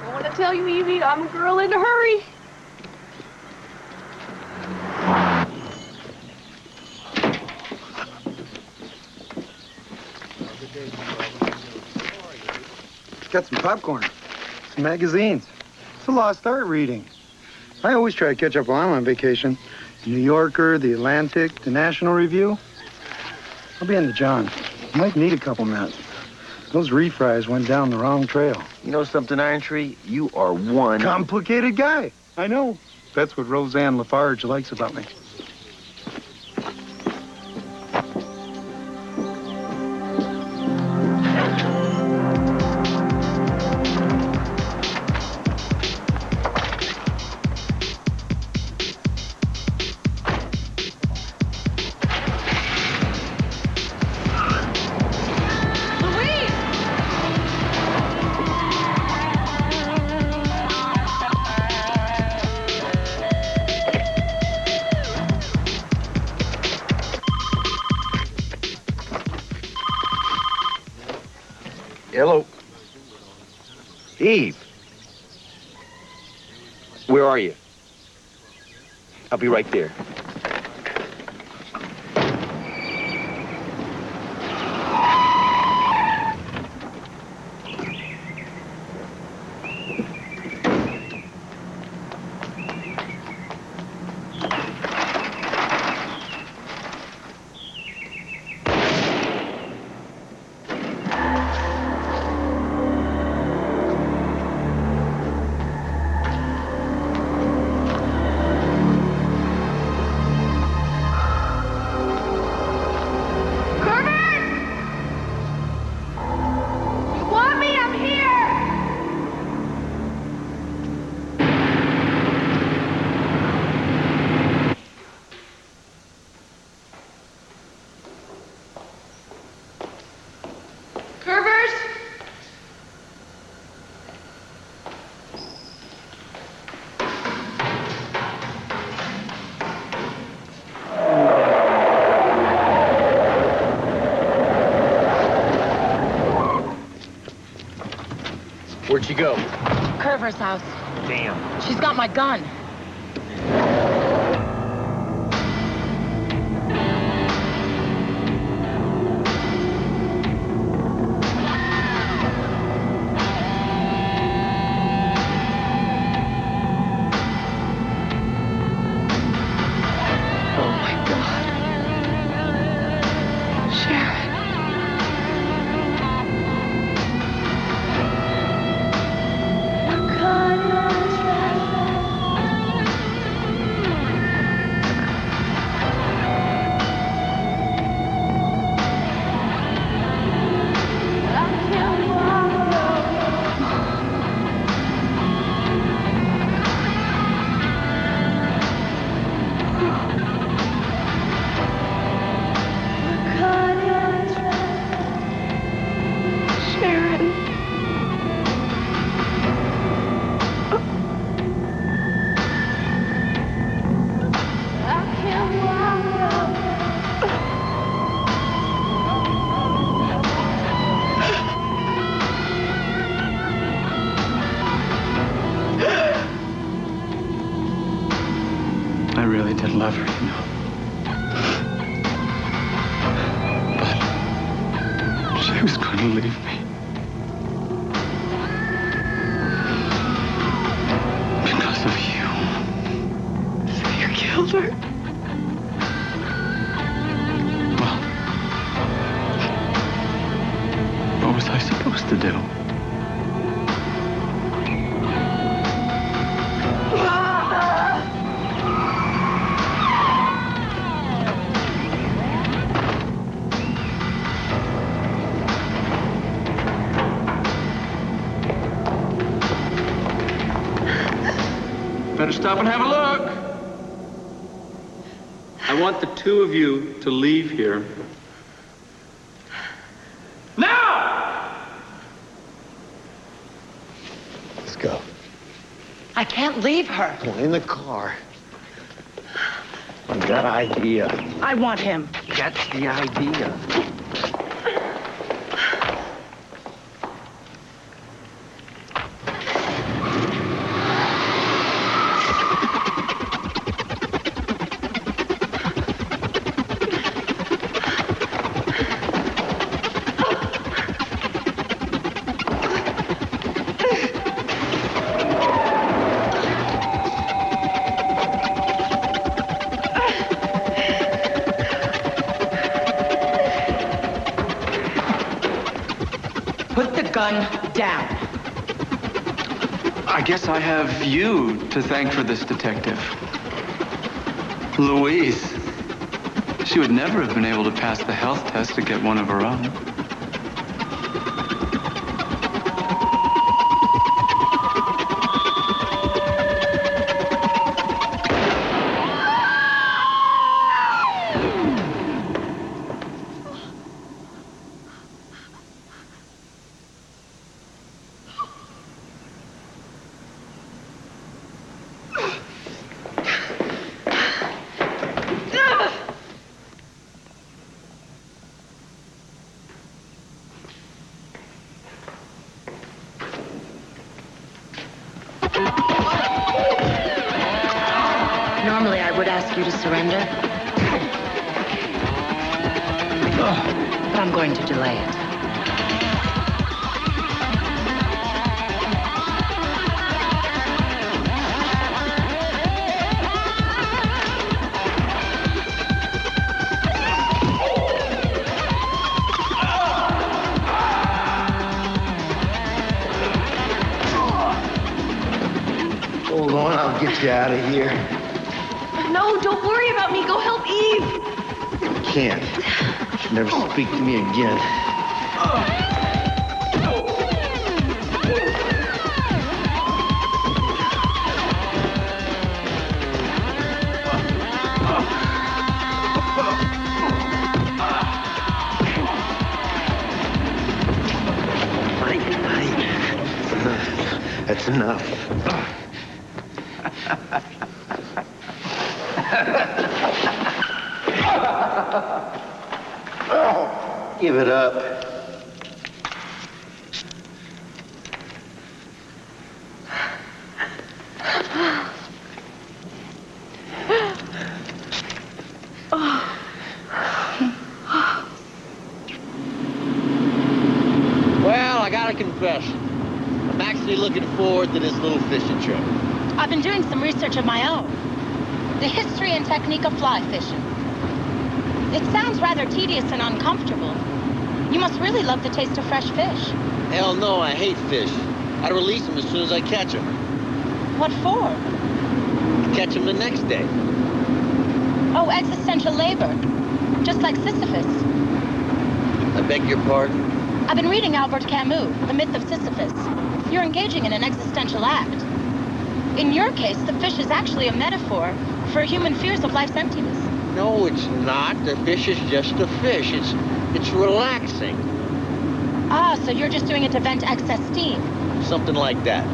Speaker 12: I want to tell you, Evie, I'm a girl in a hurry.
Speaker 13: Got some popcorn, some magazines. It's a lost art reading. I always try to catch up while I'm on vacation. The New Yorker, the Atlantic, the National Review. I'll be in the John. Might need a couple minutes. Those refries went down the wrong trail.
Speaker 23: You know something, Iron Tree? You are one
Speaker 13: complicated guy. I know. That's what Roseanne Lafarge likes about me.
Speaker 23: Hello. Eve. Where are you? I'll be right there. Where'd she go?
Speaker 8: Curver's house.
Speaker 23: Damn.
Speaker 8: She's got my gun.
Speaker 12: Oh my God. Sharon.
Speaker 13: I really did love her, you know. But she was going to leave me. Because of you.
Speaker 12: So you killed her?
Speaker 13: Well, what was I supposed to do?
Speaker 5: Better stop and have a look. I want the two of you to leave here. Now!
Speaker 23: Let's go.
Speaker 8: I can't leave her.
Speaker 23: Well, in the car. That idea.
Speaker 8: I want him.
Speaker 23: That's the idea.
Speaker 8: Put the gun down.
Speaker 5: I guess I have you to thank for this, Detective. Louise. She would never have been able to pass the health test to get one of her own.
Speaker 8: Normally, I would ask you to surrender. But I'm going to delay it.
Speaker 23: Hold on, I'll get you out of here.
Speaker 12: No, don't worry about me. Go help Eve.
Speaker 23: Can't. She'll never speak to me again. That's enough. Give it up. Well, I gotta confess, I'm actually looking forward to this little fishing trip.
Speaker 9: I've been doing some research of my own. The history and technique of fly fishing. It sounds rather tedious and uncomfortable. You must really love the taste of fresh fish.
Speaker 23: Hell no, I hate fish. I release them as soon as I catch them.
Speaker 9: What for?
Speaker 23: Catch them the next day.
Speaker 9: Oh, existential labor. Just like Sisyphus.
Speaker 23: I beg your pardon?
Speaker 9: I've been reading Albert Camus, The Myth of Sisyphus. You're engaging in an existential act. In your case, the fish is actually a metaphor for human fears of life's emptiness.
Speaker 23: No, it's not. The fish is just a fish. It's relaxing.
Speaker 9: Ah, so you're just doing it to vent excess steam.
Speaker 23: Something like that.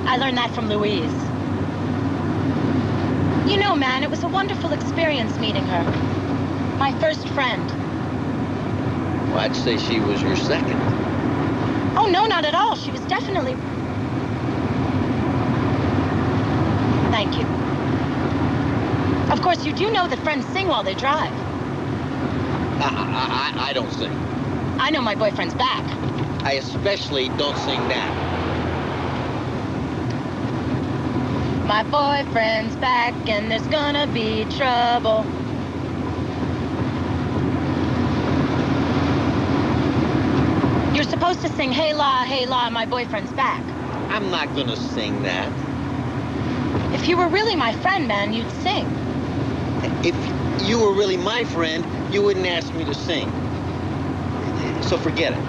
Speaker 9: I learned that from Louise. You know, man, it was a wonderful experience meeting her. My first friend.
Speaker 23: Well, I'd say she was your second.
Speaker 9: Oh, no, not at all. She was definitely... Thank you. Of course, you do know that friends sing while they drive.
Speaker 23: I don't sing.
Speaker 9: I know my boyfriend's back.
Speaker 23: I especially don't sing that.
Speaker 9: My boyfriend's back and there's gonna be trouble. You're supposed to sing, hey la, my boyfriend's back.
Speaker 23: I'm not gonna sing that.
Speaker 9: If you were really my friend, man, you'd sing.
Speaker 23: If you were really my friend, you wouldn't ask me to sing. So forget it.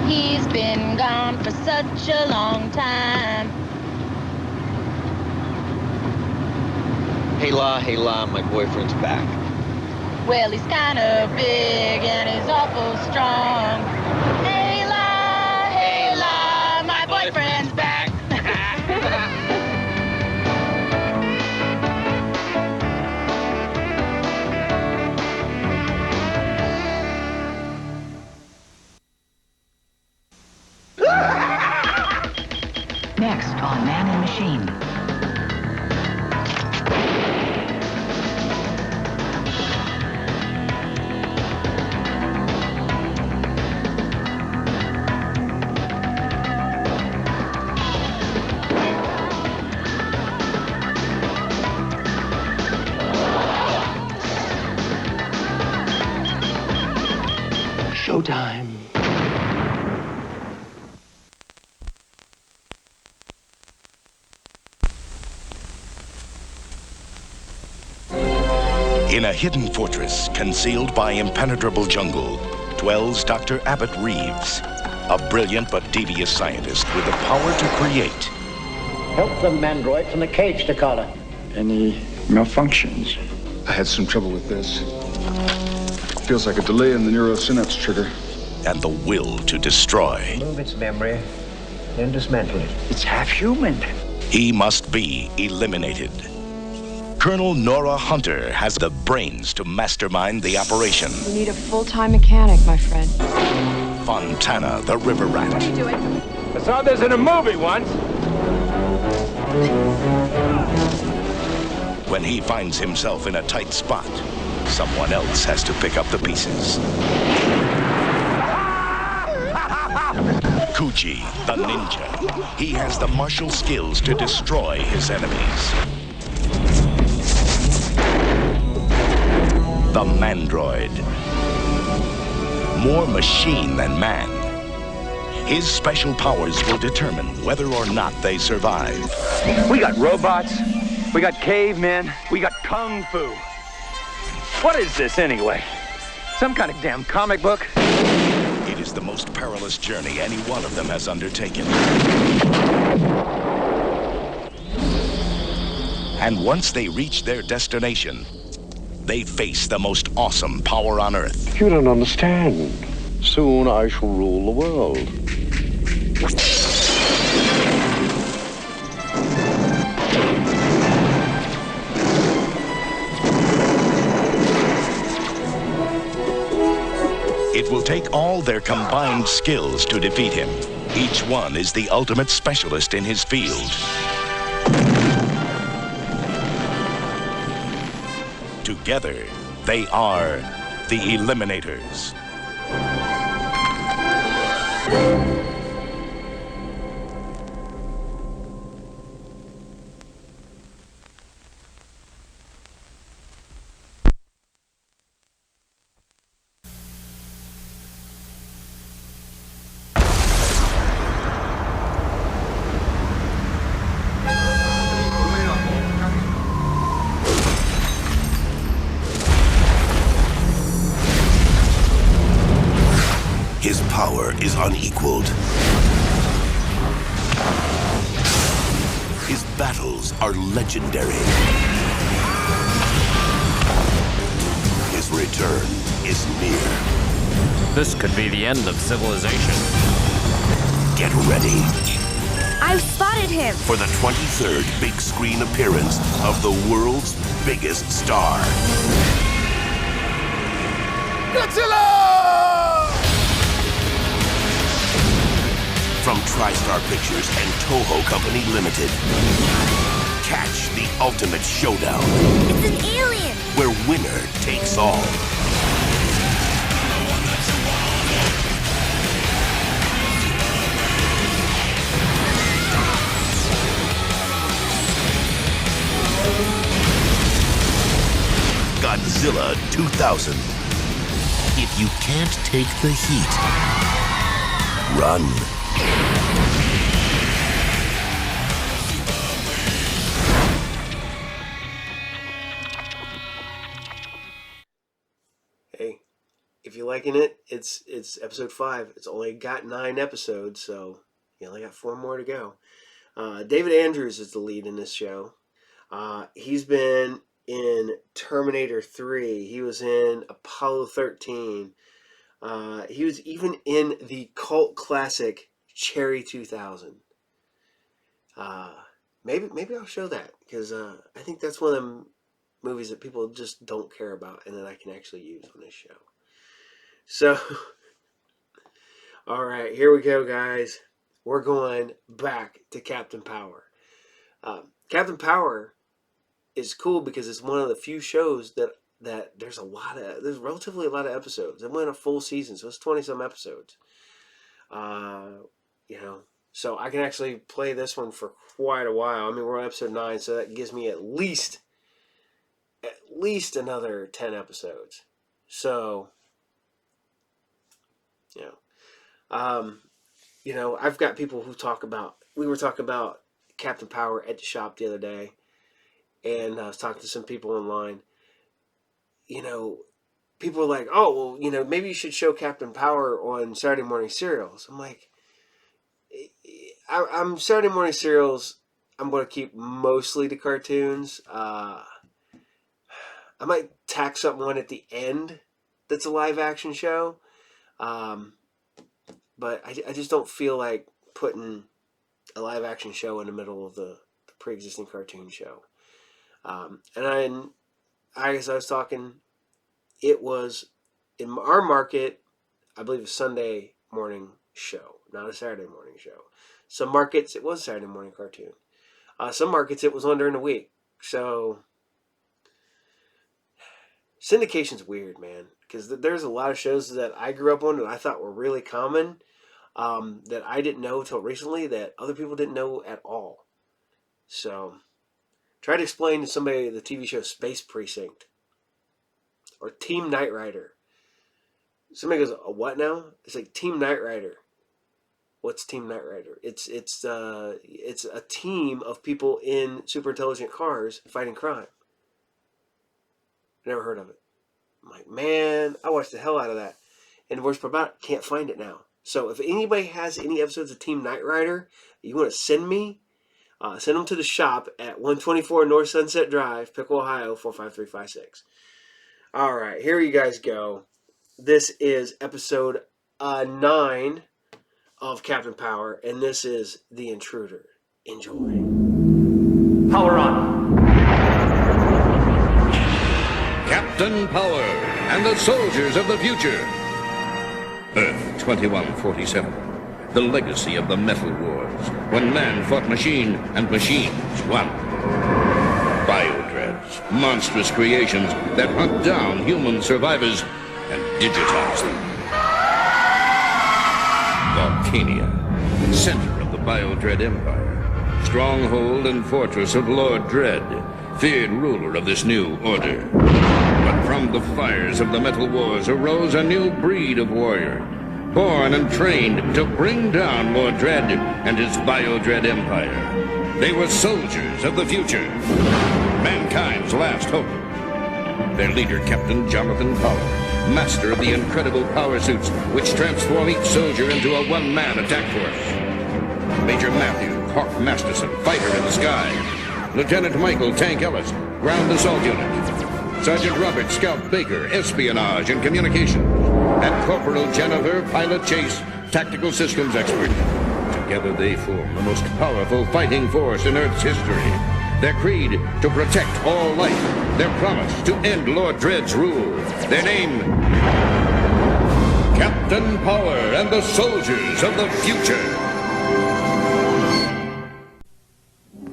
Speaker 9: He's been gone for such a long time.
Speaker 23: Hey La, my boyfriend's back.
Speaker 9: Well, he's kind of big and he's awful strong. Hey la, my boyfriend's back.
Speaker 2: Next on Man and Machine.
Speaker 23: Showtime.
Speaker 14: In a hidden fortress concealed by impenetrable jungle dwells Dr. Abbott Reeves, a brilliant but devious scientist with the power to create.
Speaker 18: Help the mandroid from the cage, Takala.
Speaker 19: Any malfunctions?
Speaker 21: I had some trouble with this. Feels like a delay in the neurosynapse trigger.
Speaker 14: And the will to destroy.
Speaker 18: Move its memory and dismantle it.
Speaker 19: It's half human.
Speaker 14: He must be eliminated. Colonel Nora Hunter has the brains to mastermind the operation.
Speaker 25: You need a full-time mechanic, my friend.
Speaker 14: Fontana, the river rat.
Speaker 25: What are you doing?
Speaker 26: I saw this in a movie once.
Speaker 14: When he finds himself in a tight spot, someone else has to pick up the pieces. Kuji, the ninja. He has the martial skills to destroy his enemies. The Mandroid. More machine than man. His special powers will determine whether or not they survive.
Speaker 26: We got robots, we got cavemen, we got kung fu. What is this anyway? Some kind of damn comic book?
Speaker 14: It is the most perilous journey any one of them has undertaken. And once they reach their destination, they face the most awesome power on Earth.
Speaker 27: You don't understand. Soon I shall rule the world.
Speaker 14: It will take all their combined skills to defeat him. Each one is the ultimate specialist in his field. Together, they are the Eliminators. His power is unequaled. His battles are legendary. His return is near.
Speaker 28: This could be the end of civilization.
Speaker 14: Get ready
Speaker 29: I've spotted him!
Speaker 14: for the 23rd big screen appearance of the world's biggest star. Godzilla! From TriStar Pictures and Toho Company Limited. Catch the ultimate showdown.
Speaker 29: It's an alien!
Speaker 14: Where winner takes all. Godzilla 2000. If you can't take the heat, run.
Speaker 1: Hey, if you're liking it, it's episode 5. It's only got 9 episodes, so you only got 4 more to go. David Andrews is the lead in this show. He's been in Terminator 3. He was in Apollo 13. He was even in the cult classic Cherry 2000. Maybe I'll show that, because I think that's one of them movies that people just don't care about and that I can actually use on this show. So, all right, here we go, guys. We're going back to Captain Power. Captain Power is cool because it's one of the few shows that there's relatively a lot of episodes. It went a full season, so it's 20-some episodes. So I can actually play this one for quite a while. I mean, we're on episode 9, so that gives me at least another 10 episodes. So, I've got people who we were talking about Captain Power at the shop the other day, and I was talking to some people online. People are like, oh, well, maybe you should show Captain Power on Saturday morning serials. I'm like, I'm Saturday morning serials, I'm going to keep mostly the cartoons. I might tack something on at the end that's a live action show. But I just don't feel like putting a live action show in the middle of the pre-existing cartoon show. And as I was talking, it was in our market, I believe, a Sunday morning show, not a Saturday morning show. Some markets it was a Saturday morning cartoon. Some markets it was on during the week. So syndication's weird, man, because there's a lot of shows that I grew up on that I thought were really common, that I didn't know until recently, that other people didn't know at all. So try to explain to somebody the TV show Space Precinct or Team Knight Rider. Somebody goes, a what now? It's like Team Knight Rider. What's Team Knight Rider? It's a team of people in super intelligent cars fighting crime. Never heard of it. I'm like, man, I watched the hell out of that. And the worst part about it, can't find it now. So if anybody has any episodes of Team Knight Rider you want to send me, send them to the shop at 124 North Sunset Drive, Pickle, Ohio, 45356. All right, here you guys go. This is episode 9 of Captain Power, and this is The Intruder. Enjoy.
Speaker 6: Power on.
Speaker 7: Captain Power and the soldiers of the future. Earth 2147. The legacy of the Metal Wars, when man fought machine and machines won. Biodreads, monstrous creations that hunt down human survivors and digitize them. Volcania, center of the Biodread Empire, stronghold and fortress of Lord Dread, feared ruler of this new order. But from the fires of the Metal Wars arose a new breed of warrior, born and trained to bring down Lord Dread and his Biodread Empire. They were soldiers of the future, mankind's last hope. Their leader, Captain Jonathan Power, master of the incredible power suits which transform each soldier into a one-man attack force. Major Matthew Hawk Masterson, fighter in the sky. Lieutenant Michael Tank Ellis, ground assault unit. Sergeant Robert Scout Baker, espionage and communication. And Corporal Jennifer, pilot chase, tactical systems expert. Together they form the most powerful fighting force in Earth's history. Their creed, to protect all life. Their promise, to end Lord Dread's rule. Their name, Captain Power and the soldiers of the future.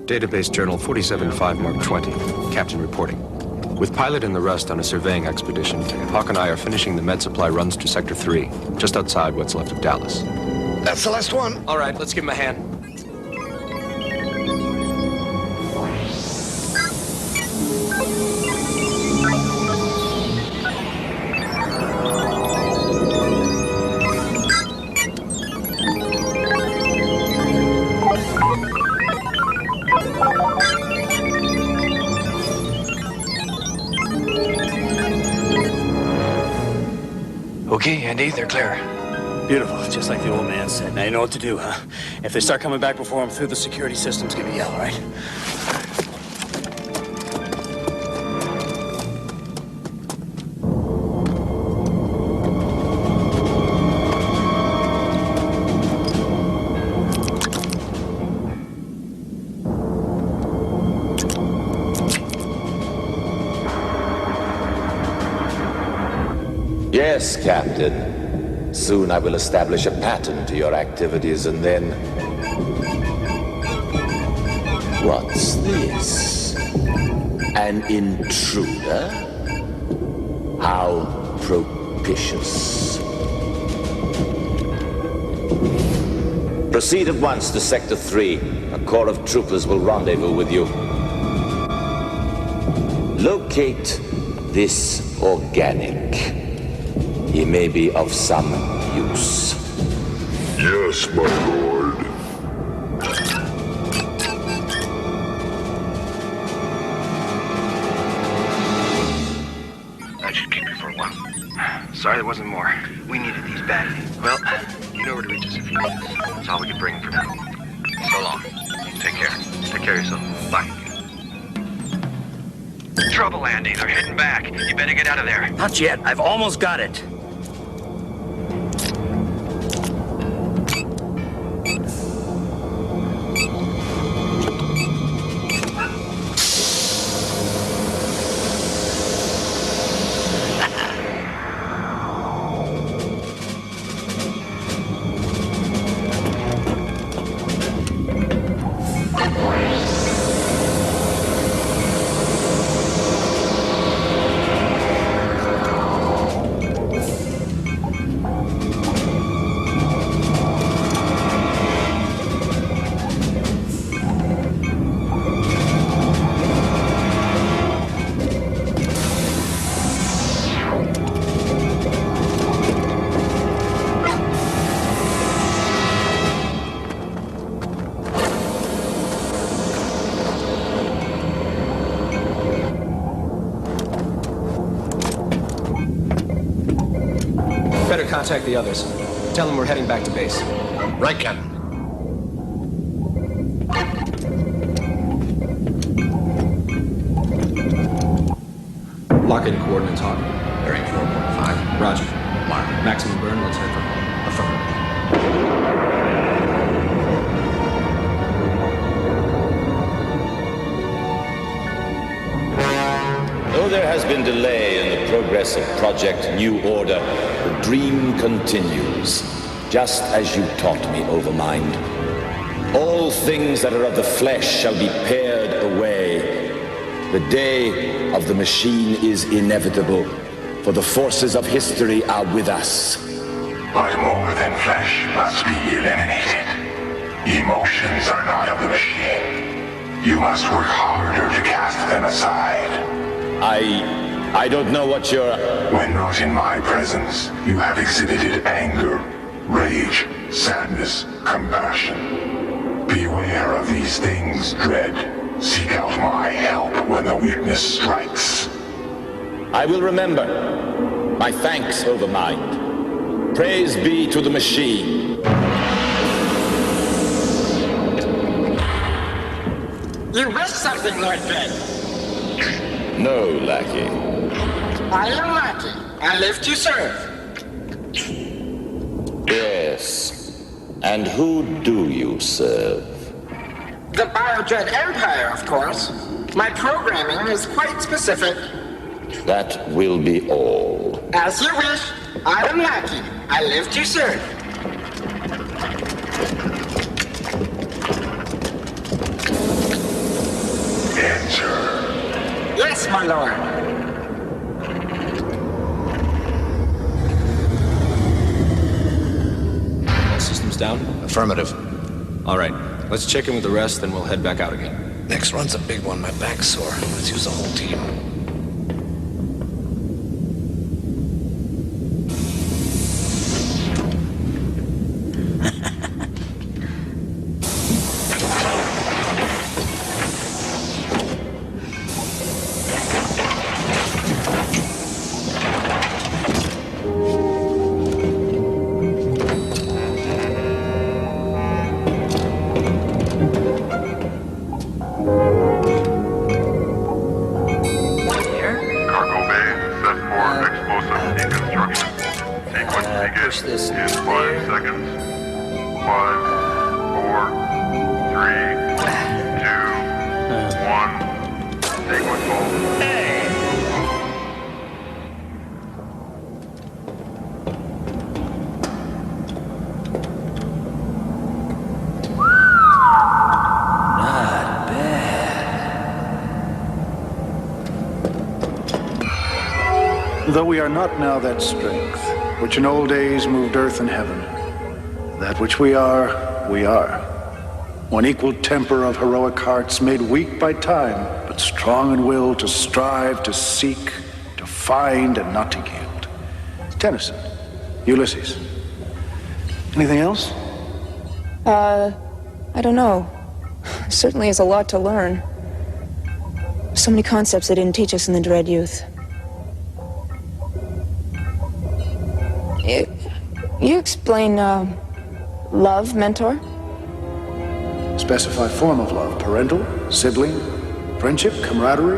Speaker 10: Database Journal 47-5 Mark 20. Captain reporting. With pilot and the rest on a surveying expedition, Hawk and I are finishing the med supply runs to Sector 3, just outside what's left of Dallas.
Speaker 7: That's the last one.
Speaker 10: All right, let's give him a hand.
Speaker 11: Okay, Andy, they're clear.
Speaker 16: Beautiful, just like the old man said. Now you know what to do, huh? If they start coming back before I'm through the security systems, give me a yell, all right?
Speaker 3: Yes, Captain. Soon I will establish a pattern to your activities and then... What's this? An intruder? How propitious. Proceed at once to Sector 3. A corps of troopers will rendezvous with you. Locate this organic. He may be of some use.
Speaker 27: Yes, my lord.
Speaker 11: That should keep you for a while. Sorry there wasn't more. We needed these badly. Well, you know where to reach us if you need us. That's all we can bring for now. So long. Take care. Take care of yourself. Bye. Trouble, Andy. They're heading back. You better get out of there.
Speaker 16: Not yet. I've almost got it.
Speaker 10: Contact the others. Tell them we're heading back to base.
Speaker 27: Right, Captain.
Speaker 10: Lock in coordinates, Hawk.
Speaker 27: Bearing 4.5.
Speaker 10: Roger.
Speaker 27: Mark.
Speaker 10: Maximum burn, let's head for home.
Speaker 3: Affirmative. Though there has been delay in the progress of Project New Order, the dream continues, just as you taught me, Overmind. All things that are of the flesh shall be pared away. The day of the machine is inevitable, for the forces of history are with us.
Speaker 27: But more than flesh must be eliminated. Emotions are not of the machine. You must work harder to cast them aside.
Speaker 3: I don't know what you're...
Speaker 27: When not in my presence, you have exhibited anger, rage, sadness, compassion. Beware of these things, Dread. Seek out my help when the weakness strikes.
Speaker 3: I will remember. My thanks, Overmind. Praise be to the machine.
Speaker 4: You wish something, Lord Dread?
Speaker 3: No, lackey.
Speaker 4: I am lackey. I live to serve.
Speaker 3: Yes. And who do you serve?
Speaker 4: The Biodread Empire, of course. My programming is quite specific.
Speaker 3: That will be all.
Speaker 4: As you wish. I am lackey. I live to serve.
Speaker 27: Enter.
Speaker 4: Yes, my lord.
Speaker 10: All systems down?
Speaker 27: Affirmative.
Speaker 10: All right. Let's check in with the rest, then we'll head back out again.
Speaker 11: Next run's a big one. My back's sore. Let's use the whole team.
Speaker 6: Push this in 5 seconds. 5, 4, 3, 2, 1. Sequence hold.
Speaker 5: Though we are not now that strength, which in old days moved earth and heaven, that which we are, we are. One equal temper of heroic hearts, made weak by time, but strong in will to strive, to seek, to find, and not to yield. Tennyson, Ulysses. Anything else?
Speaker 25: I don't know. Certainly is a lot to learn. So many concepts they didn't teach us in the Dread Youth. You explain, love, Mentor?
Speaker 5: Specified form of love. Parental, sibling, friendship, camaraderie.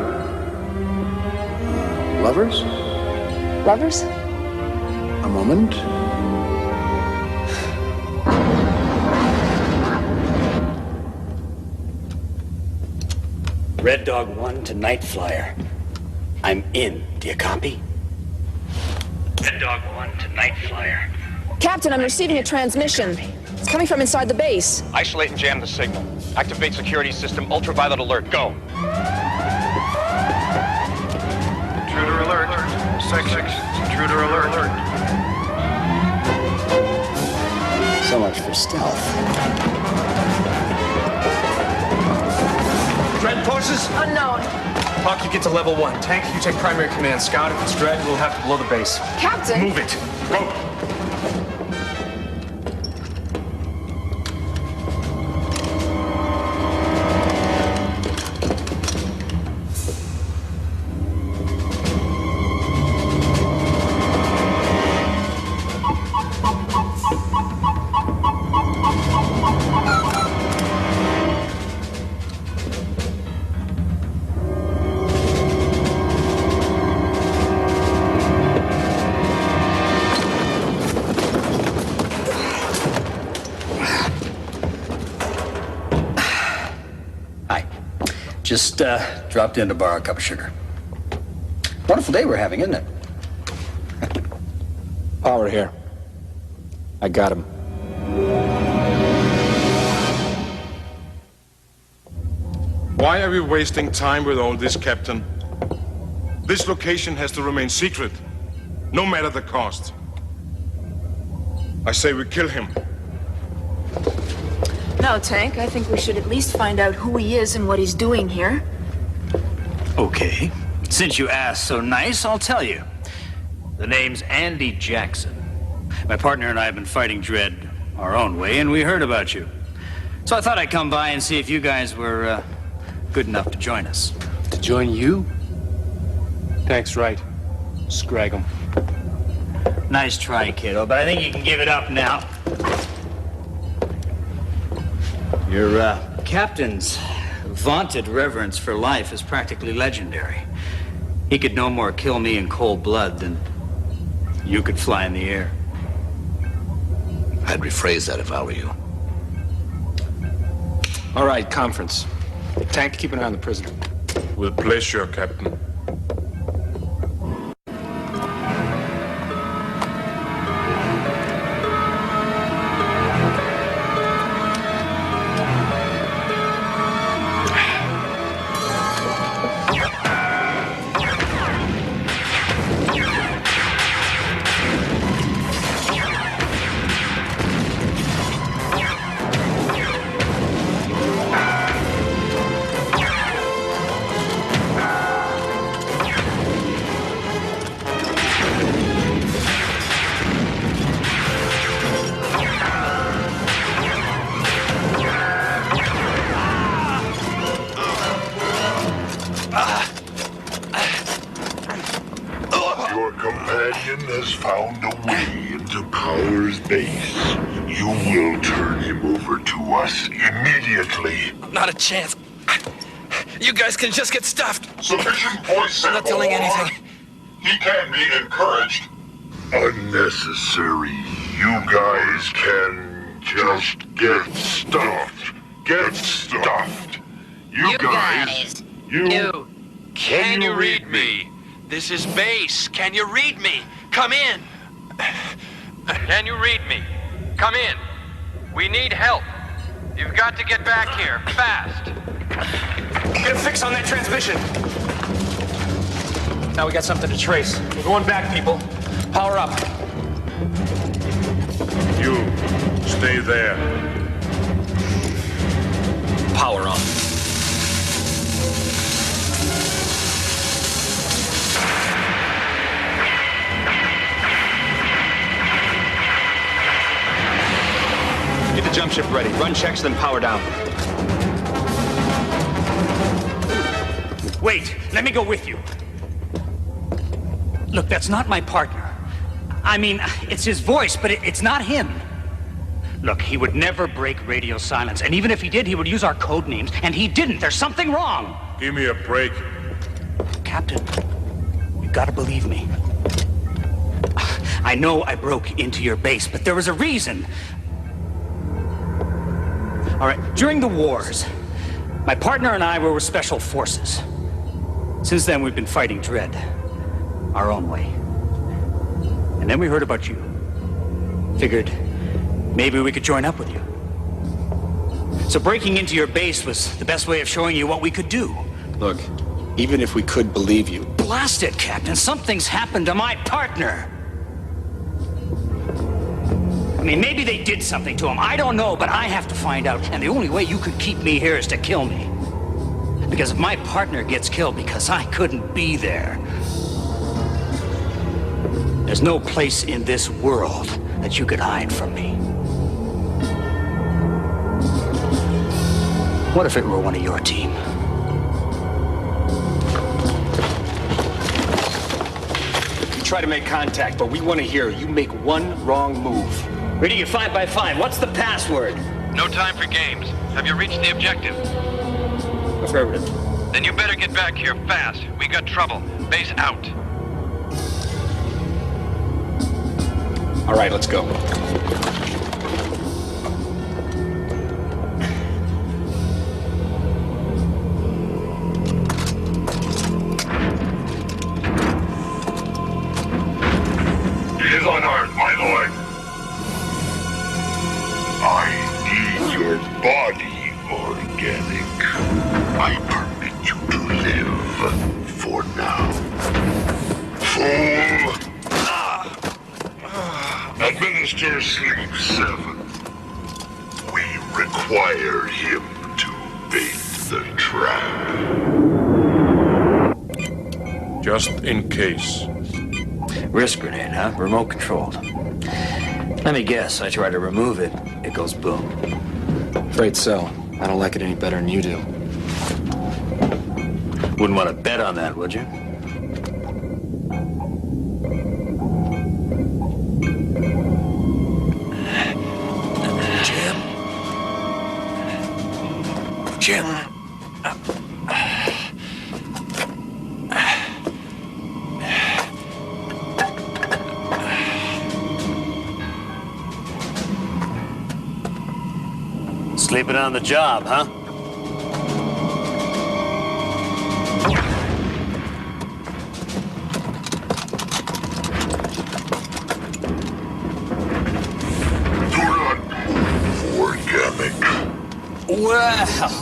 Speaker 5: Lovers?
Speaker 25: Lovers?
Speaker 5: A moment.
Speaker 16: Red Dog 1 to Night Flyer. I'm in. Do you copy? Red Dog 1 to Night Flyer.
Speaker 25: Captain, I'm receiving a transmission. It's coming from inside the base.
Speaker 10: Isolate and jam the signal. Activate security system. Ultraviolet alert. Go.
Speaker 21: Intruder alert. Section. Intruder alert.
Speaker 16: So much for stealth.
Speaker 10: Dread forces?
Speaker 25: Unknown.
Speaker 10: Hawk, you get to level 1. Tank, you take primary command. Scout, if it's Dread, we'll have to blow the base.
Speaker 25: Captain!
Speaker 10: Move it. Go.
Speaker 16: Just dropped in to borrow a cup of sugar. Wonderful day we're having, isn't it?
Speaker 10: Power here. I got him.
Speaker 6: Why are we wasting time with all this, Captain? This location has to remain secret, no matter the cost. I say we kill him.
Speaker 25: No, Tank, I think we should at least find out who he is and what he's doing here.
Speaker 16: Okay. Since you asked so nice, I'll tell you. The name's Andy Jackson. My partner and I have been fighting Dread our own way, and we heard about you. So I thought I'd come by and see if you guys were good enough to join us.
Speaker 10: To join you? Tank's right. Scrag him.
Speaker 16: Nice try, kiddo, but I think you can give it up now. Your captain's vaunted reverence for life is practically legendary. He could no more kill me in cold blood than you could fly in the air.
Speaker 3: I'd rephrase that if I were you.
Speaker 10: All right, conference. Tank, keep an eye on the prisoner.
Speaker 6: With pleasure, Captain.
Speaker 27: Has found a way into Power's base. You will turn him over to us immediately.
Speaker 10: Not a chance. You guys can just get stuffed.
Speaker 27: Sufficient voice.
Speaker 10: I'm not telling anything.
Speaker 27: He can be encouraged. Unnecessary. You guys can just get stuffed. Get stuffed. You guys. You.
Speaker 10: Can you read me? This is base. Can you read me? Come in.
Speaker 8: Can you read me? Come in. We need help. You've got to get back here, fast.
Speaker 10: Get a fix on that transmission.
Speaker 16: Now we got something to trace. We're going back, people. Power up.
Speaker 6: You, stay there.
Speaker 16: Power on.
Speaker 10: Get the jump ship ready. Run checks, then power down.
Speaker 16: Wait, let me go with you. Look, that's not my partner. I mean, it's his voice, but it's not him. Look, he would never break radio silence, and even if he did, he would use our code names, and he didn't. There's something wrong.
Speaker 6: Give me a break.
Speaker 16: Captain, you gotta believe me. I know I broke into your base, but there was a reason. All right, during the wars, my partner and I were with Special Forces. Since then, we've been fighting Dread, our own way. And then we heard about you. Figured maybe we could join up with you. So breaking into your base was the best way of showing you what we could do.
Speaker 10: Look, even if we could believe you...
Speaker 16: Blast it, Captain. Something's happened to my partner. I mean, maybe they did something to him. I don't know, but I have to find out. And the only way you could keep me here is to kill me. Because if my partner gets killed because I couldn't be there, there's no place in this world that you could hide from me. What if it were one of your team?
Speaker 10: You try to make contact, but we want to hear you make one wrong move.
Speaker 16: Reading it 5 by 5. What's the password?
Speaker 8: No time for games. Have you reached the objective?
Speaker 16: Affirmative.
Speaker 8: Then you better get back here fast. We got trouble. Base out.
Speaker 10: All right, let's go.
Speaker 27: He is unarmed, my lord. I need your body, organic. I permit you to live for now. Fool! Administer Sleep 7. We require him to bait the trap.
Speaker 6: Just in case.
Speaker 16: Wrist grenade, huh? Remote controlled. Let me guess. I try to remove it. It goes boom.
Speaker 10: Afraid so. I don't like it any better than you do.
Speaker 16: Wouldn't want to bet on that, would you? Jim. Sleeping on the job, huh?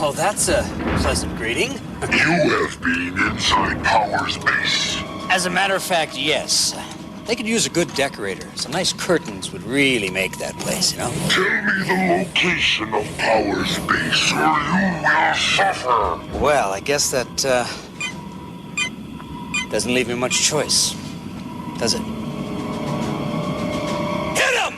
Speaker 16: Well, that's a pleasant greeting.
Speaker 27: You have been inside Power's base.
Speaker 16: As a matter of fact, yes. They could use a good decorator. Some nice curtains would really make that place, you know?
Speaker 27: Tell me the location of Power's base, or you will suffer.
Speaker 16: Well, I guess that, doesn't leave me much choice, does it? Hit him!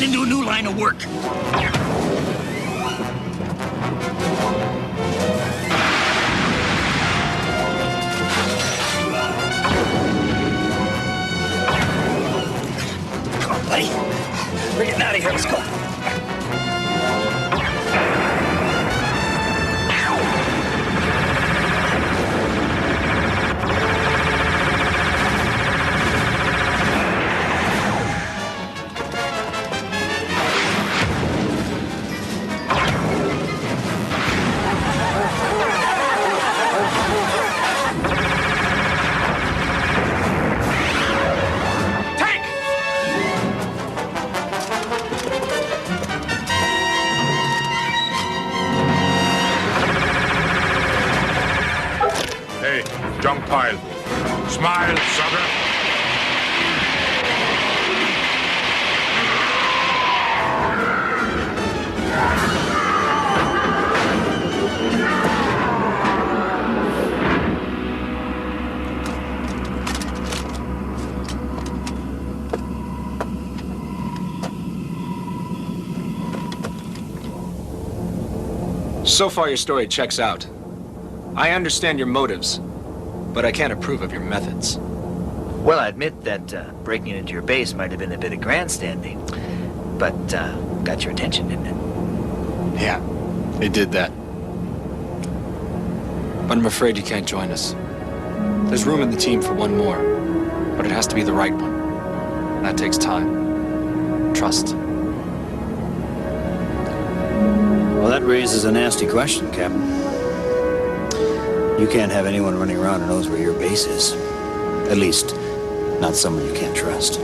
Speaker 16: Into a new line of work. Come on, buddy. We're getting out of here. Let's go.
Speaker 6: Hey, junk pile. Smile, sucker.
Speaker 10: So far, your story checks out. I understand your motives, but I can't approve of your methods.
Speaker 16: Well, I admit that breaking into your base might have been a bit of grandstanding, but got your attention, didn't it?
Speaker 10: Yeah, it did that. But I'm afraid you can't join us. There's room in the team for one more, but it has to be the right one. That takes time. Trust.
Speaker 16: Well, that raises a nasty question, Captain. You can't have anyone running around who knows where your base is. At least, not someone you can't trust.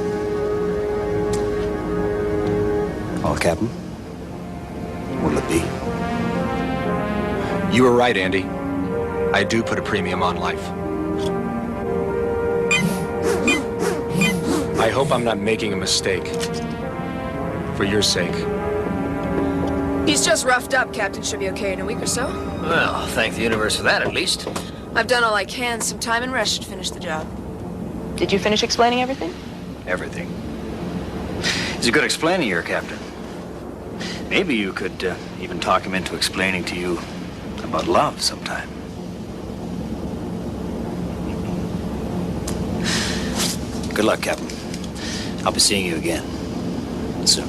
Speaker 16: Oh, Captain? What'll it be?
Speaker 10: You were right, Andy. I do put a premium on life. I hope I'm not making a mistake. For your sake.
Speaker 25: He's just roughed up. Captain should be okay in a week or so.
Speaker 16: Well, thank the universe for that, at least.
Speaker 25: I've done all I can. Some time and rest should finish the job. Did you finish explaining everything?
Speaker 16: Everything. He's a good explainer, your Captain. Maybe you could even talk him into explaining to you about love sometime. Good luck, Captain. I'll be seeing you again soon.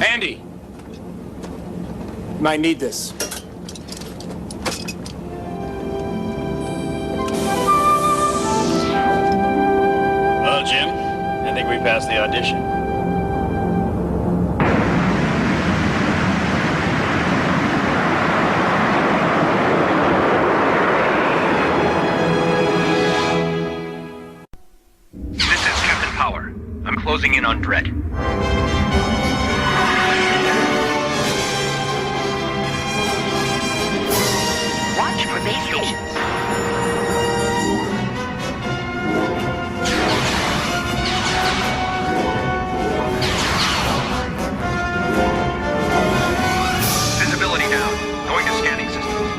Speaker 10: Andy! Might need this.
Speaker 16: Well, Jim, I think we passed the audition.
Speaker 11: This is Captain Power. I'm closing in on Dredd.
Speaker 2: Watch for base stations.
Speaker 11: Visibility down. Going to scanning systems.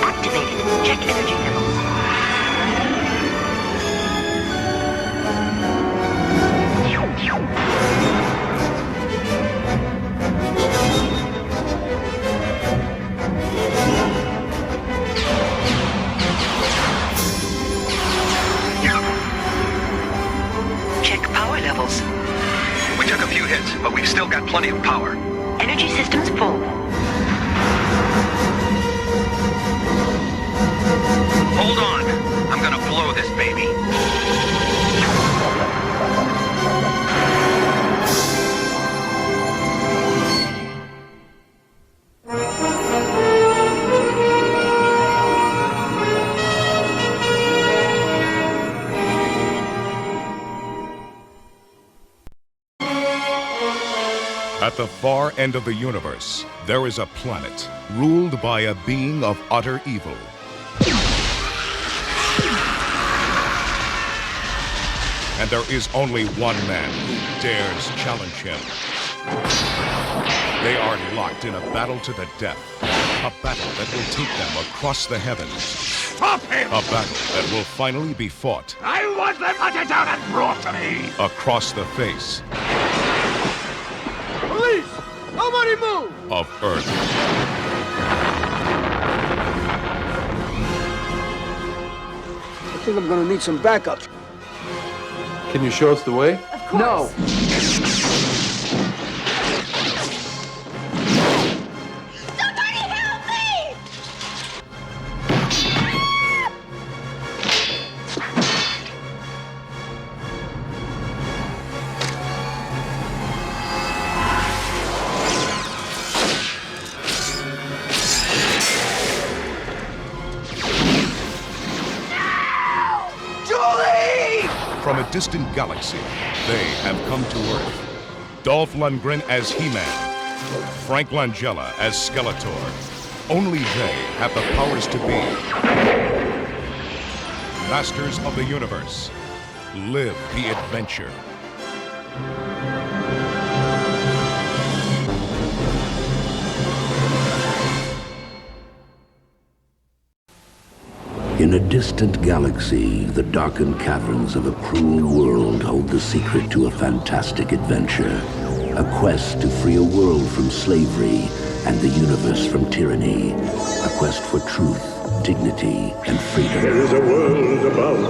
Speaker 2: Activated. Check energy levels. Check power levels.
Speaker 11: We took a few hits, but we've still got plenty of power.
Speaker 2: Energy systems full.
Speaker 11: Hold on. I'm gonna blow this baby.
Speaker 14: At the far end of the universe, there is a planet ruled by a being of utter evil. And there is only one man who dares challenge him. They are locked in a battle to the death. A battle that will take them across the heavens.
Speaker 9: Stop him!
Speaker 14: A battle that will finally be fought
Speaker 9: I want them hunted down and brought to me!
Speaker 14: across the face
Speaker 9: Police! Nobody move!
Speaker 14: of Earth.
Speaker 12: I think I'm gonna need some backup.
Speaker 13: Can you show us the way?
Speaker 12: Of course. No.
Speaker 2: Somebody help me!
Speaker 9: Julie!
Speaker 14: From from a distant galaxy, they have come to Earth. Dolph Lundgren as He-Man, Frank Langella as Skeletor. Only they have the powers to be masters of the universe. Live the adventure.
Speaker 15: In a distant galaxy, the darkened caverns of a cruel world hold the secret to a fantastic adventure. A quest to free a world from slavery and the universe from tyranny. A quest for truth, dignity, and freedom.
Speaker 17: There is a world above,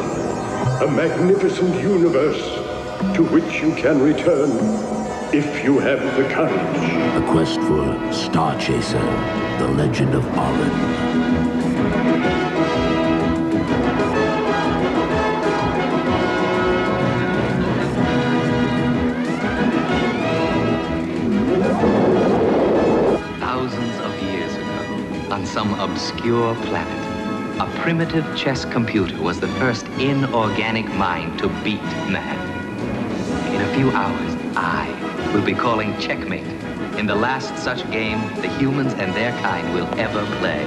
Speaker 17: a magnificent universe to which you can return if you have the courage.
Speaker 15: A quest for Star Chaser, the legend of Orin.
Speaker 18: Thousands of years ago, on some obscure planet, a primitive chess computer was the first inorganic mind to beat man. In a few hours, I will be calling checkmate in the last such game the humans and their kind will ever play.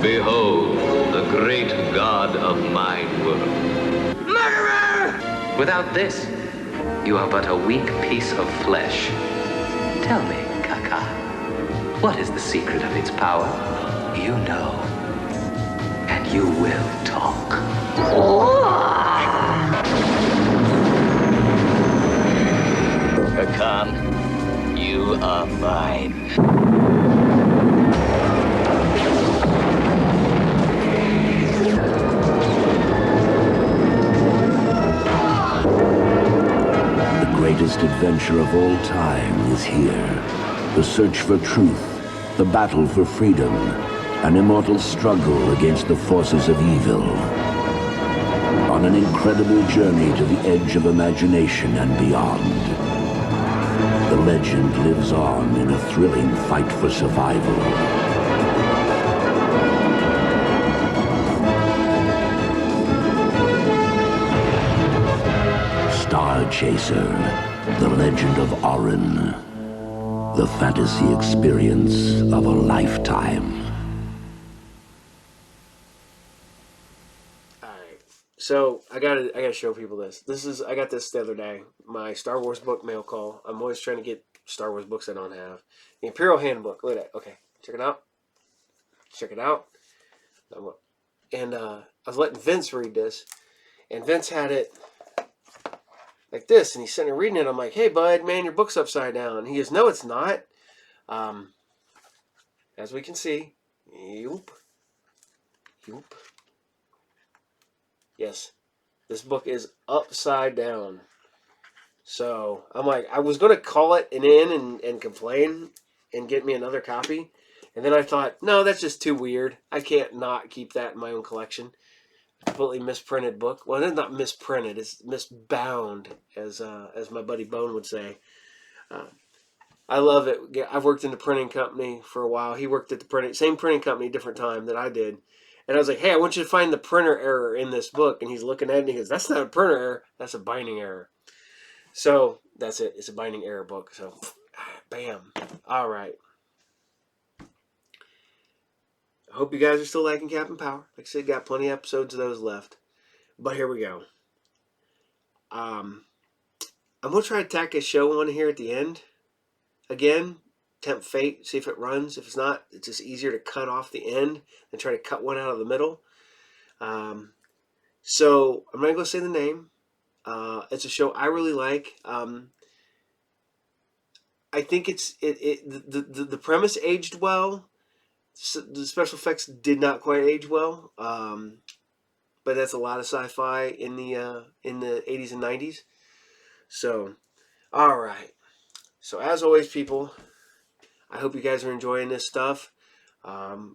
Speaker 18: Behold, the great god of my world. Murderer! Without this, you are but a weak piece of flesh. Tell me, Kaka, what is the secret of its power? You know, and you will talk. Kakan, you are mine.
Speaker 15: The greatest adventure of all time is here. The search for truth, the battle for freedom, an immortal struggle against the forces of evil. On an incredible journey to the edge of imagination and beyond. The legend lives on in a thrilling fight for survival. Star Chaser, the legend of Orin. The fantasy experience of a lifetime.
Speaker 1: So I gotta show people this. I got this the other day. My Star Wars book mail call. I'm always trying to get Star Wars books I don't have. The Imperial Handbook. Look at that. Okay, check it out. Check it out. And I was letting Vince read this, and Vince had it like this, and he's sitting there reading it. I'm like, "Hey, bud, man, your book's upside down." And he goes, "No, it's not." As we can see, yoop. Yes, this book is upside down. So I'm like, I was going to call it and complain and get me another copy. And then I thought, no, that's just too weird. I can't not keep that in my own collection. Completely misprinted book. Well, it's not misprinted. It's misbound, as my buddy Bone would say. I love it. I've worked in the printing company for a while. He worked at the same printing company, different time that I did. And I was like, hey, I want you to find the printer error in this book. And he's looking at it and he goes, that's not a printer error. That's a binding error. So that's it. It's a binding error book. So, bam. All right. I hope you guys are still liking Captain Power. Like I said, got plenty of episodes of those left. But here we go. I'm going to try to tack a show on here at the end. Again, tempt fate, see if it runs. If it's not, it's just easier to cut off the end than try to cut one out of the middle. So I'm not going to say the name. It's a show I really like. I think the premise aged well. The special effects did not quite age well. But that's a lot of sci-fi in the 80s and 90s. So, all right. So as always, people, I hope you guys are enjoying this stuff.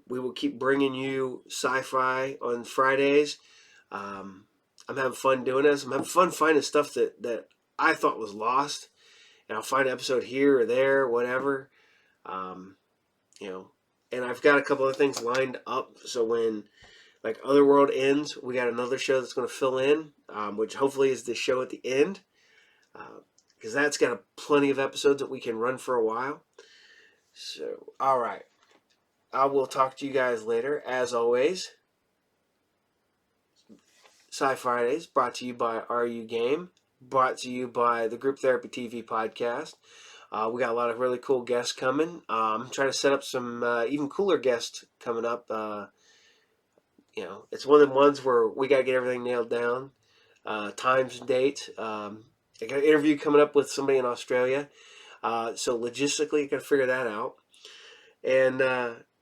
Speaker 1: We will keep bringing you sci-fi on Fridays. I'm having fun doing this. I'm having fun finding stuff that I thought was lost. And I'll find an episode here or there, whatever. And I've got a couple of things lined up. So when like Otherworld ends, we got another show that's going to fill in, which hopefully is the show at the end. Because that's got plenty of episodes that we can run for a while. So, all right. I will talk to you guys later. As always, SciFridays, brought to you by RU Game, brought to you by the Group Therapy TV podcast. We got a lot of really cool guests coming. I'm trying to set up some even cooler guests coming up. It's one of them ones where we got to get everything nailed down. Times and dates. I got an interview coming up with somebody in Australia. So logistically, you got to figure that out. And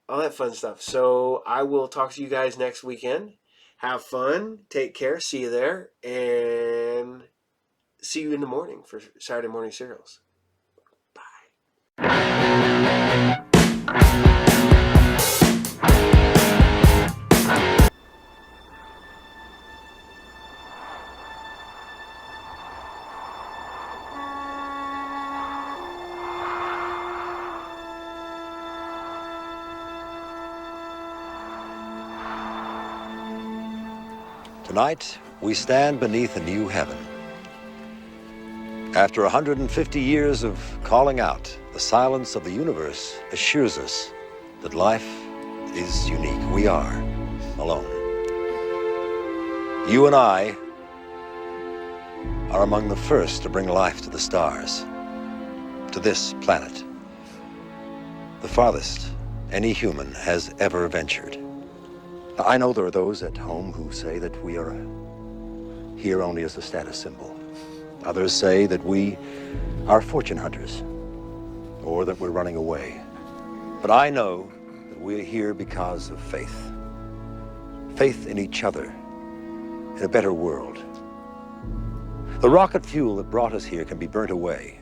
Speaker 1: all that fun stuff. So I will talk to you guys next weekend. Have fun. Take care. See you there. And see you in the morning for Saturday Morning Serials.
Speaker 7: Tonight, we stand beneath a new heaven. After 150 years of calling out, the silence of the universe assures us that life is unique. We are alone. You and I are among the first to bring life to the stars, to this planet, the farthest any human has ever ventured. I know there are those at home who say that we are here only as a status symbol. Others say that we are fortune hunters, or that we're running away. But I know that we're here because of faith. Faith in each other, in a better world. The rocket fuel that brought us here can be burnt away,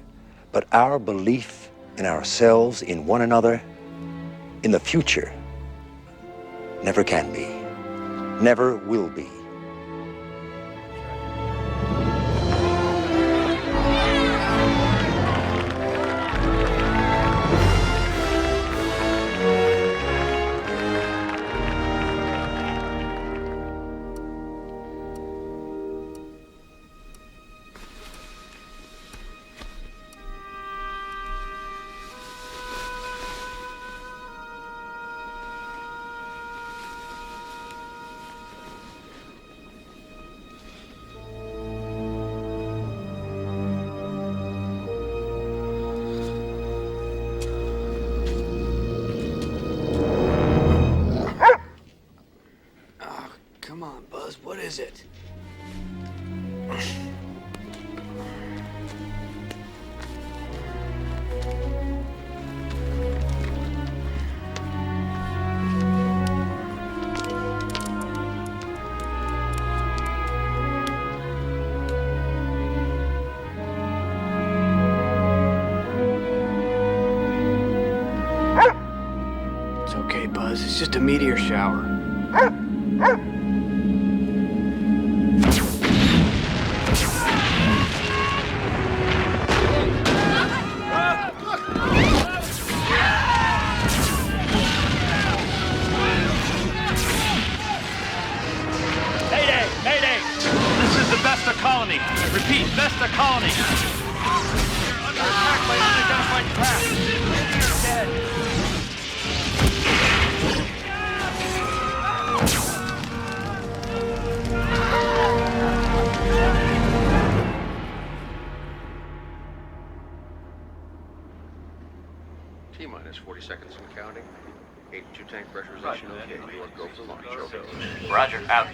Speaker 7: but our belief in ourselves, in one another, in the future, never can be, never will be.
Speaker 12: Come on, Buzz, what is it? It's okay, Buzz. It's just a meteor shower.
Speaker 8: Colony. Repeat, Vesta Colony. You're under attack by unidentified craft. You're dead.
Speaker 11: T-minus 40 seconds and counting. 82 tank pressurization okay. You are go for launch. Over.
Speaker 8: Roger, out.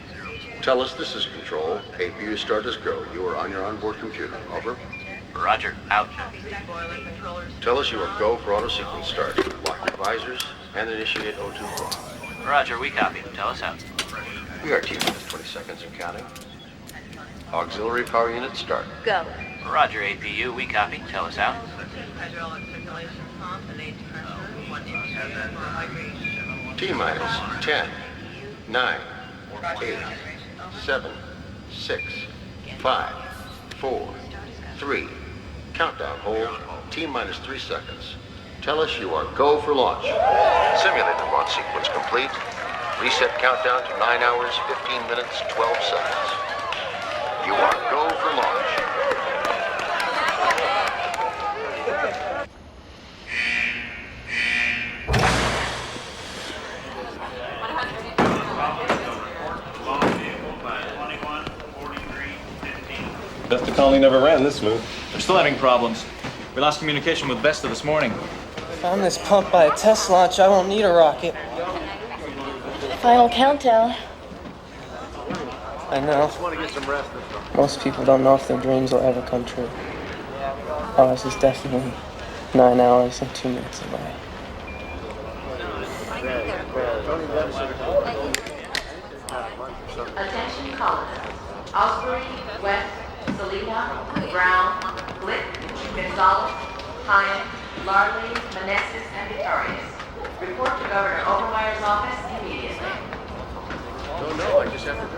Speaker 11: Tell us this is control. APU start as go. You are on your onboard computer. Over.
Speaker 8: Roger, out.
Speaker 11: Tell us you are go for auto sequence start. Lock your visors and initiate O2 flow.
Speaker 8: Roger, we copy. Tell us out.
Speaker 11: We are T-minus 20 seconds and counting. Auxiliary power unit start.
Speaker 2: Go.
Speaker 8: Roger, APU, we copy. Tell us out.
Speaker 4: T-minus 10, 9, 8, 7, 6, 5, 4, 3. Countdown, hold. T-minus 3 seconds. Tell us you are go for launch. Simulated launch sequence complete. Reset countdown to 9 hours, 15 minutes, 12 seconds. You are go for launch.
Speaker 19: Best the colony never ran this smooth.
Speaker 20: They're still having problems. We lost communication with Vesta this morning.
Speaker 22: If I'm this pumped by a test launch, I won't need a rocket.
Speaker 25: Final countdown.
Speaker 22: I know.
Speaker 21: Just want to get some rest this time.
Speaker 22: Most people don't know if their dreams will ever come true. Ours is definitely 9 hours and 2 minutes away.
Speaker 23: Attention callers. Osprey, West, Salina, Brown, Glick, Gonzalez, Hine, Larley, Manessis, and Victorious. Report to Governor Obermeyer's office immediately.
Speaker 21: No, I just have to go.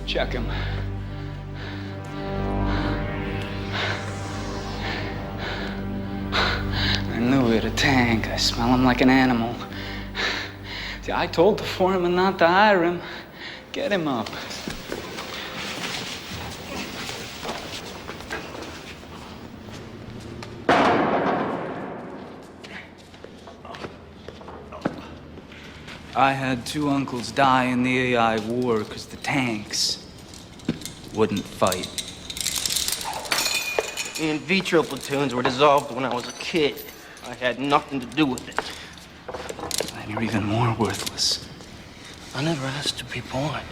Speaker 22: Check him. I knew it, a tank. I smell him like an animal. See, I told the foreman not to hire him. Get him up. I had 2 uncles die in the AI war because the tanks wouldn't fight.
Speaker 24: The in vitro platoons were dissolved when I was a kid. I had nothing to do with it.
Speaker 22: And you're even more worthless.
Speaker 24: I never asked to be born.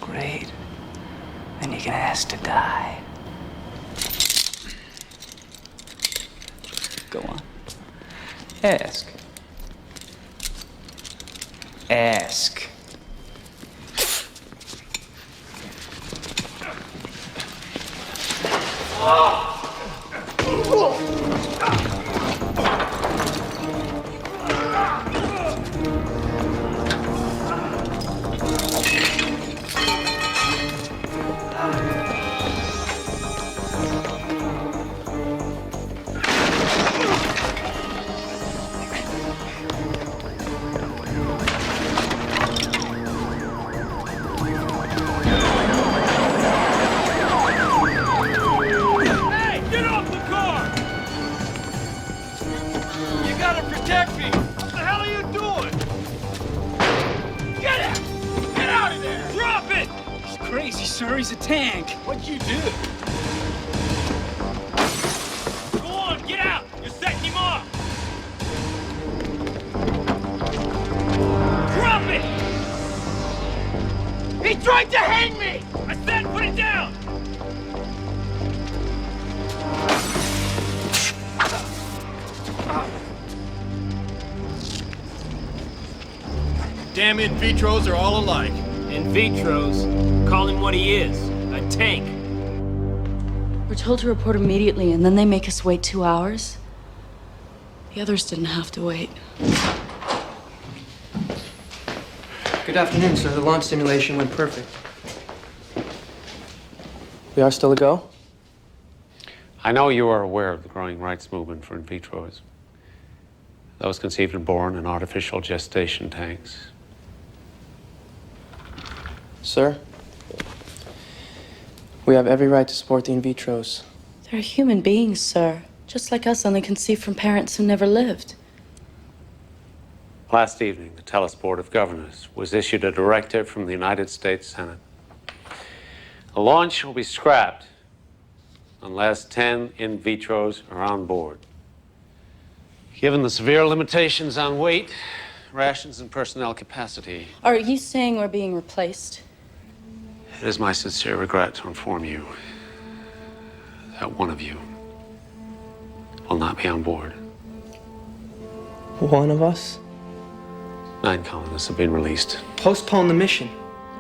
Speaker 22: Great. Then you can ask to die. Go on. Ask. Ask. Sir, he's a tank.
Speaker 26: What'd you do? Go on, get out! You're setting him off! Drop it! He tried to hang me! I said put it down! Damn in vitros are all alike.
Speaker 28: In vitros? Call him what he is, a tank.
Speaker 25: We're told to report immediately, and then they make us wait 2 hours? The others didn't have to wait.
Speaker 22: Good afternoon, sir. The launch simulation went perfect. We are still a go?
Speaker 29: I know you are aware of the growing rights movement for in vitros.
Speaker 3: those conceived and born in artificial gestation tanks.
Speaker 5: Sir, we have every right to support the in vitros.
Speaker 25: They're human beings, sir. Just like us, only conceived from parents who never lived.
Speaker 3: Last evening, the Tellus Board of Governors was issued a directive from the United States Senate. The launch will be scrapped unless 10 in vitros are on board. Given the severe limitations on weight, rations, and personnel capacity,
Speaker 25: Are you saying we're being replaced?
Speaker 3: it is my sincere regret to inform you that one of you will not be on board.
Speaker 5: One of us?
Speaker 3: 9 colonists have been released.
Speaker 5: Postpone the mission.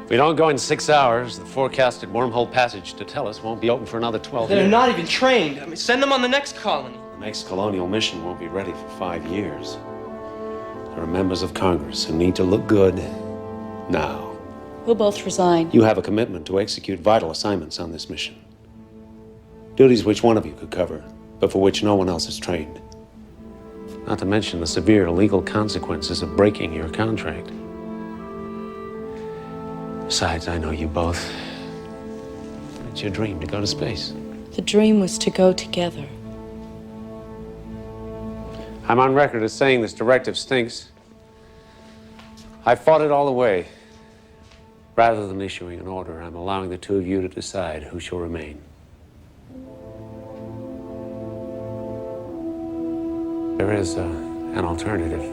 Speaker 3: If we don't go in 6 hours, the forecasted wormhole passage to Tellus won't be open for another 12 years.
Speaker 5: They're not even trained. I mean, send them on the next colony.
Speaker 3: The next colonial mission won't be ready for 5 years. There are members of Congress who need to look good now.
Speaker 25: We'll both resign.
Speaker 3: You have a commitment to execute vital assignments on this mission. Duties which one of you could cover, but for which no one else is trained. Not to mention the severe legal consequences of breaking your contract. Besides, I know you both. It's your dream to go to space.
Speaker 25: The dream was to go together.
Speaker 3: I'm on record as saying this directive stinks. I fought it all the way. Rather than issuing an order, I'm allowing the two of you to decide who shall remain. There is an alternative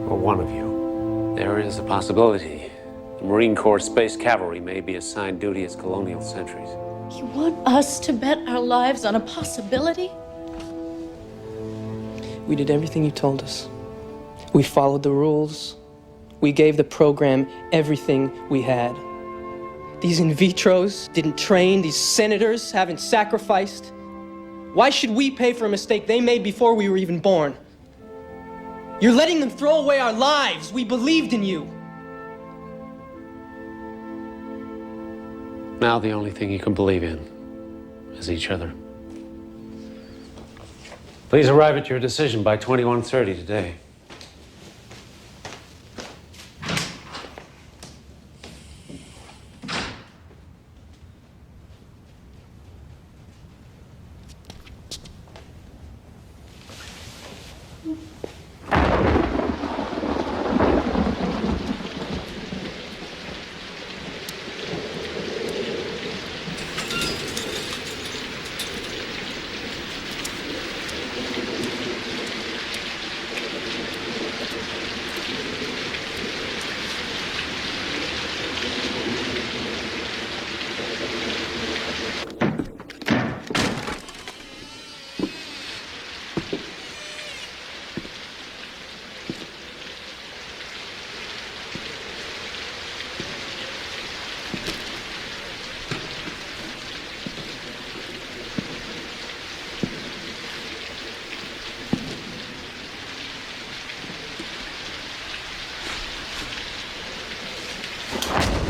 Speaker 3: for one of you. There is a possibility the Marine Corps Space Cavalry may be assigned duty as colonial sentries.
Speaker 25: You want us to bet our lives on a possibility?
Speaker 5: We did everything you told us. We followed the rules. We gave the program everything we had. These in vitros didn't train. These senators haven't sacrificed. Why should we pay for a mistake they made before we were even born? You're letting them throw away our lives. We believed in you.
Speaker 3: Now the only thing you can believe in is each other. Please arrive at your decision by 21:30 today.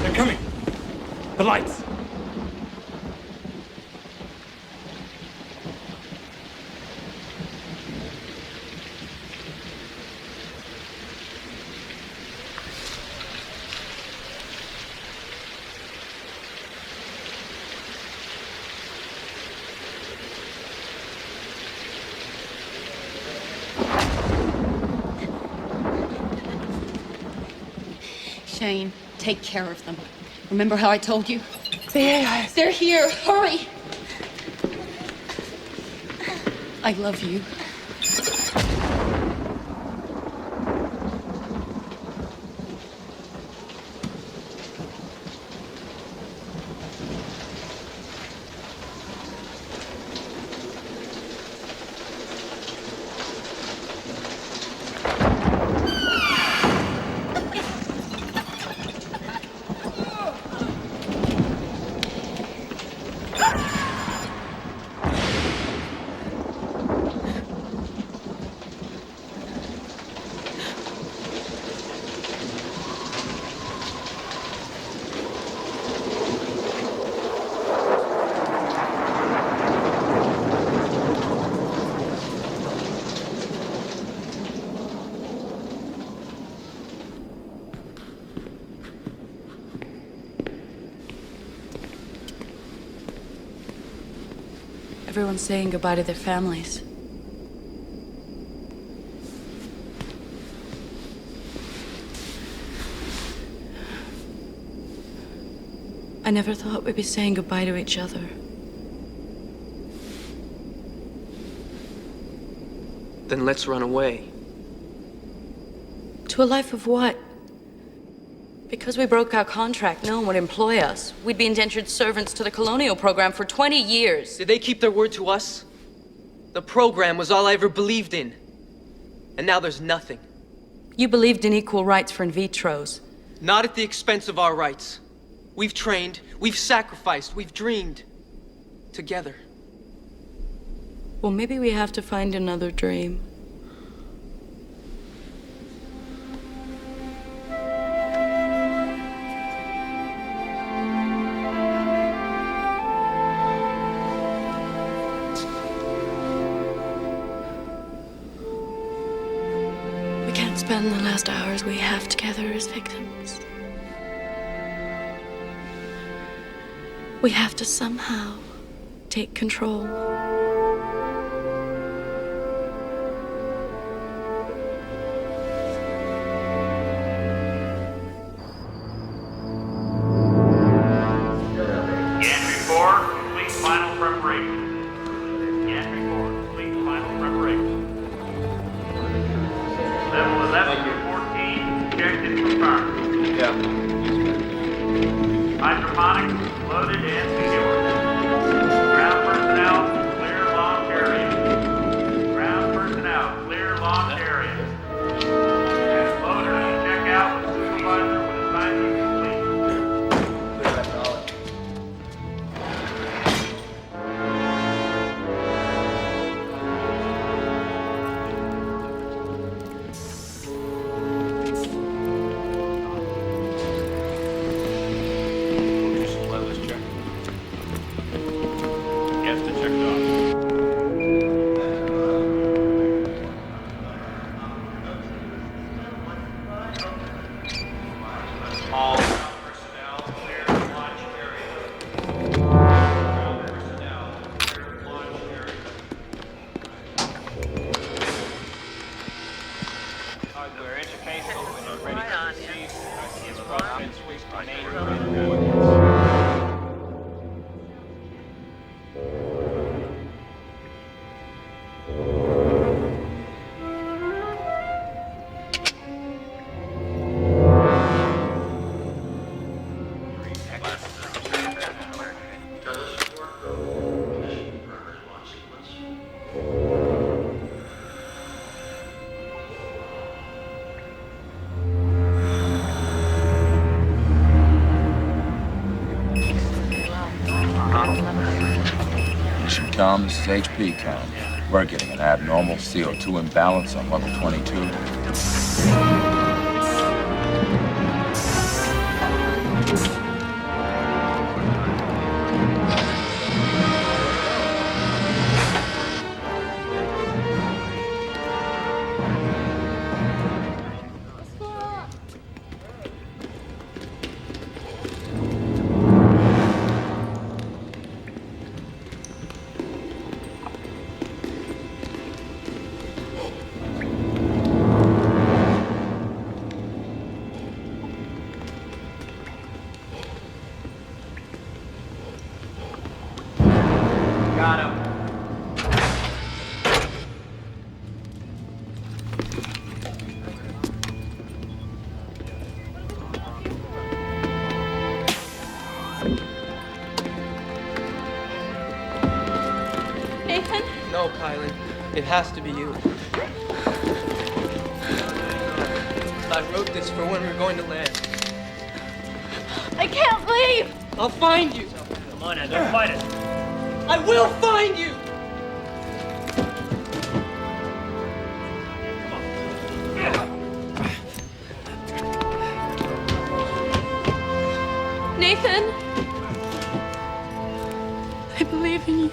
Speaker 26: They're coming. The lights.
Speaker 25: Shane, take care of them. Remember how I told you? They're here. Hurry. I love you. Everyone's saying goodbye to their families. I never thought we'd be saying goodbye to each other.
Speaker 5: Then let's run away.
Speaker 25: To a life of what? Because we broke our contract, no one would employ us. We'd be indentured servants to the colonial program for 20 years.
Speaker 5: Did they keep their word to us? The program was all I ever believed in. And now there's nothing.
Speaker 25: You believed in equal rights for in vitros.
Speaker 5: Not at the expense of our rights. We've trained, we've sacrificed, we've dreamed. Together.
Speaker 25: Well, maybe we have to find another dream. We can't spend the last hours we have together as victims. We have to somehow take control.
Speaker 26: Gantry 4, complete final preparation. Gantry 4, complete final preparation. Level 11 to 14, checked and confirmed.
Speaker 21: Yeah.
Speaker 26: Hydroponics loaded and secured. Ground personnel, clear launch area. Ground personnel, clear launch area. And loaders, check out with supervisor with assignment complete.
Speaker 6: Mission this is HP Com. We're getting an abnormal CO2 imbalance on level 22.
Speaker 26: Got him.
Speaker 25: Nathan?
Speaker 5: No, Kylan. It has to be you. I wrote this for when we're going to land.
Speaker 25: I can't leave!
Speaker 5: I'll find you!
Speaker 26: Come on now, don't fight it.
Speaker 5: I will find you!
Speaker 25: Nathan! I believe in you.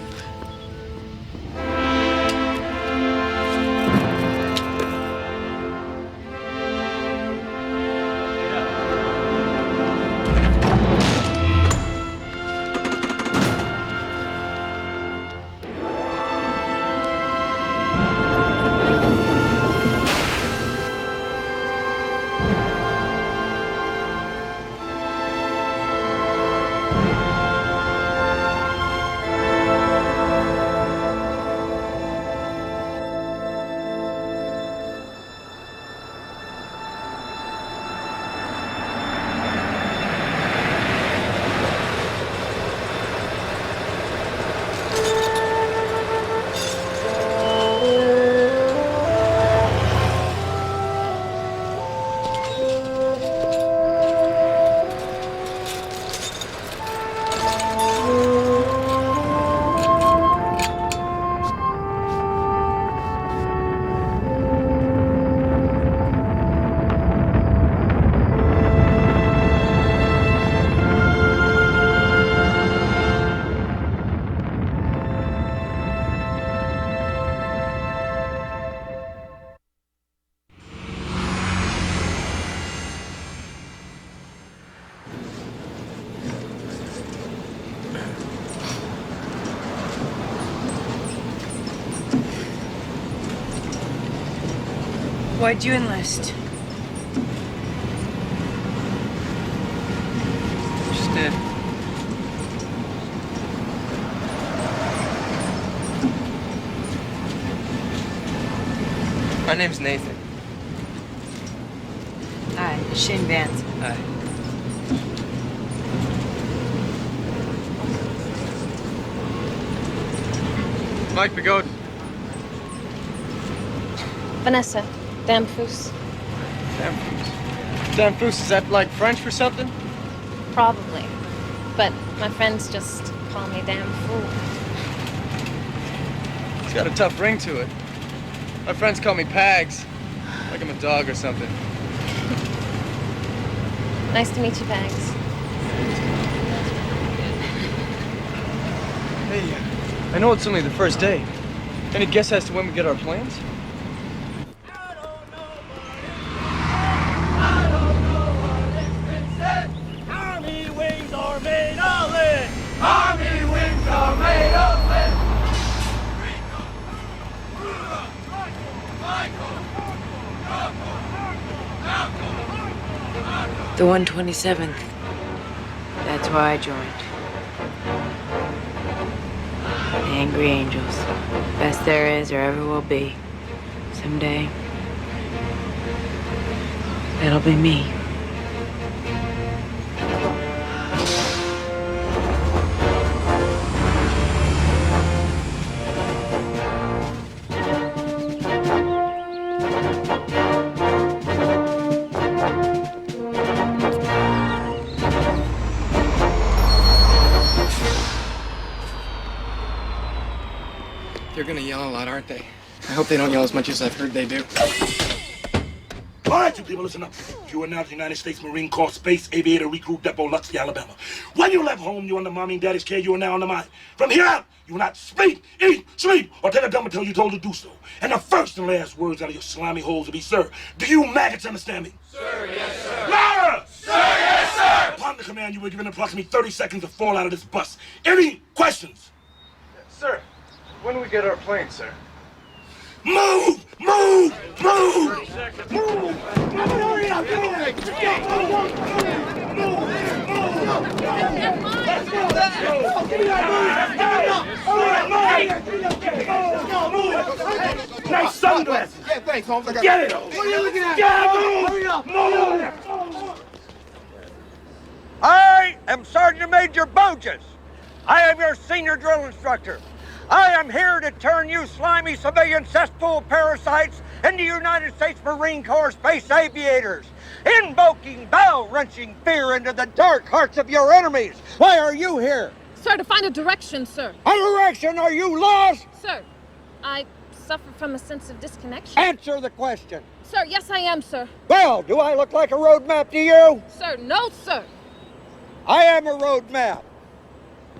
Speaker 9: Why'd you enlist?
Speaker 22: Just did. My name's Nathan.
Speaker 9: Hi, Shane Vance.
Speaker 22: Hi. Mike Pagoda.
Speaker 10: Vanessa, Damfus.
Speaker 22: Damfus, is that like French for something?
Speaker 10: Probably. But my friends just call me Damn Fool.
Speaker 22: It's got a tough ring to it. My friends call me Pags, like I'm a dog or something.
Speaker 10: Nice to meet you, Pags.
Speaker 22: Hey, I know it's only the first day. Any guess as to when we get our planes?
Speaker 26: Army wings are made of lead.
Speaker 13: Army wings are made of lead.
Speaker 9: The 127th. That's why I joined. The Angry Angels. Best there is or ever will be. Someday, that'll be me.
Speaker 22: They're gonna yell a lot, aren't they? I hope they don't yell as much as I've heard they do.
Speaker 14: All right, you people, listen up. You are now the United States Marine Corps Space Aviator Recruit Depot, Luxley, Alabama. When you left home, you were under mommy and daddy's care. You are now under mine. From here out, you will not speak, eat, sleep, or take a dump until you're told to do so. And the first and last words out of your slimy holes will be, sir. Do you maggots understand me?
Speaker 13: Sir, yes, sir.
Speaker 14: Louder!
Speaker 13: Sir, yes, sir.
Speaker 14: Upon the command, you were given approximately 30 seconds to fall out of this bus. Any questions?
Speaker 22: Sir, when do we get our plane, sir?
Speaker 14: Move! Move! Move! Move! Hurry up! Nice sunglasses!
Speaker 13: Yeah, thanks, Holmes.
Speaker 14: Get it!
Speaker 13: What are you looking at?
Speaker 14: Hurry up! Move!
Speaker 16: I am Sergeant Major Bogus. I am your senior drill instructor. I am here to turn you slimy civilian cesspool parasites into United States Marine Corps Space Aviators, invoking bell-wrenching fear into the dark hearts of your enemies. Why are you here?
Speaker 10: Sir, to find a direction, sir.
Speaker 16: A direction? Are you lost?
Speaker 10: Sir, I suffer from a sense of disconnection.
Speaker 16: Answer the question.
Speaker 10: Sir, yes, I am, sir.
Speaker 16: Well, do I look like a road map to you?
Speaker 10: Sir, no, sir.
Speaker 16: I am a road map.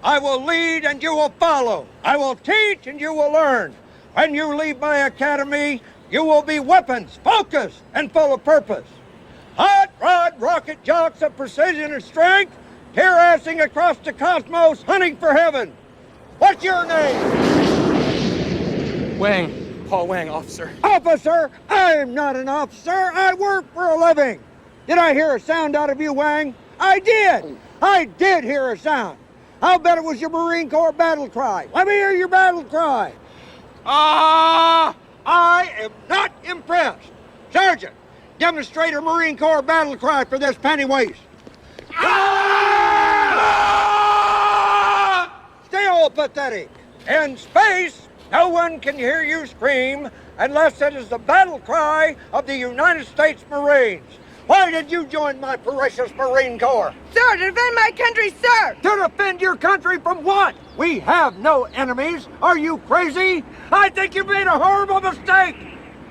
Speaker 16: I will lead and you will follow. I will teach and you will learn. When you leave my academy, you will be weapons, focused, and full of purpose. Hot rod rocket jocks of precision and strength, tear-assing across the cosmos, hunting for heaven. What's your name?
Speaker 22: Wang. Paul Wang, officer.
Speaker 16: Officer? I'm not an officer. I work for a living. Did I hear a sound out of you, Wang? I did. I did hear a sound. I'll bet it was your Marine Corps battle cry. Let me hear your battle cry. I am not impressed. Sergeant, demonstrate a Marine Corps battle cry for this penny-waste. Still pathetic. In space, no one can hear you scream unless it is the battle cry of the United States Marines. Why did you join my precious Marine Corps?
Speaker 13: Sir, to defend my country, sir!
Speaker 16: To defend your country from what? We have no enemies. Are you crazy? I think you made a horrible mistake.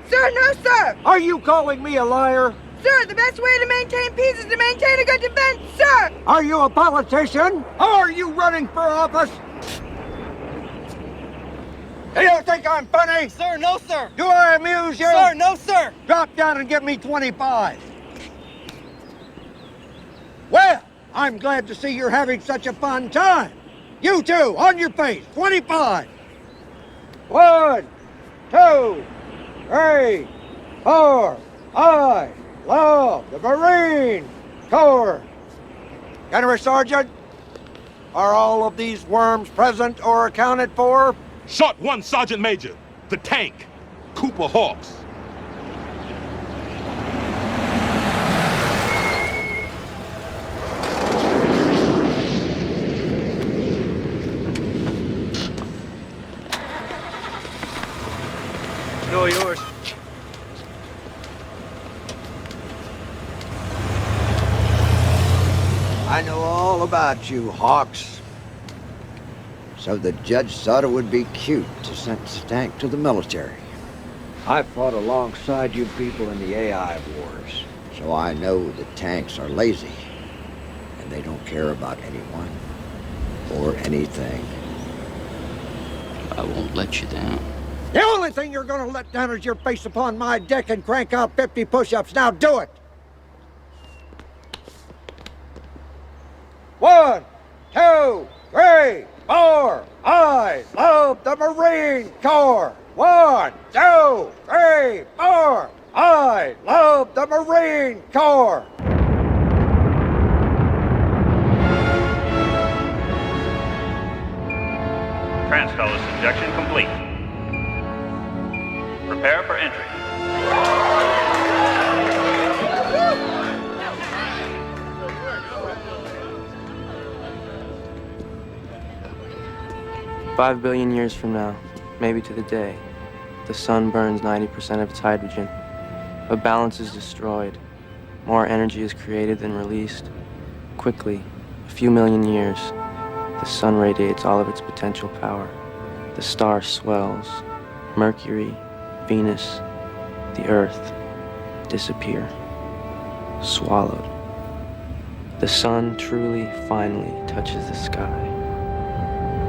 Speaker 13: Sir, no, sir!
Speaker 16: Are you calling me a liar?
Speaker 13: Sir, the best way to maintain peace is to maintain a good defense, sir!
Speaker 16: Are you a politician? Or are you running for office? Do you think I'm funny?
Speaker 24: Sir, no, sir.
Speaker 16: Do I amuse you?
Speaker 24: Sir, no, sir.
Speaker 16: Drop down and give me 25. Well, I'm glad to see you're having such a fun time. You too, on your face, 25. 1, 2, 3, For I love the Marine Corps. Gunnery Sergeant, are all of these worms present or accounted for?
Speaker 14: Shot 1, Sergeant Major. The tank. Cooper Hawks.
Speaker 24: All yours.
Speaker 16: I know all about you, Hawks. So the judge thought it would be cute to send the tank to the military. I fought alongside you people in the AI wars, so I know the tanks are lazy, and they don't care about anyone or anything.
Speaker 22: I won't let you down.
Speaker 16: The only thing you're gonna let down is your face upon my deck and crank out 50 push-ups. Now do it! 1, 2, 3, 4. I love the Marine Corps. 1, 2, 3, 4. I love the Marine Corps.
Speaker 26: Transcallus injection complete. Prepare for entry.
Speaker 5: 5 billion years from now, maybe to the day, the sun burns 90% of its hydrogen. A balance is destroyed. More energy is created than released. Quickly, a few million years, the sun radiates all of its potential power. The star swells. Mercury, Venus, the Earth disappear. Swallowed. The sun truly, finally touches the sky.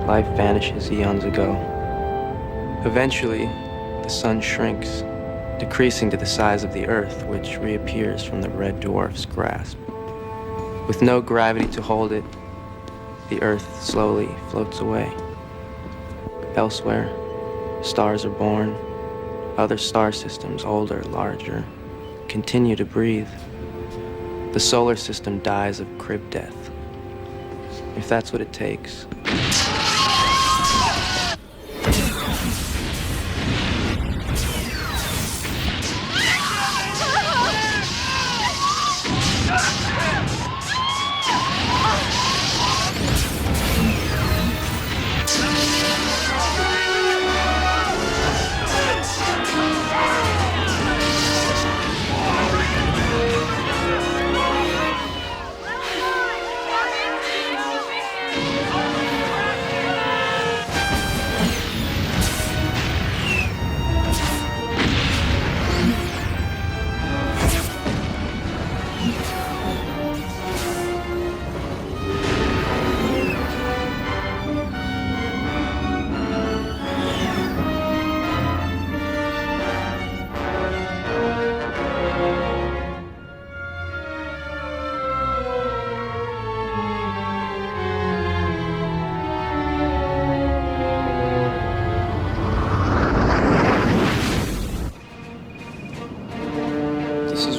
Speaker 5: Life vanishes eons ago. Eventually, the sun shrinks, decreasing to the size of the Earth, which reappears from the red dwarf's grasp. With no gravity to hold it, the Earth slowly floats away. Elsewhere, stars are born. Other star systems, older, larger, continue to breathe. The solar system dies of crib death, if that's what it takes.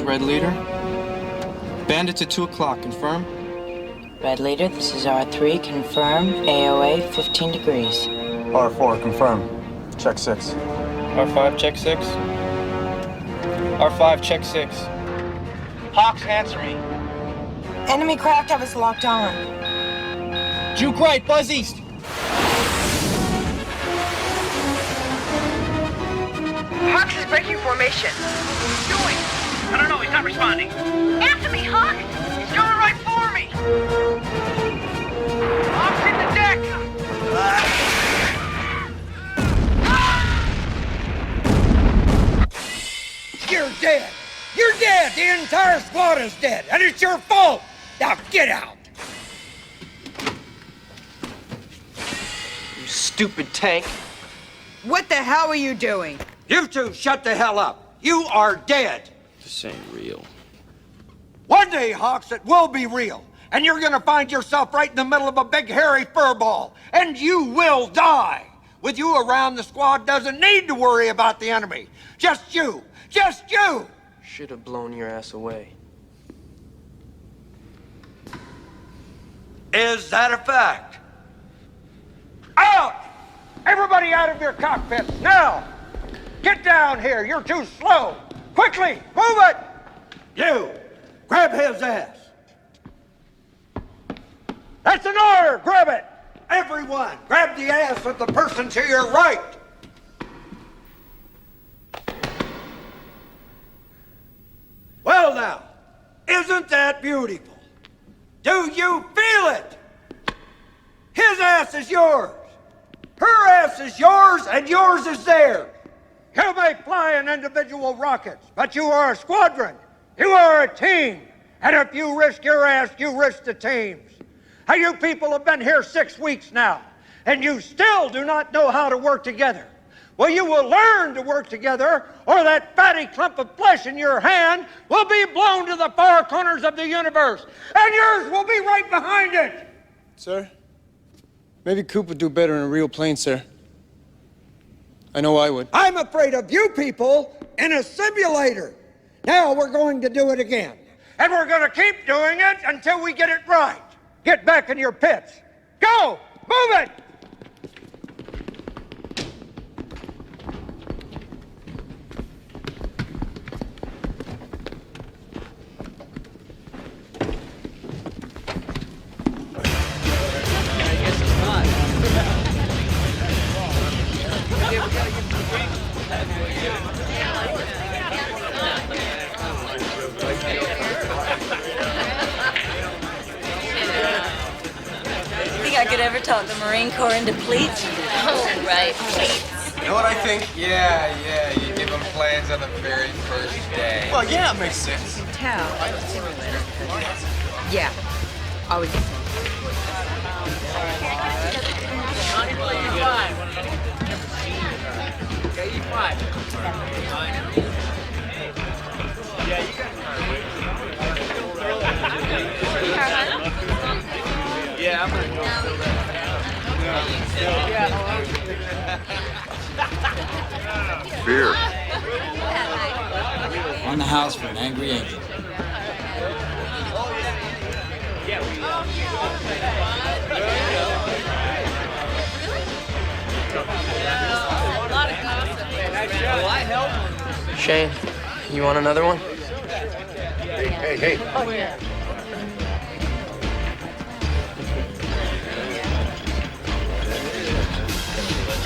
Speaker 5: Red Leader. Bandits at 2 o'clock, confirm?
Speaker 9: Red Leader, this is R3, confirm. AOA 15 degrees.
Speaker 20: R4, confirm. Check 6.
Speaker 5: R5, check 6. R5, check 6.
Speaker 13: Hawks, answer me.
Speaker 25: Enemy craft have us locked on.
Speaker 13: Juke right, buzz east. Hawks is breaking formation. What's he doing? I don't know, he's not responding.
Speaker 2: Answer me, Hawk!
Speaker 13: He's coming right for me! Hawks hit the deck!
Speaker 16: You're dead! You're dead! The entire squad is dead, and it's your fault! Now get out!
Speaker 24: You stupid tank.
Speaker 13: What the hell are you doing?
Speaker 16: You two shut the hell up! You are dead!
Speaker 22: This ain't real.
Speaker 16: One day, Hawks, it will be real. And you're gonna find yourself right in the middle of a big hairy furball. And you will die. With you around, the squad doesn't need to worry about the enemy. Just you. Just you!
Speaker 1: Should have blown your ass away.
Speaker 16: Is that a fact? Out! Everybody out of your cockpits, now! Get down here, you're too slow! Quickly, move it! You, grab his ass. That's an order, grab it! Everyone, grab the ass of the person to your right! Well now, isn't that beautiful? Do you feel it? His ass is yours. Her ass is yours, and yours is theirs. You may fly in individual rockets, but you are a squadron. You are a team. And if you risk your ass, you risk the team's. How you people have been here 6 weeks now, and you still do not know how to work together. Well, you will learn to work together, or that fatty clump of flesh in your hand will be blown to the far corners of the universe, and yours will be right behind it.
Speaker 21: Sir? Maybe Coop would do better in a real plane, sir. I know I would.
Speaker 16: I'm afraid of you people in a simulator. Now we're going to do it again. And we're going to keep doing it until we get it right. Get back in your pits. Go! Move it!
Speaker 25: Think I could ever talk the Marine Corps into pleats? Oh, right, pleats.
Speaker 7: You know what I think? Yeah, you give them plans on the very first day. Well, yeah, it makes sense.
Speaker 25: Tell. Yeah. Always.
Speaker 7: Yeah, I'm gonna go.
Speaker 4: Beer.
Speaker 22: On the house for an angry angel.
Speaker 1: Shane, you want another one?
Speaker 4: Hey.
Speaker 1: Oh, yeah.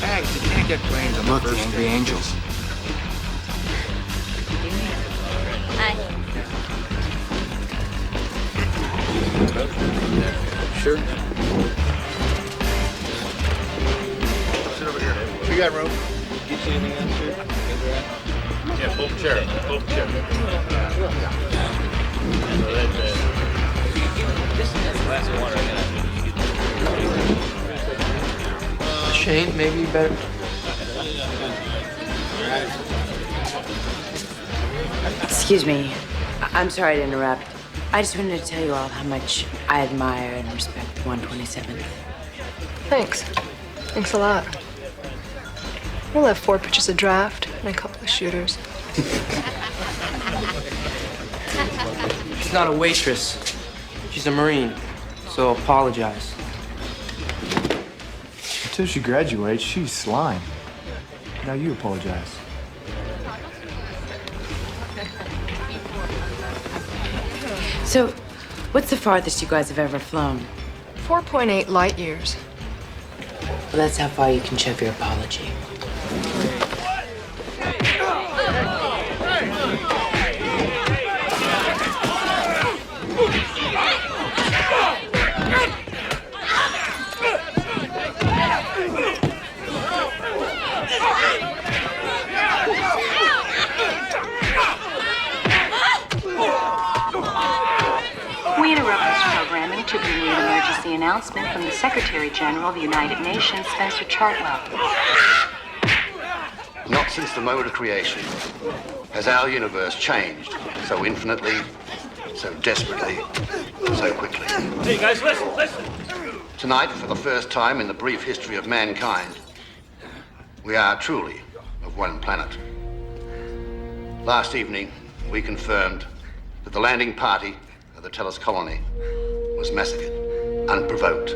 Speaker 22: Bags, you can't get brains on the first angry angels.
Speaker 4: Sure. Sit over here. We got room.
Speaker 7: Get you anything else, sir?
Speaker 4: Yeah, pull the chair. Pull the chair.
Speaker 1: Shane, maybe you better.
Speaker 9: Excuse me. I'm sorry to interrupt. I just wanted to tell you all how much I admire and respect the 127th.
Speaker 11: Thanks. Thanks a lot. We'll have 4 pitches of draft and a couple of shooters.
Speaker 1: She's not a waitress. She's a Marine, so apologize.
Speaker 12: Until she graduates, she's slime. Now you apologize.
Speaker 9: So, what's the farthest you guys have ever flown?
Speaker 11: 4.8 light years.
Speaker 9: Well, that's how far you can shove your apology.
Speaker 2: We interrupt this programming to bring you an emergency announcement from the Secretary General of the United Nations, Spencer Chartwell.
Speaker 4: Not since the moment of creation has our universe changed so infinitely, so desperately, so quickly.
Speaker 28: Hey, guys, listen.
Speaker 4: Tonight, for the first time in the brief history of mankind, we are truly of one planet. Last evening, we confirmed that the landing party of the Tellus colony was massacred, unprovoked,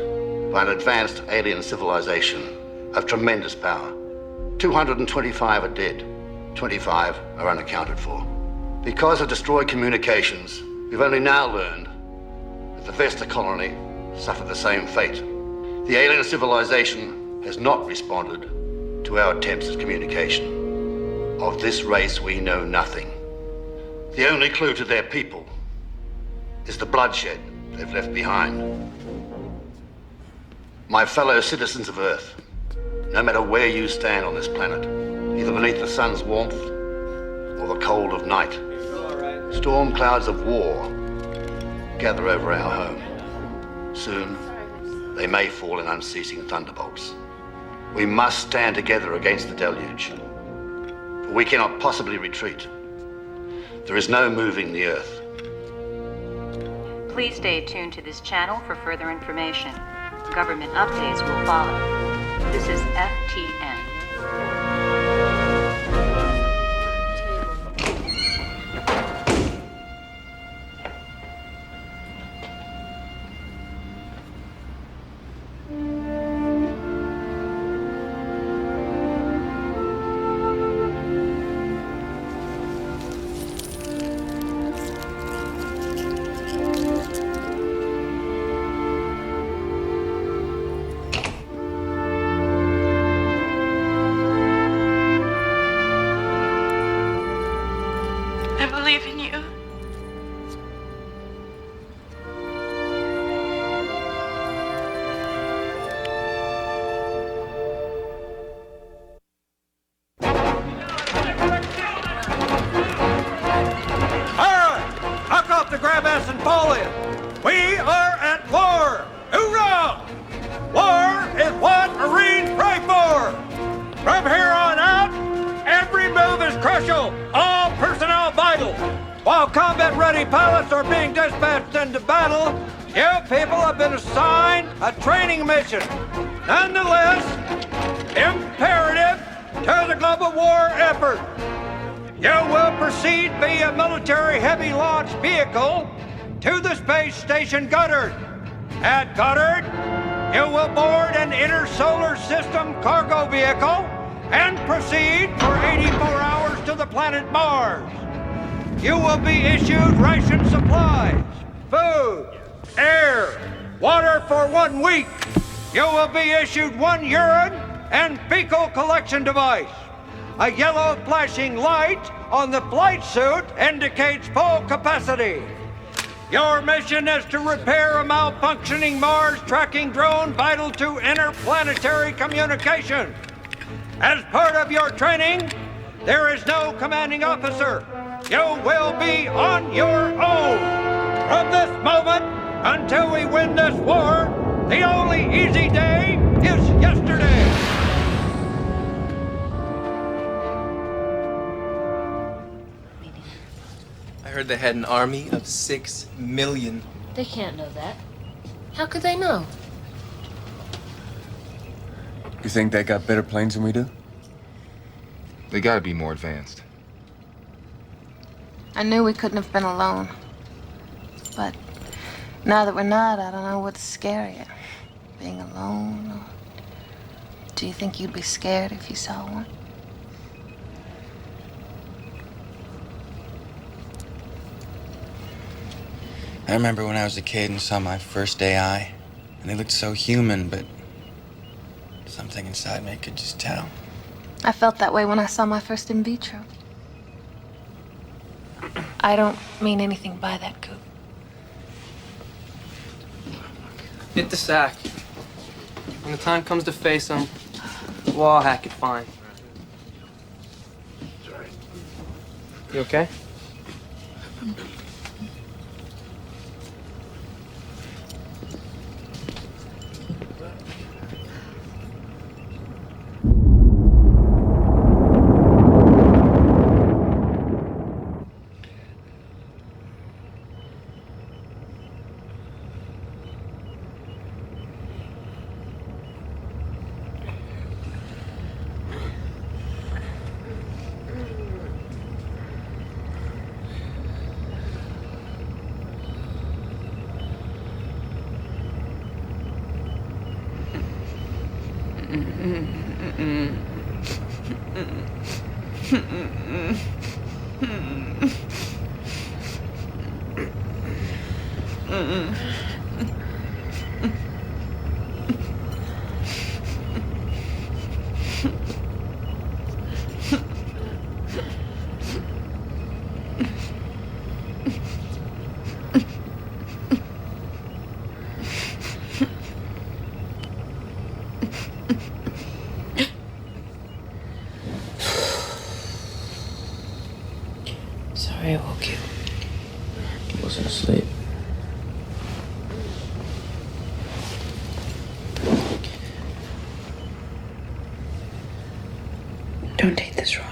Speaker 4: by an advanced alien civilization of tremendous power. 225 are dead, 25 are unaccounted for. Because of destroyed communications, we've only now learned that the Vesta colony suffered the same fate. The alien civilization has not responded to our attempts at communication. Of this race, we know nothing. The only clue to their people is the bloodshed they've left behind. My fellow citizens of Earth, no matter where you stand on this planet, either beneath the sun's warmth or the cold of night, storm clouds of war gather over our home. Soon, they may fall in unceasing thunderbolts. We must stand together against the deluge. For we cannot possibly retreat. There is no moving the Earth.
Speaker 2: Please stay tuned to this channel for further information. Government updates will follow. This is FTN.
Speaker 13: I believe in you.
Speaker 16: Knock off the grab ass and fall in. We are at war. Hoorah! War is what Marines pray for. From here on out, every move is crucial. All personnel vital. While combat-ready pilots are being dispatched into battle, you people have been assigned a training mission. Nonetheless, imperative to the global war effort. You will proceed via military heavy launch vehicle to the space station Goddard. At Goddard, you will board an inner solar system cargo vehicle and proceed for 84 hours to the planet Mars. You will be issued ration supplies, food, air, water for 1 week. You will be issued 1 urine and fecal collection device. A yellow flashing light on the flight suit indicates full capacity. Your mission is to repair a malfunctioning Mars tracking drone vital to interplanetary communication. As part of your training, there is no commanding officer. You will be on your own. From this moment until we win this war, the only easy day is yesterday.
Speaker 1: I heard they had an army of 6 million.
Speaker 10: They can't know that. How could they know?
Speaker 12: You think they got better planes than we do?
Speaker 6: They gotta be more advanced.
Speaker 10: I knew we couldn't have been alone. But now that we're not, I don't know what's scarier. Being alone, or do you think you'd be scared if you saw one?
Speaker 3: I remember when I was a kid and saw my first AI, and they looked so human, but something inside me could just tell.
Speaker 10: I felt that way when I saw my first in vitro. I don't mean anything by that, Coop.
Speaker 1: Hit the sack. When the time comes to face him, we'll all hack it fine. You okay?
Speaker 5: Sorry I woke you.
Speaker 1: I wasn't asleep.
Speaker 5: Don't take this wrong.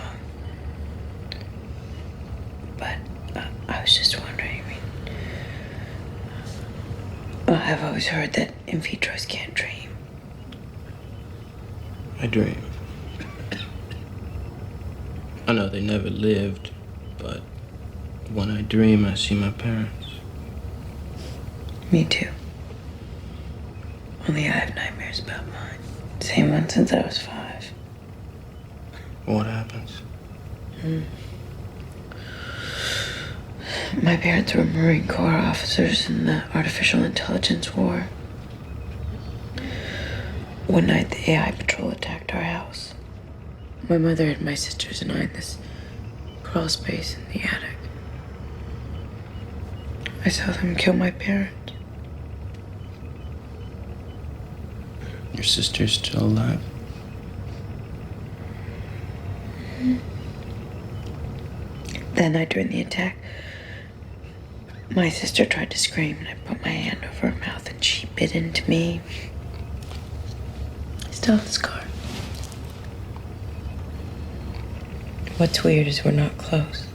Speaker 5: But I was just wondering, I've always heard that in vitros can't dream.
Speaker 1: I dream. I know they never lived, but when I dream, I see my parents.
Speaker 5: Me too. Only I have nightmares about mine. Same one since I was 5.
Speaker 1: What happens?
Speaker 5: My parents were Marine Corps officers in the artificial intelligence war. One night, the AI patrol attacked our house. My mother and my sisters and I in this crawl space in the attic. I saw them kill my parents.
Speaker 1: Your sister's still alive?
Speaker 5: That night during the attack, my sister tried to scream and I put my hand over her mouth and she bit into me. I still have the scar. What's weird is we're not close.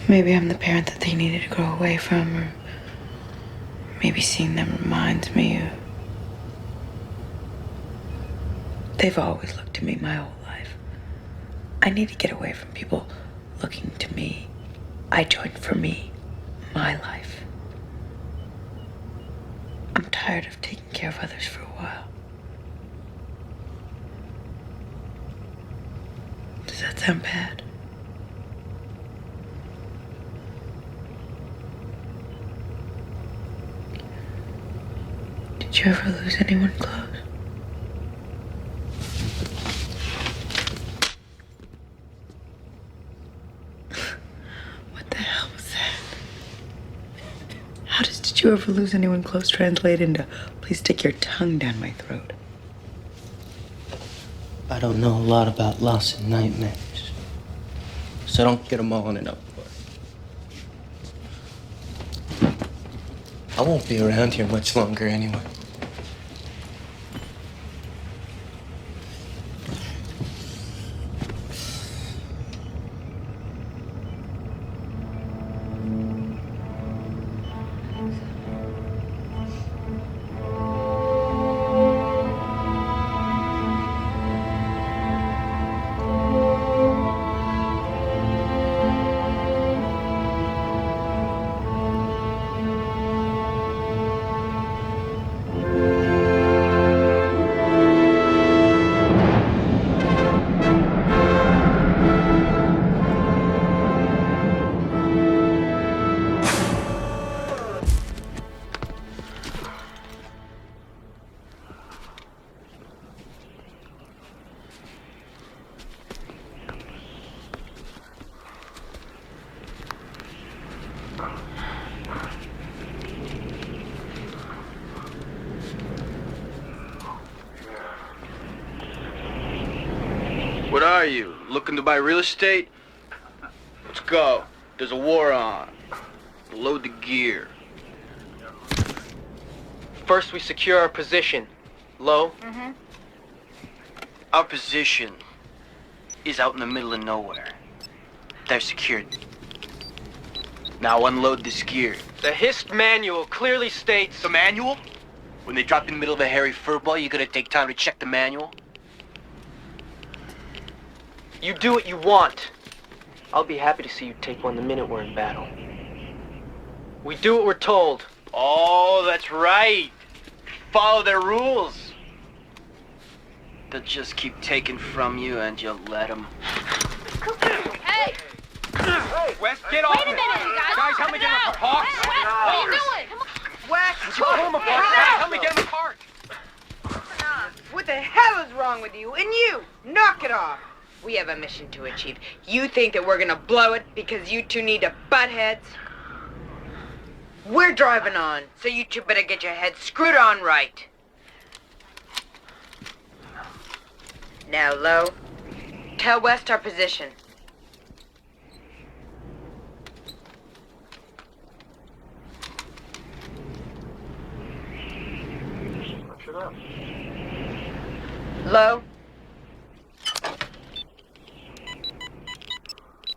Speaker 5: Maybe I'm the parent that they needed to grow away from, or maybe seeing them reminds me of... They've always looked to me my whole life. I need to get away from people looking to me. I joined for me, my life. I'm tired of taking care of others for a while. Does that sound bad? Did you ever lose anyone close? What the hell was that? How does "did you ever lose anyone close" translate into "please stick your tongue down my throat"?
Speaker 1: I don't know a lot about loss and nightmares, so don't get them all in an uproar. I won't be around here much longer anyway.
Speaker 24: What are you, looking to buy real estate? Let's go. There's a war on. Load the gear.
Speaker 1: First, we secure our position. Low.
Speaker 24: Our position is out in the middle of nowhere. They're secured. Now unload this gear.
Speaker 1: The HIST manual clearly states...
Speaker 24: The manual? When they drop in the middle of a hairy furball, you gonna take time to check the manual?
Speaker 1: You do what you want. I'll be happy to see you take one the minute we're in battle. We do what we're told.
Speaker 24: Oh, that's right. follow their rules. They'll just keep taking from you and you'll let them.
Speaker 10: Hey!
Speaker 7: Hey, Wes, get off
Speaker 10: Wait a minute, you guys.
Speaker 7: Guys, help me get him apart.
Speaker 10: Wes, what are you doing? Come on.
Speaker 13: Wes,
Speaker 7: Would you pull him apart? Guys, help me get him apart.
Speaker 13: what the hell is wrong with you? And you, knock it off. We have a mission to achieve. You think that we're gonna blow it because you two need to butt heads? We're driving on, so you two better get your heads screwed on right. Now, Lo, tell West our position. Lo?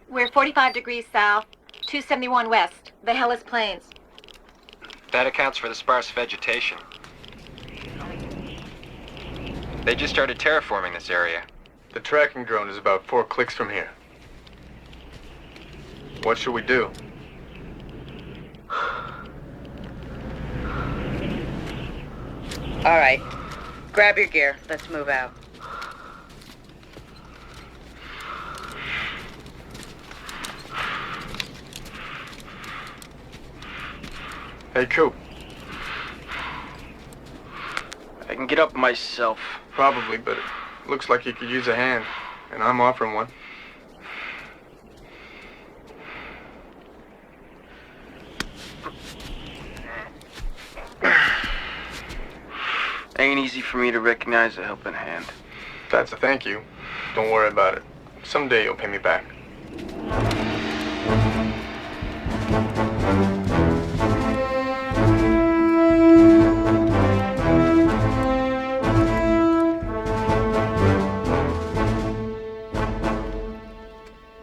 Speaker 8: We're 45 degrees south, 271 west, the Hellas Plains.
Speaker 14: That accounts for the sparse vegetation. They just started terraforming this area.
Speaker 21: The tracking drone is about 4 clicks from here. What should we do?
Speaker 13: All right, grab your gear. Let's move out.
Speaker 21: Hey, Coop.
Speaker 24: I can get up myself.
Speaker 21: Probably, but it looks like you could use a hand, and I'm offering one.
Speaker 24: Ain't easy for me to recognize a helping hand.
Speaker 21: That's a thank you. Don't worry about it. Someday you'll pay me back.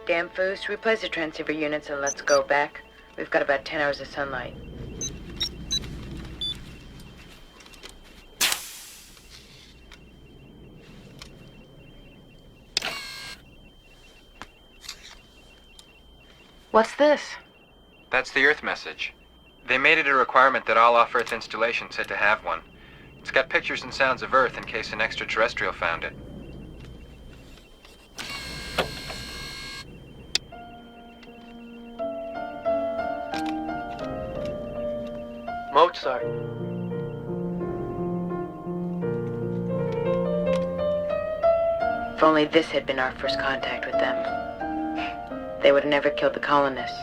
Speaker 13: Damn Foos, replace the transceiver units and let's go back. We've got about 10 hours of sunlight.
Speaker 10: What's this?
Speaker 14: That's the Earth message. They made it a requirement that all off-Earth installations had to have one. It's got pictures and sounds of Earth in case an extraterrestrial found it.
Speaker 1: Mozart.
Speaker 13: If only this had been our first contact with them, they would have never killed the colonists.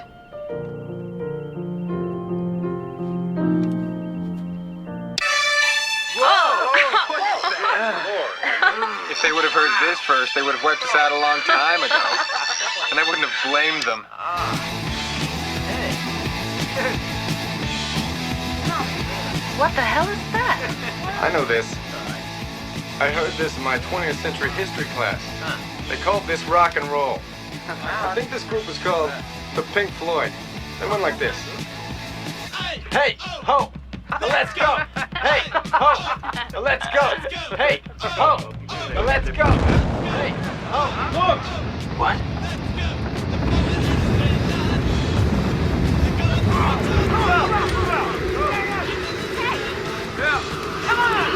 Speaker 14: If they would have heard this first, they would have wiped us out a long time ago. And I wouldn't have blamed them.
Speaker 10: What the hell is that?
Speaker 21: I know this. I heard this in my 20th century history class. They called this rock and roll. I think this group was called the Pink Floyd. They went like this. Hey, ho, let's go. Hey, ho, let's go. Hey, ho, let's go. Hey, ho, what?
Speaker 26: Come on!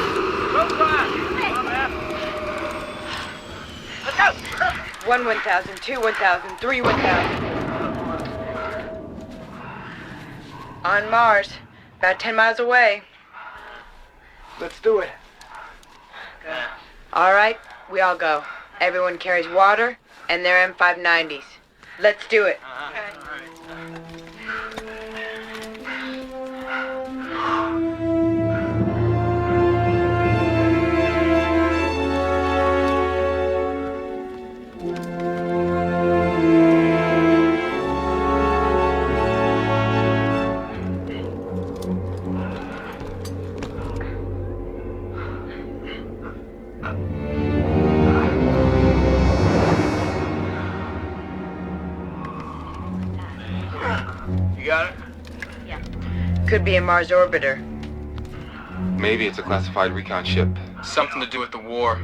Speaker 26: Go fast! Come on, man. Let's go!
Speaker 13: 1 1,000, 2 1,000, 3 1,000. On Mars, about 10 miles away.
Speaker 21: Let's do it.
Speaker 13: All right, we all go. Everyone carries water and their M590s. Let's do it.
Speaker 24: You got it?
Speaker 13: Could be a Mars orbiter.
Speaker 6: Maybe it's a classified recon ship.
Speaker 14: Something to do with the war.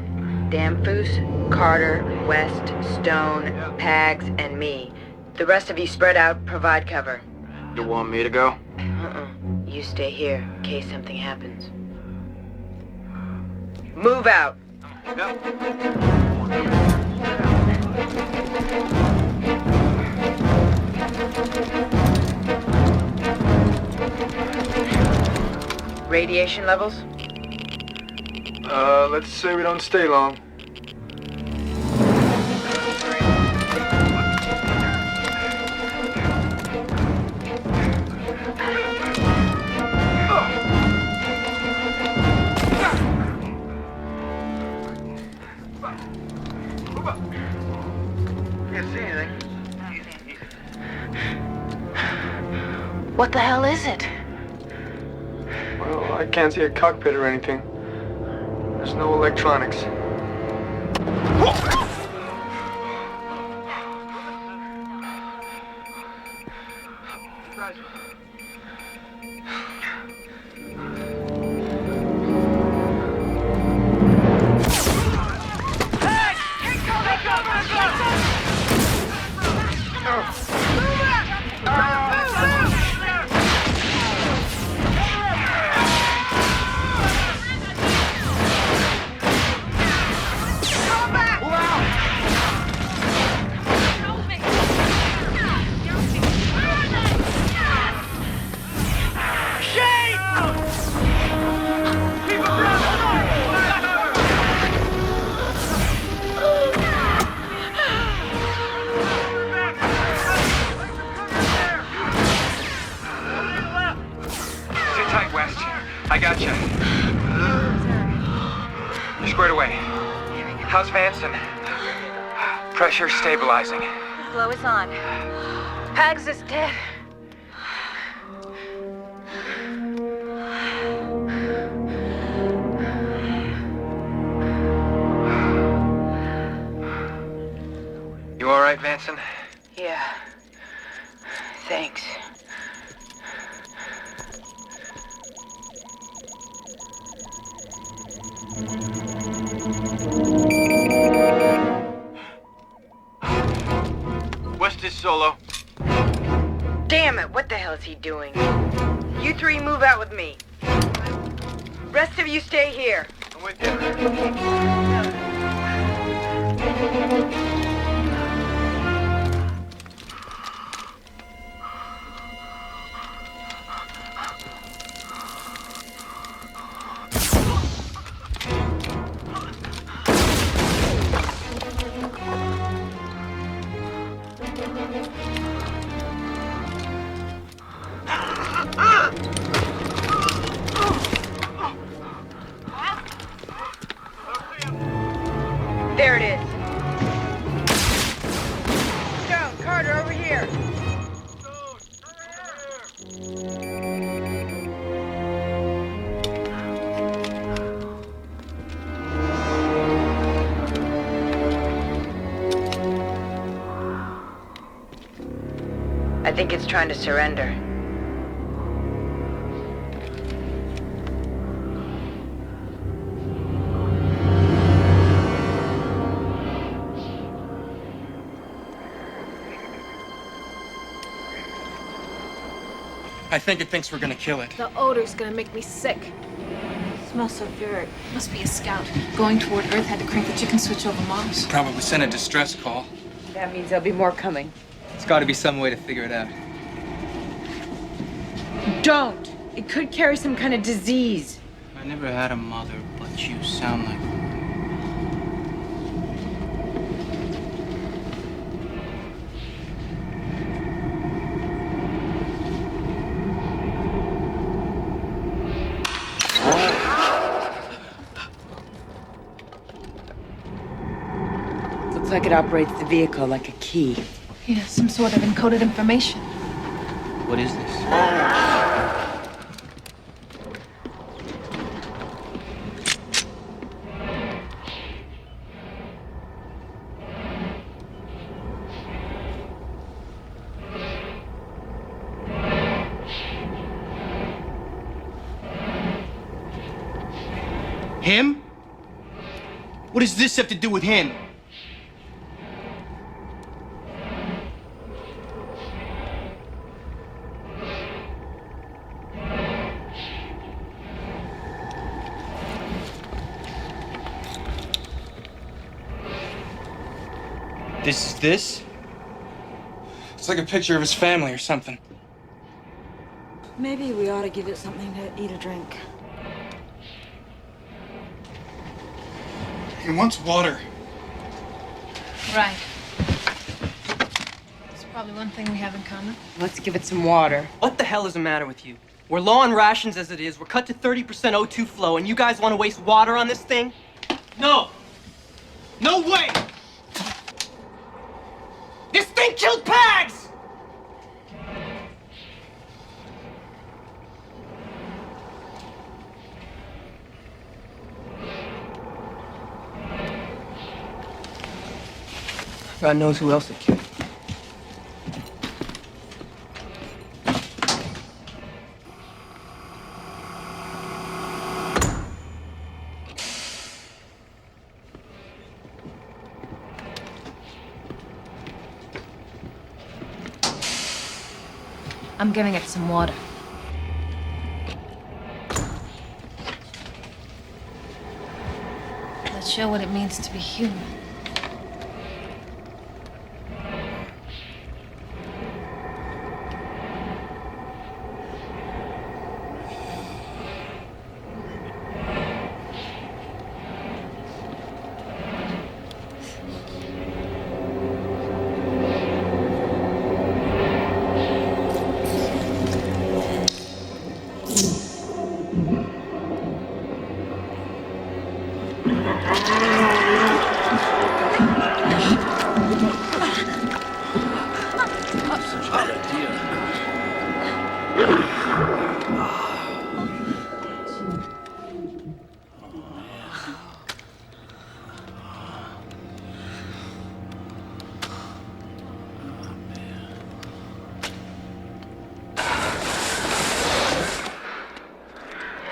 Speaker 13: Damfoos, Carter, West, Stone, Pags, and me. The rest of you spread out, provide cover.
Speaker 24: You want me to go?
Speaker 13: You stay here in case something happens. Move out. Radiation levels?
Speaker 21: Let's say we don't stay long.
Speaker 10: What the hell is it?
Speaker 21: Well, I can't see a cockpit or anything. There's no electronics.
Speaker 14: I got you. You're squared away. How's Vanson? Pressure stabilizing.
Speaker 8: Flow is on.
Speaker 10: Pags is dead.
Speaker 14: You all right, Vanson?
Speaker 13: Yeah. Thanks.
Speaker 24: What's this, Solo?
Speaker 13: Damn it, what the hell is he doing? You three move out with me. Rest of you stay here.
Speaker 24: I'm with you.
Speaker 13: There it is. Stone, Carter, over here. I think it's trying to surrender.
Speaker 1: I think it thinks we're gonna kill it.
Speaker 11: The odor's gonna make me sick.
Speaker 10: Smells sulfuric. Must be a scout. Going toward Earth, had to crank the chicken switch over Mars.
Speaker 1: Probably sent a distress call.
Speaker 13: That means there'll be more coming.
Speaker 1: There's gotta be some way to figure it out.
Speaker 13: Don't! It could carry some kind of disease.
Speaker 1: I never had a mother, but you sound like her.
Speaker 9: Looks like it operates the vehicle like a key.
Speaker 10: Yeah, some sort of encoded information.
Speaker 1: What is this? Him? What does this have to do with him?
Speaker 3: This is this?
Speaker 15: It's like a picture of his family or something.
Speaker 17: Maybe we ought to give it something to eat or drink.
Speaker 15: He wants water.
Speaker 11: Right. It's probably one thing we have in common.
Speaker 9: Let's give it some water.
Speaker 5: What the hell is the matter with you? We're low on rations as it is. We're cut to 30% O2 flow, and you guys want to waste water on this thing? No! No way! This thing killed Pags! God knows who else it killed.
Speaker 11: I'm giving it some water. Let's show what it means to be human.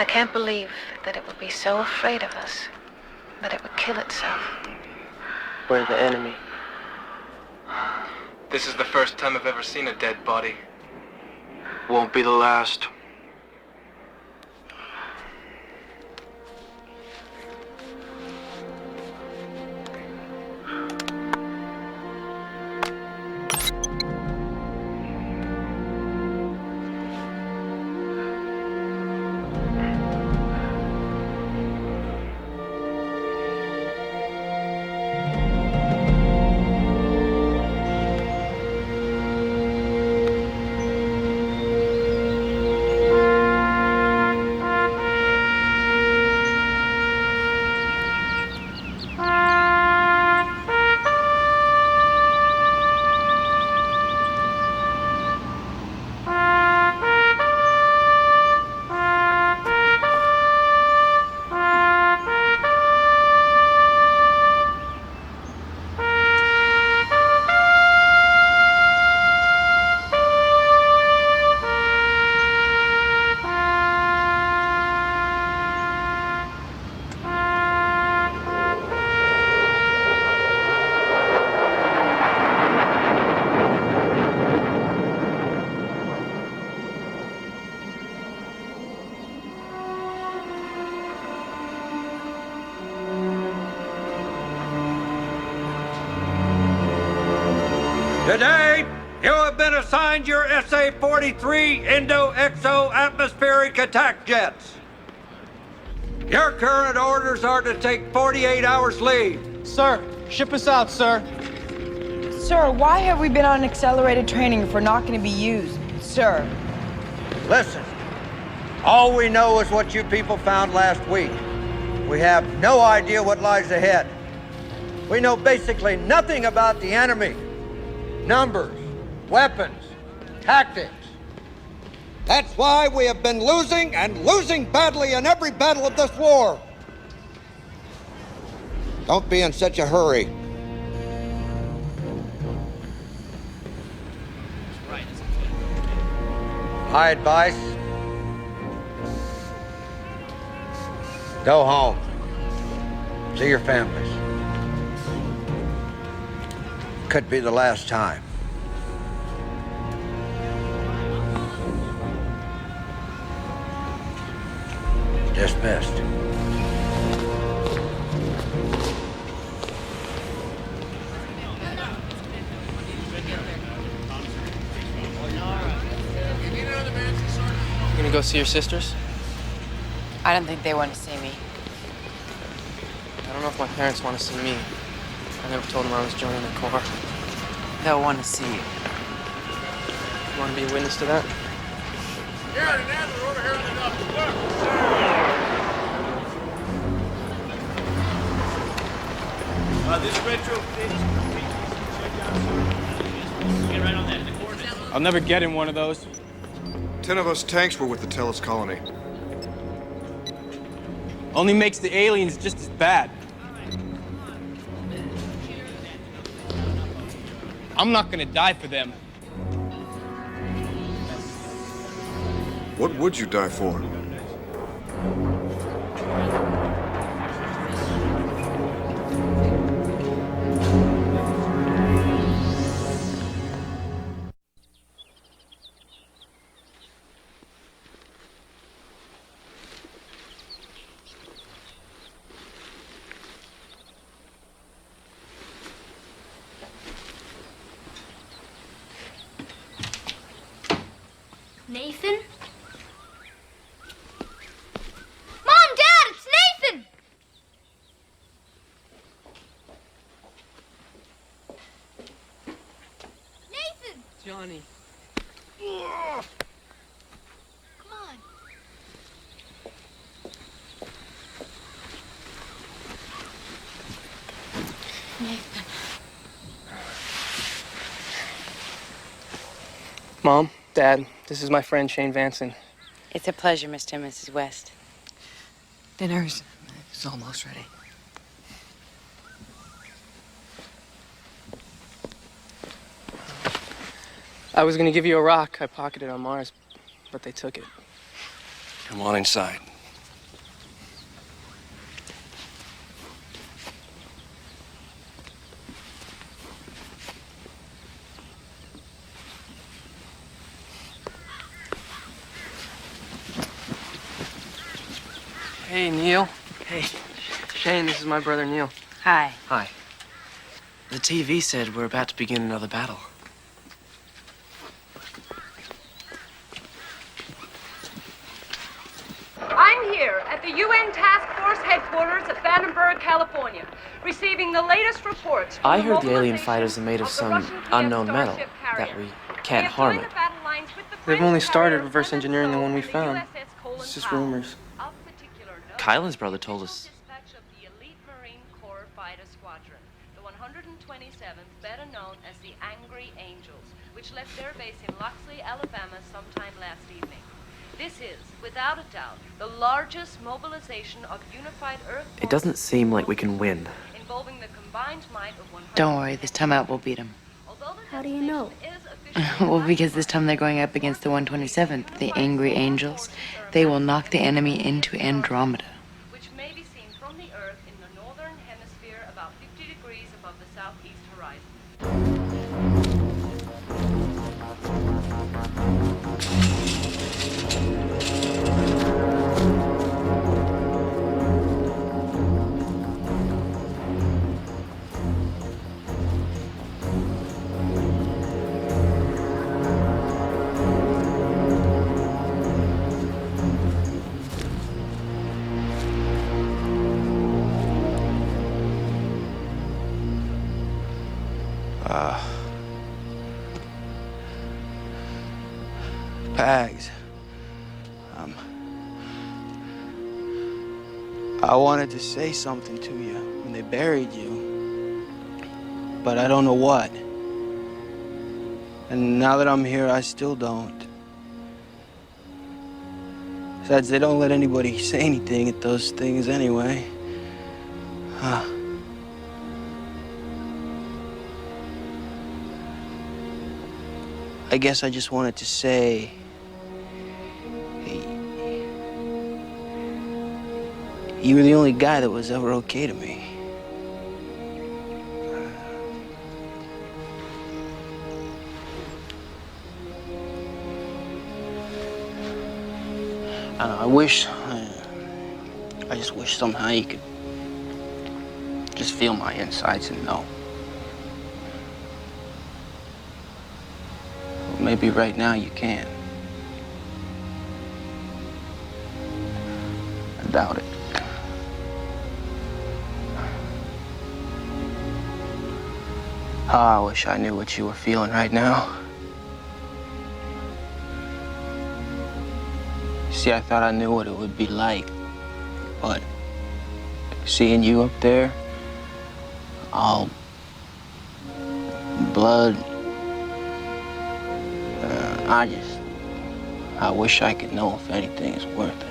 Speaker 11: I can't believe that it would be so afraid of us that it would kill itself.
Speaker 1: We're the enemy.
Speaker 7: This is the first time I've ever seen a dead body. Won't be the last.
Speaker 16: Today, you have been assigned your SA-43 Indo-Exo-Atmospheric Attack Jets. Your current orders are to take 48 hours leave.
Speaker 5: Sir, ship us out, sir.
Speaker 9: Sir, why have we been on accelerated training if we're not going to be used? Sir.
Speaker 16: Listen, all we know is what you people found last week. We have no idea what lies ahead. We know basically nothing about the enemy. Numbers, weapons, tactics. That's why we have been losing and losing badly in every battle of this war. Don't be in such a hurry. My advice, go home. See your families. Could be the last time. Dismissed.
Speaker 5: go see your sisters?
Speaker 9: I don't think they want to see me.
Speaker 5: I don't know if my parents want to see me. I never told them I was joining the Corps.
Speaker 9: They'll want to see you.
Speaker 5: You want to be a witness to that?
Speaker 18: This retrofit. Get right on that.
Speaker 15: I'll never get in one of those.
Speaker 21: 10 of us tanks were with the Tellus colony.
Speaker 15: Only makes the aliens just as bad. I'm not gonna die for them.
Speaker 21: What would you die for?
Speaker 19: Nathan? Mom, Dad, it's Nathan! Nathan!
Speaker 5: Johnny.
Speaker 19: Come on.
Speaker 9: Nathan.
Speaker 5: Mom, Dad, this is my friend Shane Vanson.
Speaker 9: It's a pleasure, Mr. and Mrs. West.
Speaker 20: Dinner's almost ready.
Speaker 5: I was gonna give you a rock I pocketed on Mars, but they took it.
Speaker 22: Come on inside.
Speaker 5: Hey, Neil. Hey, Shane, this is my brother Neil.
Speaker 9: Hi.
Speaker 20: Hi. The TV said we're about to begin another battle.
Speaker 23: I'm here at the UN Task Force headquarters at Vandenberg, California, receiving the latest reports.
Speaker 20: I heard the alien fighters are made of some unknown metal, that we can't harm it.
Speaker 5: They've only started reverse engineering the one we found. It's just rumors.
Speaker 20: Kylan's brother told us.
Speaker 23: The elite Marine Corps fighter squadron, the 127th, better known as the Angry Angels, which left their base in Loxley, Alabama sometime last evening. This is, without a doubt, the largest mobilization of unified Earth
Speaker 20: It doesn't seem like we can win.
Speaker 23: involving the combined might of 100.
Speaker 9: Don't worry, this time out we'll beat them.
Speaker 19: How do you know?
Speaker 9: Well, because this time they're going up against the 127th, the Angry Angels. They will knock the enemy into Andromeda.
Speaker 23: Which may be seen from the Earth in the northern hemisphere about 50 degrees above the southeast horizon.
Speaker 3: Pags. I wanted to say something to you when they buried you, but I don't know what. And now that I'm here, I still don't. Besides, they don't let anybody say anything at those things anyway. I guess I just wanted to say, you were the only guy that was ever okay to me. I don't know, I just wish somehow you could just feel my insides and know. Maybe right now you can.
Speaker 1: doubt it. Oh, I wish I knew what you were feeling right now. See, I thought I knew what it would be like, but seeing you up there, all blood, I wish I could know if anything is worth it.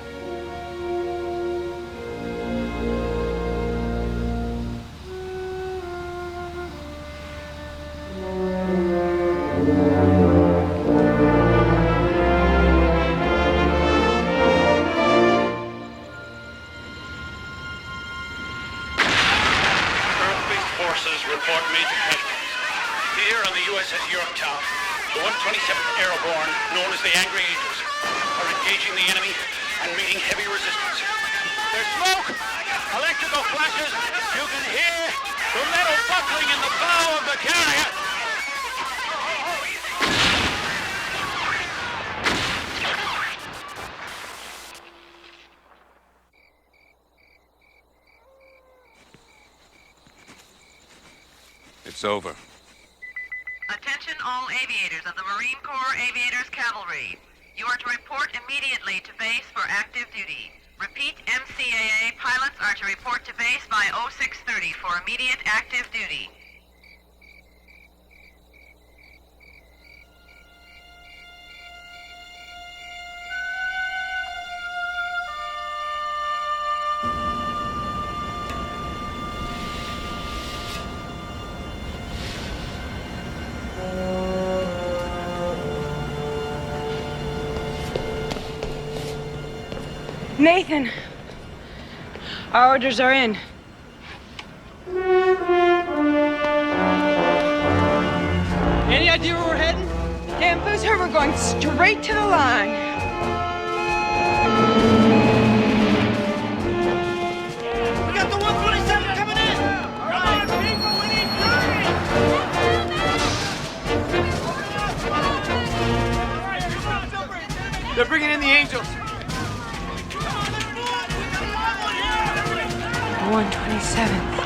Speaker 18: The 127th Airborne, known as the Angry Angels, are engaging the enemy and meeting heavy resistance. There's smoke, electrical flashes. You can hear the metal buckling in the bow of the carrier.
Speaker 22: It's over.
Speaker 8: Attention all aviators of the Marine Corps Aviators Cavalry. You are to report immediately to base for active duty. Repeat, MCAA pilots are to report to base by 0630 for immediate active duty.
Speaker 13: Nathan, our orders are in.
Speaker 5: Any idea where we're heading?
Speaker 13: Damn, Boozer, we're going straight to the line.
Speaker 18: We got the 127 coming in! Come on, people, we need drive!
Speaker 7: They're bringing in the Angels.
Speaker 13: 127th.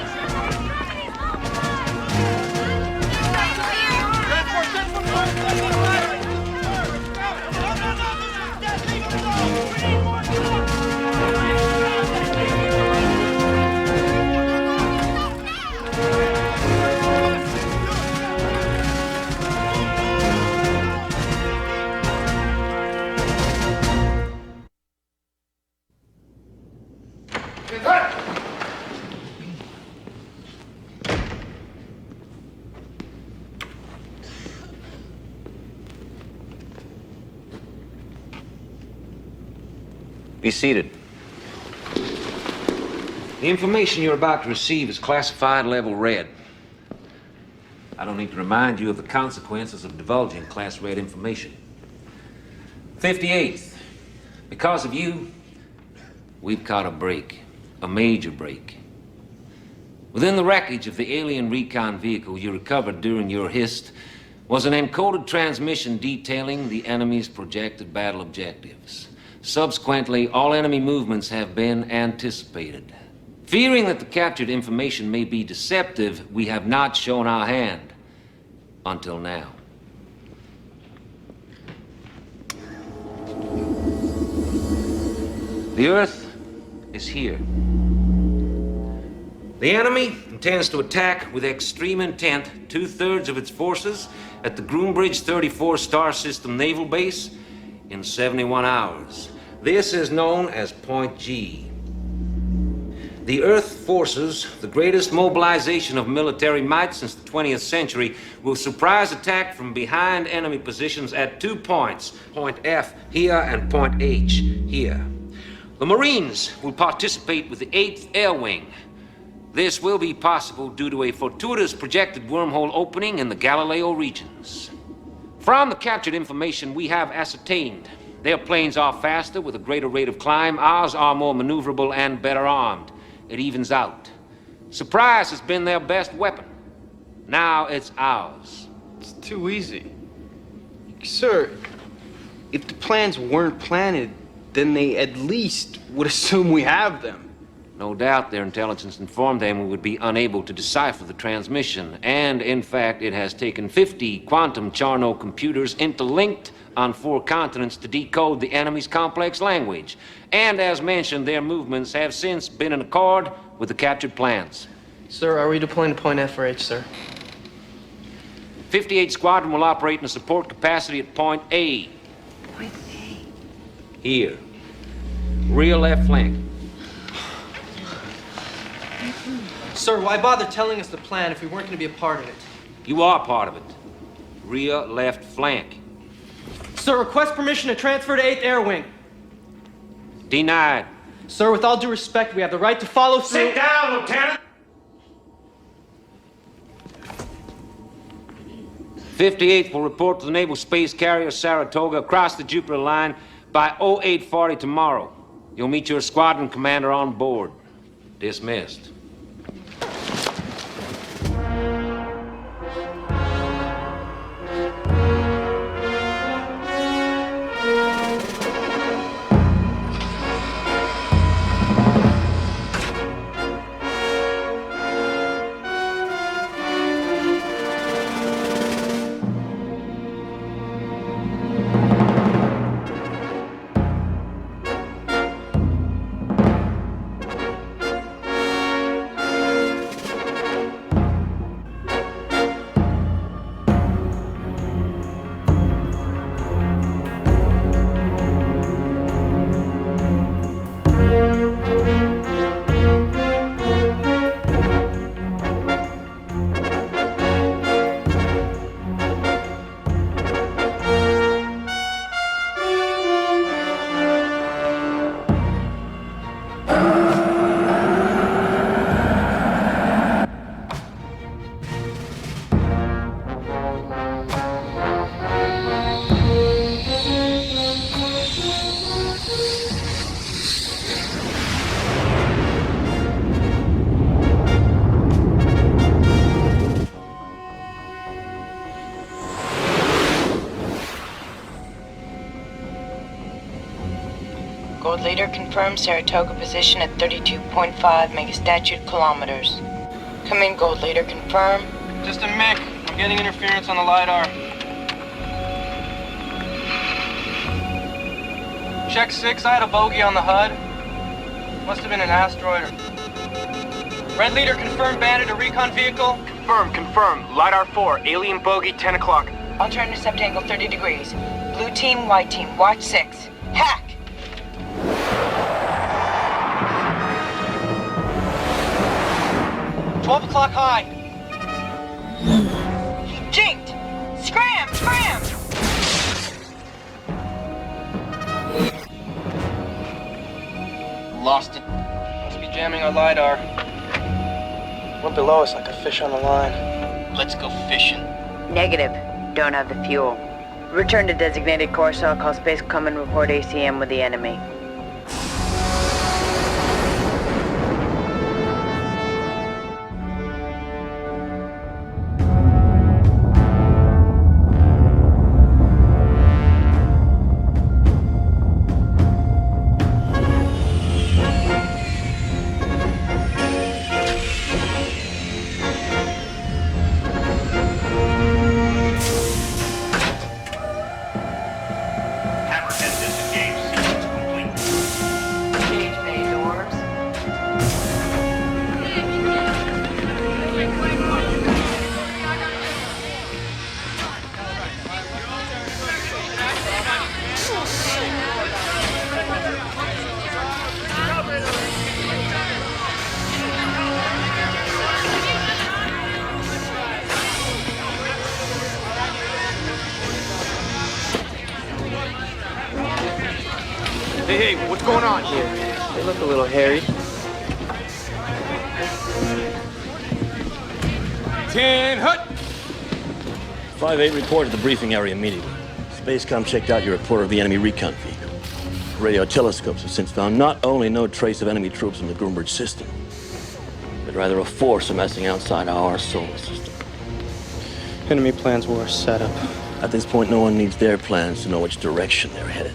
Speaker 2: Be seated. The information you're about to receive is classified level red. I don't need to remind you of the consequences of divulging class red information. 58th, because of you, we've caught a break, a major break. Within the wreckage of the alien recon vehicle you recovered during your HIST was an encoded transmission detailing the enemy's projected battle objectives. Subsequently, all enemy movements have been anticipated. Fearing that the captured information may be deceptive, we have not shown our hand until now. The Earth is here. The enemy intends to attack with extreme intent 2/3 of its forces at the Groombridge 34 Star System Naval Base in 71 hours. This is known as Point G. The Earth forces, the greatest mobilization of military might since the 20th century, will surprise attack from behind enemy positions at 2 points, Point F here and Point H here. The Marines will participate with the 8th Air Wing. This will be possible due to a fortuitous projected wormhole opening in the Galileo regions. From the captured information we have ascertained, their planes are faster with a greater rate of climb. Ours are more maneuverable and better armed. It evens out. Surprise has been their best weapon. Now it's ours.
Speaker 1: It's too easy. Sir, if the plans weren't planted,
Speaker 24: then they at least would assume we have them.
Speaker 2: No doubt their intelligence informed them we would be unable to decipher the transmission. And, in fact, it has taken 50 quantum Charno computers interlinked on 4 continents to decode the enemy's complex language. And, as mentioned, their movements have since been in accord with the captured plans.
Speaker 5: Sir, are we deploying to point F or H, sir?
Speaker 2: 58 Squadron will operate in a support capacity at point A.
Speaker 10: Point A.
Speaker 2: Here. Rear left flank.
Speaker 5: Sir, why bother telling us the plan if we weren't going to be a part of it?
Speaker 2: You are part of it. Rear left flank.
Speaker 5: Sir, request permission to transfer to 8th Air Wing.
Speaker 2: Denied.
Speaker 5: Sir, with all due respect, we have the right to follow through.
Speaker 2: Sit down, Lieutenant! 58th will report to the Naval Space Carrier Saratoga across the Jupiter line by 0840 tomorrow. You'll meet your squadron commander on board. Dismissed.
Speaker 9: Gold Leader confirms Saratoga position at 32.5 megastatute kilometers. Come in, Gold Leader, confirm.
Speaker 5: Just a Mick. I'm getting interference on the LiDAR. Check 6, I had a bogey on the HUD. Must have been an asteroid or... Red Leader, confirm bandit a recon vehicle?
Speaker 4: Confirm. LiDAR 4, alien bogey, 10 o'clock.
Speaker 9: I'll turn intercept angle 30 degrees. Blue team, white team, watch 6. Hack!
Speaker 5: $12 o'clock high.
Speaker 9: He jinked! Scram!
Speaker 24: Lost it.
Speaker 5: Must be jamming our LiDAR. Went below us like a fish on the line.
Speaker 24: Let's go fishing.
Speaker 9: Negative. Don't have the fuel. Return to designated course. I'll call Spacecom and report ACM with the enemy.
Speaker 24: Hey, what's going on here?
Speaker 5: They look a little hairy.
Speaker 21: 10 hut!
Speaker 6: 5-8, report to the briefing area immediately. Spacecom checked out your report of the enemy recon vehicle. Radio telescopes have since found not only no trace of enemy troops in the Groombridge system, but rather a force amassing outside our solar system.
Speaker 5: Enemy plans were set up.
Speaker 6: At this point, no one needs their plans to know which direction they're headed.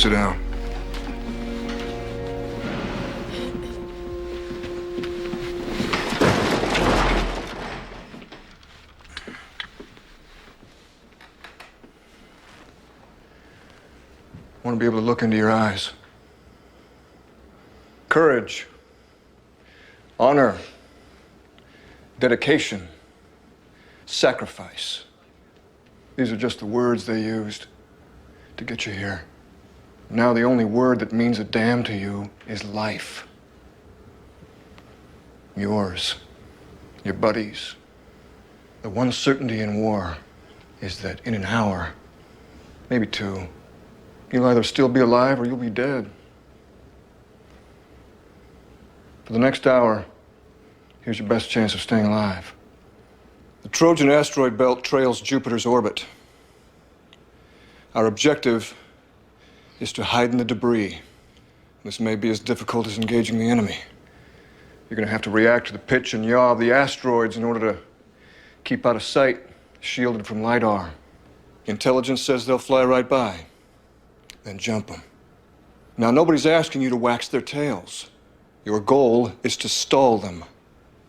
Speaker 21: Sit down. I want to be able to look into your eyes. Courage, honor, dedication, sacrifice. These are just the words they used to get you here. Now the only word that means a damn to you is life. Yours, your buddies. The one certainty in war is that in an hour, maybe two, you'll either still be alive or you'll be dead. For the next hour, here's your best chance of staying alive. The Trojan asteroid belt trails Jupiter's orbit. Our objective is to hide in the debris. This may be as difficult as engaging the enemy. You're going to have to react to the pitch and yaw of the asteroids in order to keep out of sight, shielded from LiDAR. Intelligence says they'll fly right by. Then jump them. Now, nobody's asking you to wax their tails. Your goal is to stall them.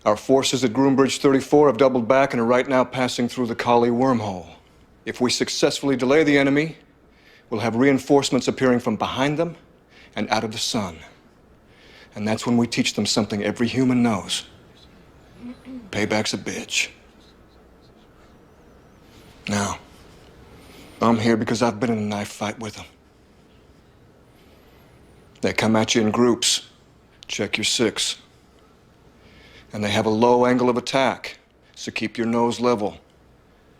Speaker 21: Our forces at Groombridge 34 have doubled back and are right now passing through the Kali wormhole. If we successfully delay the enemy, we'll have reinforcements appearing from behind them and out of the sun. And that's when we teach them something every human knows. Payback's a bitch. Now, I'm here because I've been in a knife fight with them. They come at you in groups. Check your six. And they have a low angle of attack, so keep your nose level.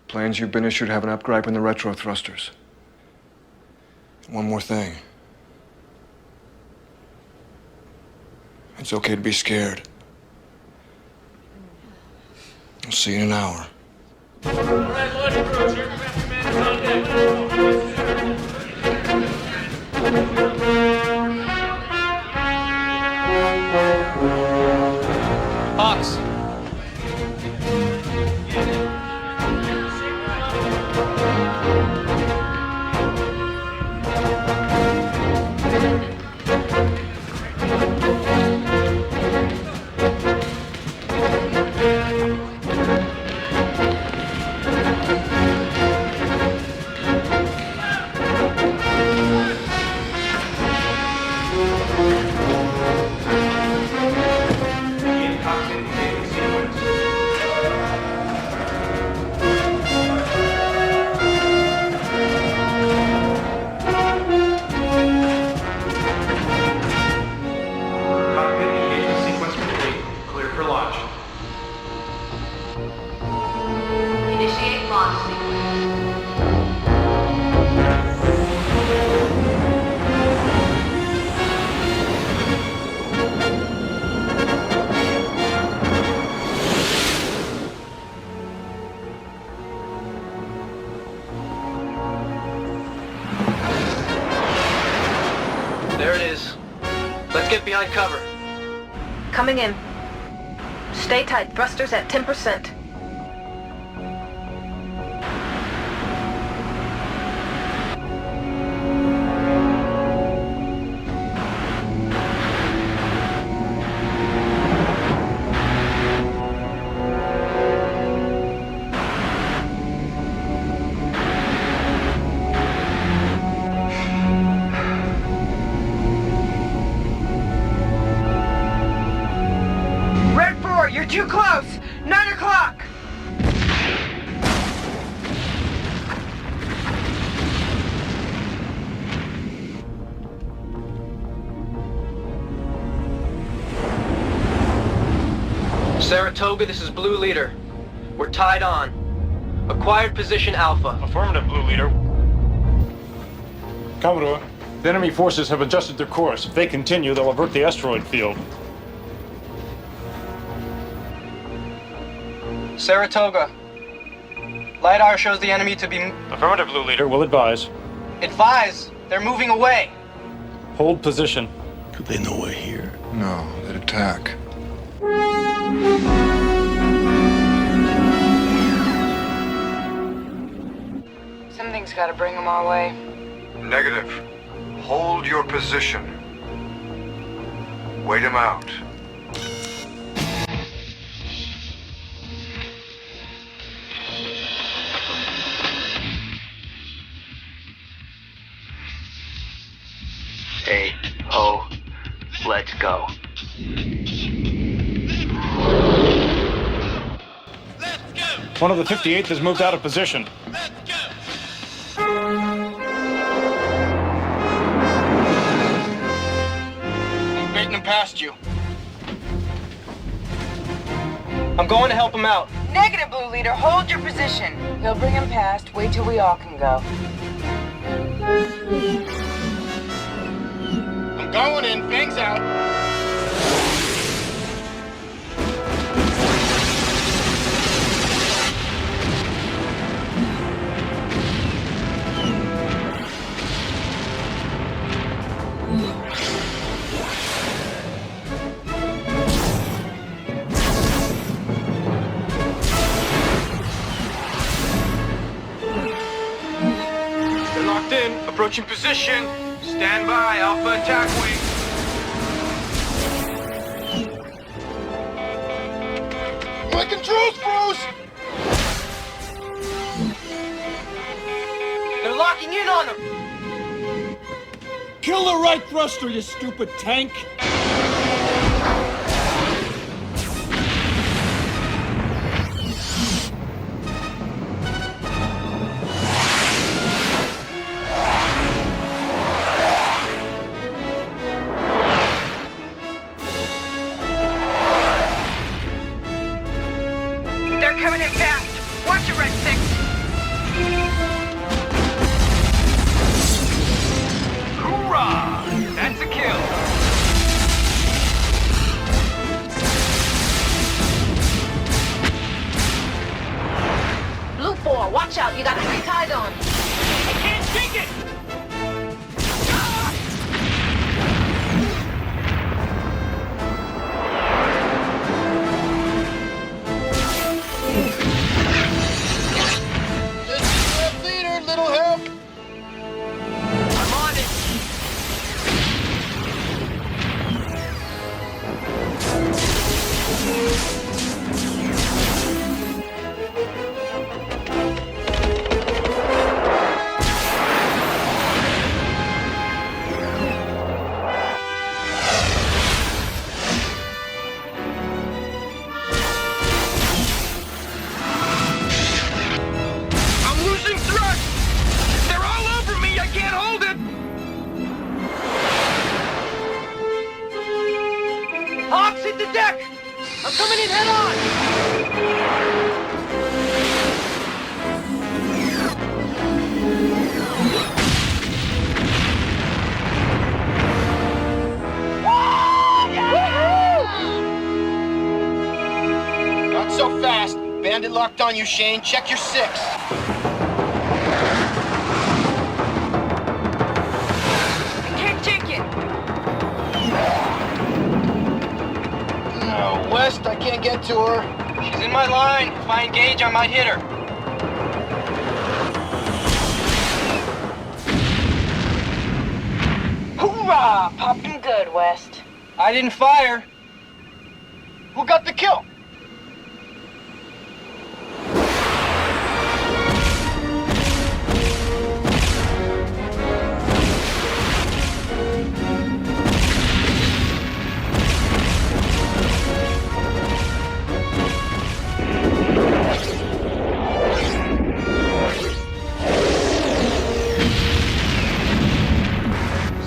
Speaker 21: Planes you've been issued have an upgripe in the retro thrusters. One more thing. It's okay to be scared. I'll see you in an hour.
Speaker 11: Hawks.
Speaker 12: Behind cover.
Speaker 10: Coming in. Stay tight. Thrusters at 10%.
Speaker 13: Too close! 9 o'clock!
Speaker 12: Saratoga, this is Blue Leader. We're tied on. Acquired position Alpha.
Speaker 14: Affirmative, Blue Leader. Commodore, the enemy forces have adjusted their course. If they continue, they'll avert the asteroid field.
Speaker 12: Saratoga. LiDAR shows the enemy to be...
Speaker 14: Affirmative, Blue Leader. We'll advise.
Speaker 12: Advise. They're moving away.
Speaker 14: Hold position.
Speaker 6: Could they know we're here?
Speaker 21: No, they'd attack.
Speaker 13: Something's gotta bring them our way.
Speaker 21: Negative.
Speaker 11: Hold your position. Wait him out.
Speaker 24: Hey, ho, let's go.
Speaker 14: One of the 58th has moved out of position.
Speaker 12: He's baiting him past you. I'm going to help him out.
Speaker 13: Negative, Blue Leader. Hold your position. He'll bring him past. Wait till we all can go.
Speaker 12: I'm going in. Fangs out.
Speaker 24: They're locked in. Approaching position. Stand by. Alpha attack wing.
Speaker 12: My controls froze! They're locking in on him!
Speaker 14: Kill the right thruster, you stupid tank!
Speaker 13: They're coming in fast. Watch it, Red 6.
Speaker 24: Hoorah! That's a kill.
Speaker 8: Blue 4, watch out. You got 3 ties on.
Speaker 24: I can't take it!
Speaker 12: Leader, little help! I'm on it! I'm losing thrust! They're all over me! I can't hold it! Hawks, hit the deck! I'm coming in head on! Not so fast. Bandit locked on you, Shane. Check your 6.
Speaker 13: I can't take it.
Speaker 12: No, West, I can't get to her. She's in my line. If I engage, I might hit her.
Speaker 13: Hoorah! Popped him good, West.
Speaker 12: I didn't fire. Who got the kill?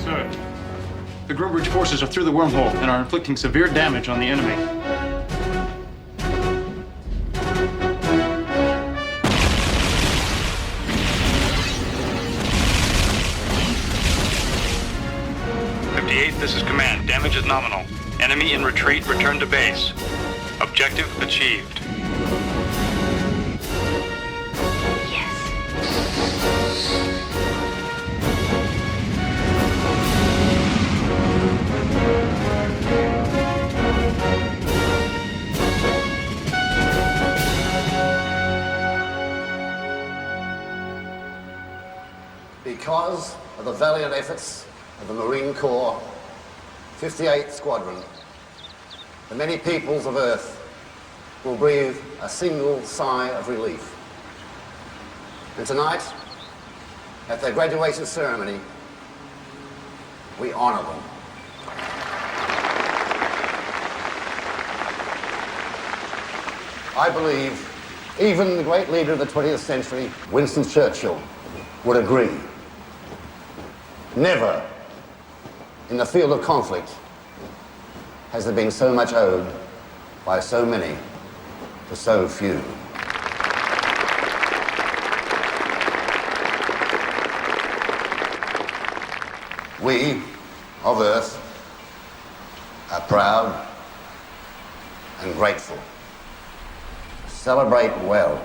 Speaker 14: Sir, the Groombridge forces are through the wormhole and are inflicting severe damage on the enemy.
Speaker 18: This is command. Damage is nominal. Enemy in retreat. Return to base. Objective achieved.
Speaker 15: Because of the valiant efforts
Speaker 11: of the Marine Corps, 58th Squadron, the many peoples of Earth will breathe a single sigh of relief. And tonight, at their graduation ceremony, we honor them. I believe even the great leader of the 20th century, Winston Churchill, would agree. Never in the field of conflict has there been so much owed by so many to so few. We of Earth are proud and grateful. Celebrate well.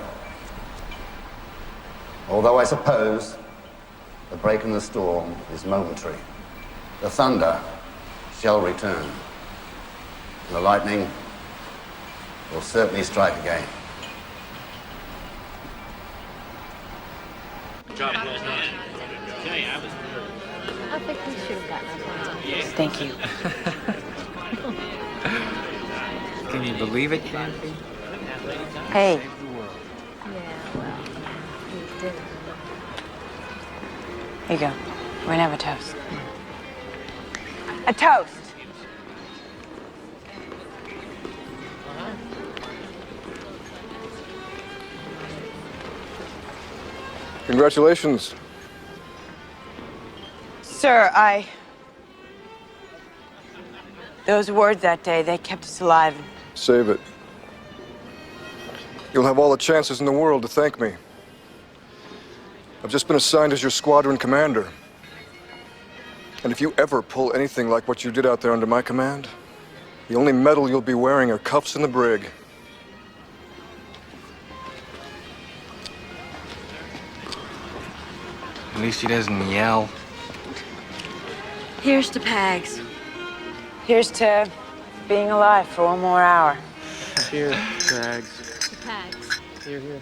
Speaker 11: Although I suppose the break in the storm is momentary, the thunder shall return, and the lightning will certainly strike again.
Speaker 19: I think we should have gotten our phones.
Speaker 9: Thank you.
Speaker 7: Can you believe it, Kathy?
Speaker 9: Hey.
Speaker 19: Yeah, well, we did.
Speaker 9: Here you go. We're gonna have a toast. A toast!
Speaker 21: Congratulations.
Speaker 9: Sir, those words that day, they kept us alive.
Speaker 21: Save it. You'll have all the chances in the world to thank me. I've just been assigned as your squadron commander. And if you ever pull anything like what you did out there under my command, the only medal you'll be wearing are cuffs in the brig.
Speaker 7: At least he doesn't yell.
Speaker 9: Here's to Pags. Here's to being alive for one more hour.
Speaker 20: Cheers, Pags.
Speaker 19: To Pags.
Speaker 20: Here, here.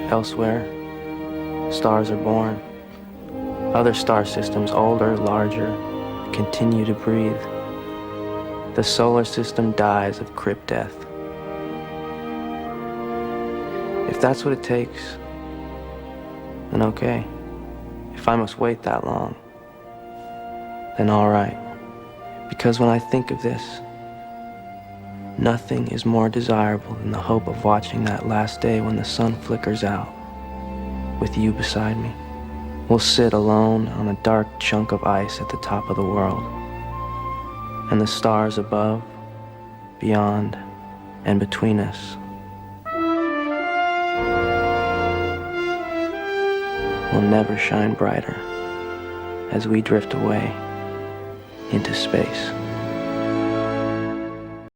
Speaker 20: Elsewhere, stars are born. Other star systems, older, larger, continue to breathe. The solar system dies of crypt death. If that's what it takes, then okay. If I must wait that long, then all right. Because when I think of this, nothing is more desirable than the hope of watching that last day when the sun flickers out, with you beside me. We'll sit alone on a dark chunk of ice at the top of the world, and the stars above, beyond, and between us will never shine brighter as we drift away into space.